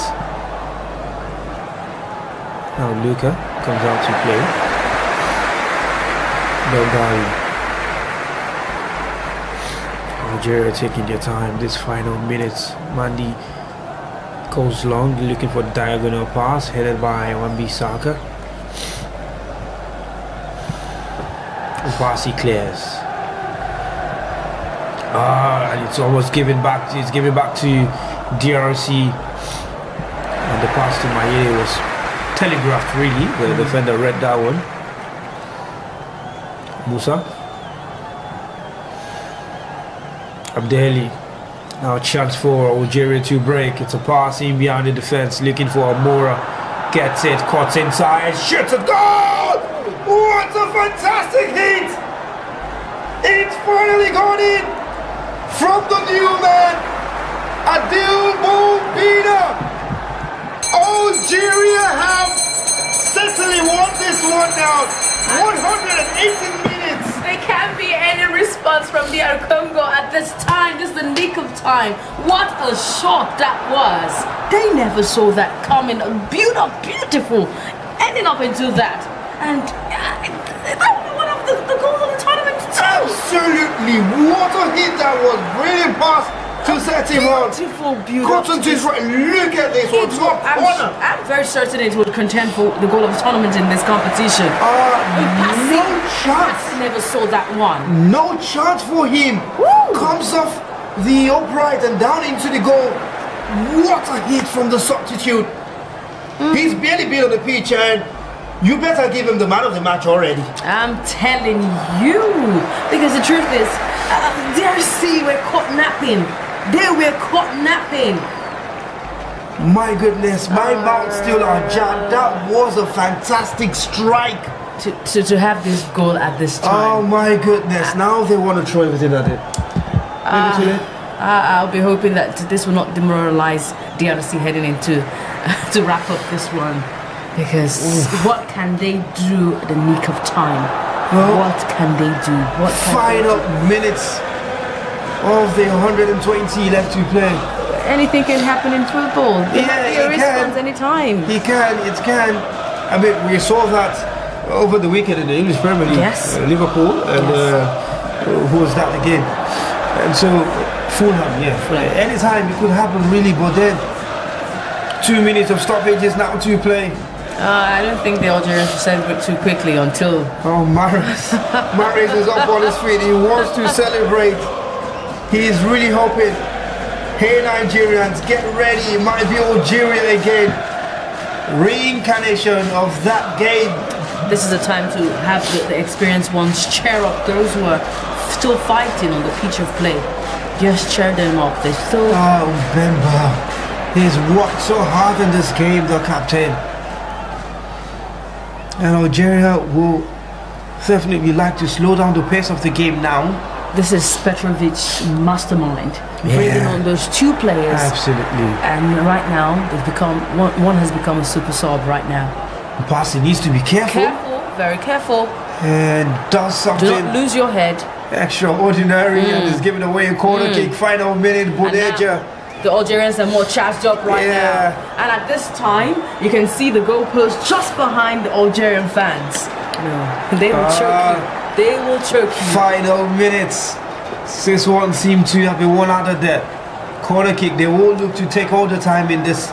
Now Luka comes out to play. Belgawi. Algeria taking their time this final minutes. Mandy goes long, looking for diagonal pass, headed by Wan-Bissaka. Pass he clears. And it's almost given back. It's given back to DRC. And the pass to Maye was telegraphed really. The defender read that one. Musa. Abdelli. Now a chance for Algeria to break. It's a pass in behind the defense, looking for Amora. Gets it, cuts inside, shoots it, goal! What a fantastic hit! It's finally gone in from the new man, Adil Boubina. Algeria have certainly won this one now. 118 minutes. There can't be any response from DR Congo at this time. This is the nick of time. What a shot that was. They never saw that coming. Beautiful. Ending up into that. And that was one of the goals of the tournament too. Absolutely. What a hit that was. Brilliant pass to set him on. Beautiful. Cotton to his right. Look at this one. Top corner. I'm very certain it would contend for the goal of the tournament in this competition. No chance. Never saw that one. No chance for him. Comes off the upright and down into the goal. What a hit from the substitute. He's barely been on the pitch, and you better give him the man of the match already. I'm telling you, because the truth is, DRC were caught napping. They were caught napping. My goodness, my mouth still unjabbed. That was a fantastic strike. To have this goal at this time. Oh my goodness, now they want to throw everything at it. I'll be hoping that this will not demoralize DRC heading into to wrap up this one. Because what can they do at the nick of time? What can they do? Final minutes of the 120 left to play. Anything can happen in football. Yeah, it can. Anytime. It can. I mean, we saw that over the weekend in the English Premier League. Yes. Liverpool and who was that again? And so Fulham, anytime it could happen really, but then 2 minutes of stoppages now to play. I don't think the Algerians will celebrate too quickly until... Mahrez. Mahrez is up on his feet. He wants to celebrate. He is really hoping. Hey Nigerians, get ready. It might be Algeria again. Reincarnation of that game. This is the time to have the experienced ones cheer up those who are still fighting on the pitch of play. Just cheer them up. They're still... Mbemba. He's worked so hard in this game, the captain. And Algeria will definitely like to slow down the pace of the game now. This is Petrovic's mastermind. Bringing on those two players. Absolutely. And right now, they've become one has become a super sub right now. Passi needs to be careful. Very careful. And does something. Do not lose your head. Extraordinary and is giving away a corner kick. Final minute, Bodeja. The Algerians are more charged up right now. And at this time, you can see the goalpost just behind the Algerian fans. No, they will choke you. They will choke you. Final minutes. This one seemed to have been one out of that corner kick. They will look to take all the time in this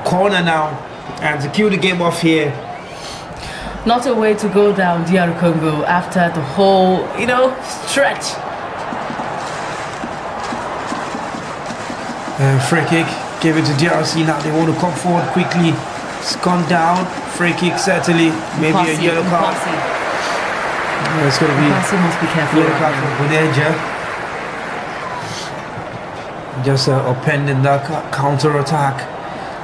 corner now and to kill the game off here. Not a way to go down, DR Congo, after the whole, stretch. Free kick, give it to DRC now. They want to come forward quickly. It's gone down. Free kick, certainly. Maybe a yellow card. It's going to be. Must be careful. Yellow card for Bodeja. Just appending that counter attack.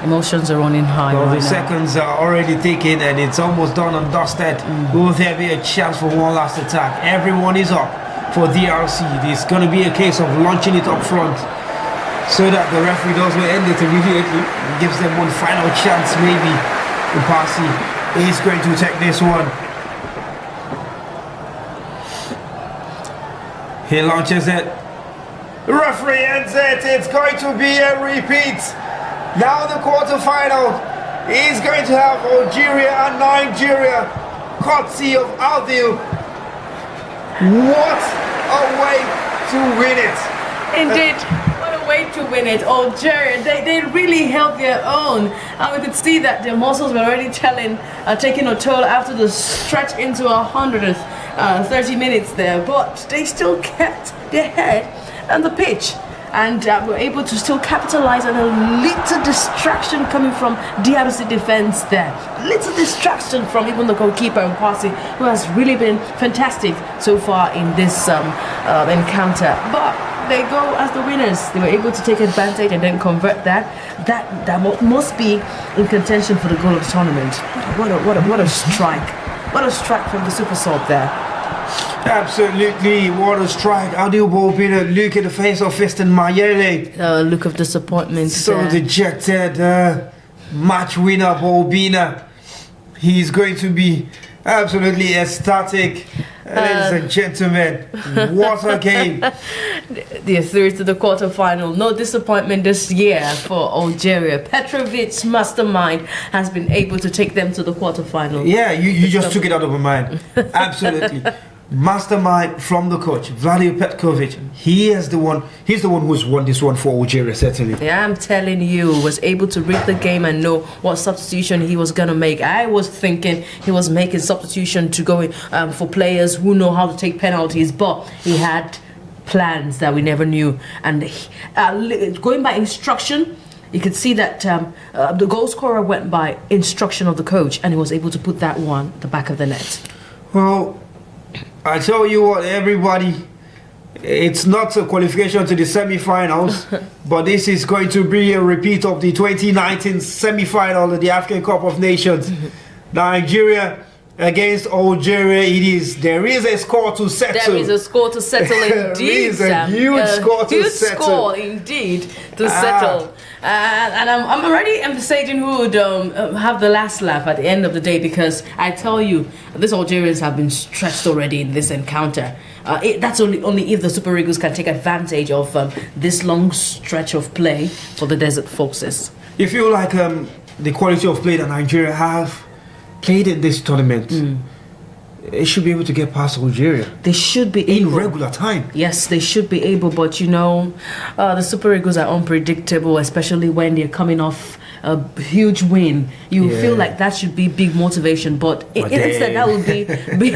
Emotions are running high. Well, right the seconds are already ticking and it's almost done and dusted. Will there be a chance for one last attack? Everyone is up for DRC. It's going to be a case of launching it up front so that the referee doesn't end it immediately and gives them one final chance maybe. Passi is going to take this one. He launches it. The referee ends it. It's going to be a repeat. Now the quarterfinal is going to have Algeria and Nigeria, courtesy of Adil What a way to win it! Indeed. What a way to win it. Algeria, they really held their own. And we could see that their muscles were already taking a toll after the stretch into 130 minutes there. But they still kept their head on the pitch. And were able to still capitalize on a little distraction coming from DRC defense there. Little distraction from even the goalkeeper Mpasi, who has really been fantastic so far in this encounter. But they go as the winners. They were able to take advantage and then convert that. That must be in contention for the goal of the tournament. What a strike! What a strike from the super sub there. Absolutely, what a strike. Adil Bobina, look at the face of Fiston Mayele. Look of disappointment. So dejected. Match winner Bobina. He's going to be absolutely ecstatic. Ladies and gentlemen, what a game. They're through to the quarterfinal. No disappointment this year for Algeria. Petrovic's mastermind has been able to take them to the quarterfinal. Yeah, you just took it out of my mind. Absolutely. Mastermind from the coach, Vladimir Petkovic. He's the one who's won this one for Algeria, certainly. Yeah, I'm telling you, was able to read the game and know what substitution he was going to make. I was thinking he was making substitution to go for players who know how to take penalties, but he had plans that we never knew. And going by instruction, you could see that the goal scorer went by instruction of the coach, and he was able to put that one at the back of the net. Well, I tell you what, everybody, it's not a qualification to the semi-finals, but this is going to be a repeat of the 2019 semi-final of the African Cup of Nations. Nigeria against Algeria. There is a score to settle. There is a score to settle indeed. There is a huge score to settle. Score indeed to settle. And I'm already envisaging who would have the last laugh at the end of the day, because I tell you, these Algerians have been stretched already in this encounter. That's only if the Super Eagles can take advantage of this long stretch of play for the Desert Foxes. You feel like the quality of play that Nigeria have played in this tournament, it should be able to get past Algeria. They should be able. In regular time. Yes, they should be able, but you know, the Super Eagles are unpredictable, especially when they're coming off a huge win. You feel like that should be big motivation, but instead that would be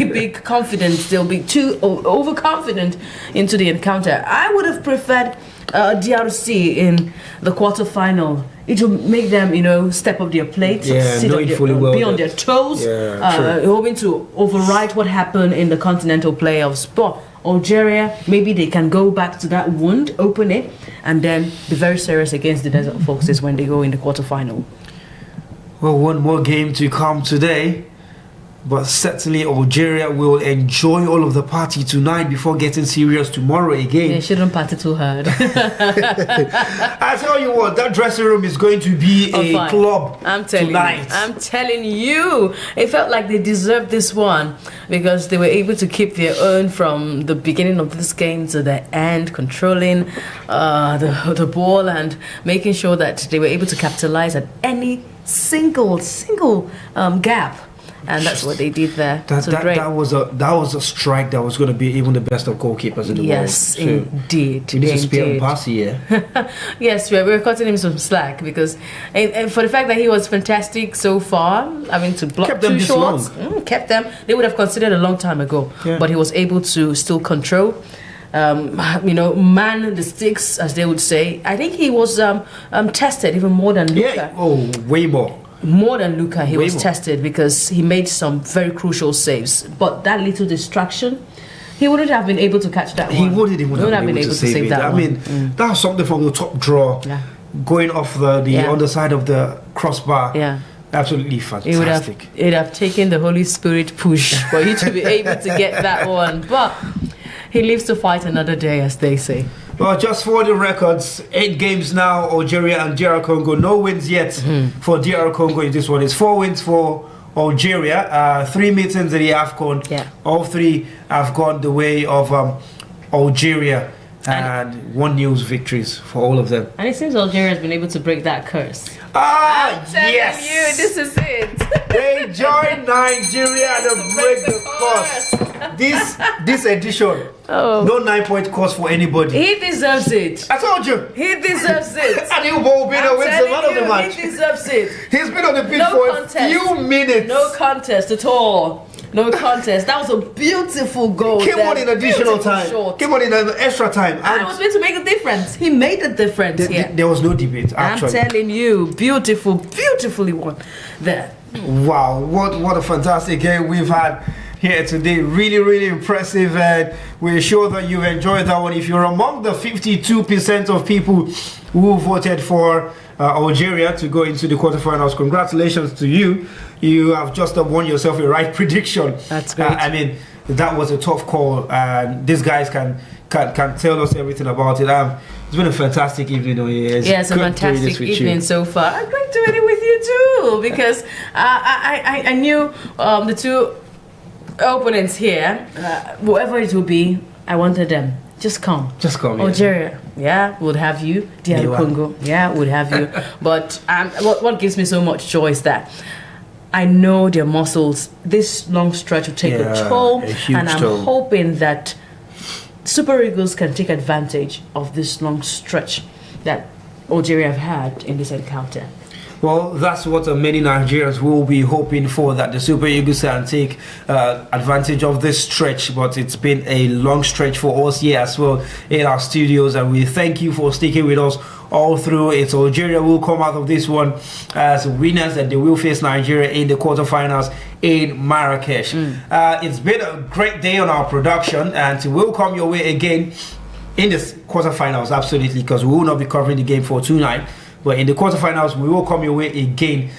big confidence. They'll be too overconfident into the encounter. I would have preferred DRC in the quarterfinal. It will make them, step up their plate, be on their toes, hoping to override what happened in the continental playoffs. But Algeria, maybe they can go back to that wound, open it, and then be very serious against the Desert Foxes when they go in the quarterfinal. Well, one more game to come today. But certainly Algeria will enjoy all of the party tonight before getting serious tomorrow again. They shouldn't party too hard. I tell you what, that dressing room is going to be a club tonight. I'm telling you, it felt like they deserved this one because they were able to keep their own from the beginning of this game to the end, controlling the ball and making sure that they were able to capitalize at any single gap. And that's what they did there. That was a strike that was going to be even the best of goalkeepers in the world. Yes, indeed. We need to spare Mpasi here. Yes, we were cutting him some slack because for the fact that he was fantastic so far, to block two shots, kept them. They would have considered a long time ago, but he was able to still control. Man the sticks, as they would say. I think he was tested even more than Luka. Way more. More than Luka, he was tested because he made some very crucial saves. But that little distraction, he wouldn't have been able to catch that one. He wouldn't have been able to save that one. That's something from the top draw, going off the underside of the crossbar. Yeah. Absolutely fantastic. It would have taken the Holy Spirit push for you to be able to get that one. But he lives to fight another day, as they say. Well, just for the records, 8 games now, Algeria and DR Congo. No wins yet for DR Congo in this one. It's 4 wins for Algeria, 3 meetings in the AFCON. Yeah. All 3 have gone the way of Algeria, and 1 nil victories for all of them. And it seems Algeria has been able to break that curse. I'm telling you, this is it. They Join Nigeria and break the course. This edition, no 9-point course for anybody. He deserves it. I told you. He deserves it. And he will be the man of the match. He deserves it. He's been on the pitch No for contest. a few minutes. No contest at all. No contest. That was a beautiful goal. Came on in additional time. Shot. Came on in an extra time. And it was meant to make a difference. He made a difference here. There was no debate, actually. I'm telling you, beautifully won there. Wow, what a fantastic game we've had here today. Really impressive, and we're sure that you've enjoyed that one. If you're among the 52% of people who voted for Algeria to go into the quarterfinals, congratulations to you. You have just won yourself a right prediction. That's great. I mean, that was a tough call, and these guys can tell us everything about it. It's been a fantastic evening. It's a fantastic evening so far. I'm going to doing it with you too, because I knew the two opponents here, whoever it will be, I wanted them. Just come. Algeria, would have you. DR Congo, would have you. But what gives me so much joy is that I know their muscles. This long stretch will take a toll, and I'm hoping that Super Eagles can take advantage of this long stretch that Algeria have had in this encounter. Well, that's what many Nigerians will be hoping for, that the Super Eagles can take advantage of this stretch. But it's been a long stretch for us here as well in our studios, and we thank you for sticking with us all through. It's Algeria will come out of this one as winners, and they will face Nigeria in the quarterfinals in Marrakesh. It's been a great day on our production, and we'll come your way again in the quarterfinals, absolutely, because we will not be covering the game for tonight. But in the quarterfinals, we will come your way again.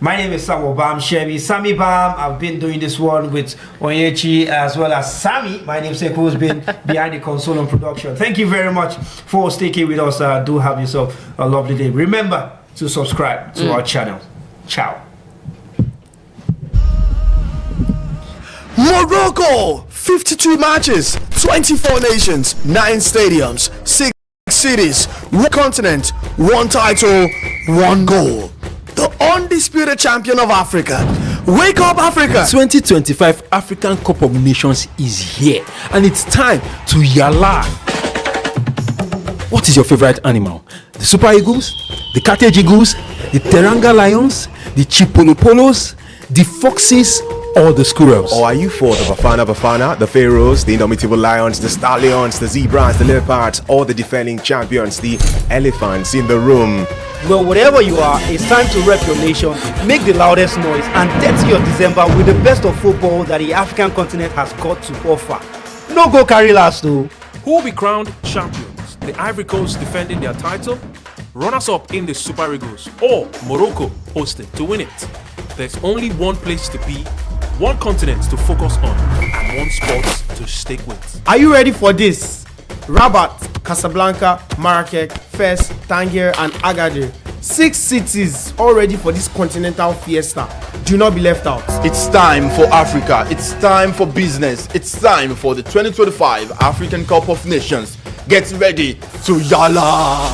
My name is Samuel Bam Shebi. Sammy Bam, I've been doing this one with Onyechi as well as Sammy, my namesake, who's been behind the console and production. Thank you very much for sticking with us. Do have yourself a lovely day. Remember to subscribe to our channel. Ciao. Morocco, 52 matches, 24 nations, 9 stadiums, 6 cities, 1 continent, 1 title, 1 goal. The undisputed champion of Africa. Wake up, Africa! 2025 African Cup of Nations is here, and it's time to yalla. What is your favorite animal? The Super Eagles, the Carthage Eagles, the Teranga Lions, the Chipolopolos, the Foxes, or the Squirrels? Or are you for the Bafana, the Pharaohs, the Indomitable Lions, the Stallions, the Zebras, the Leopards, or the defending champions, the Elephants in the room? Well, whatever you are, it's time to rep your nation, make the loudest noise, and dirty your December with the best of football that the African continent has got to offer. No go carry last though. Who will be crowned champions? The Ivory Coast defending their title, runners-up in the Super Eagles, or Morocco hosting to win it? There's only one place to be, one continent to focus on, and one sport to stick with. Are you ready for this? Rabat, Casablanca, Marrakech, Fes, Tangier, and Agadir. 6 cities all ready for this continental fiesta. Do not be left out. It's time for Africa. It's time for business. It's time for the 2025 African Cup of Nations. Get ready to yalla!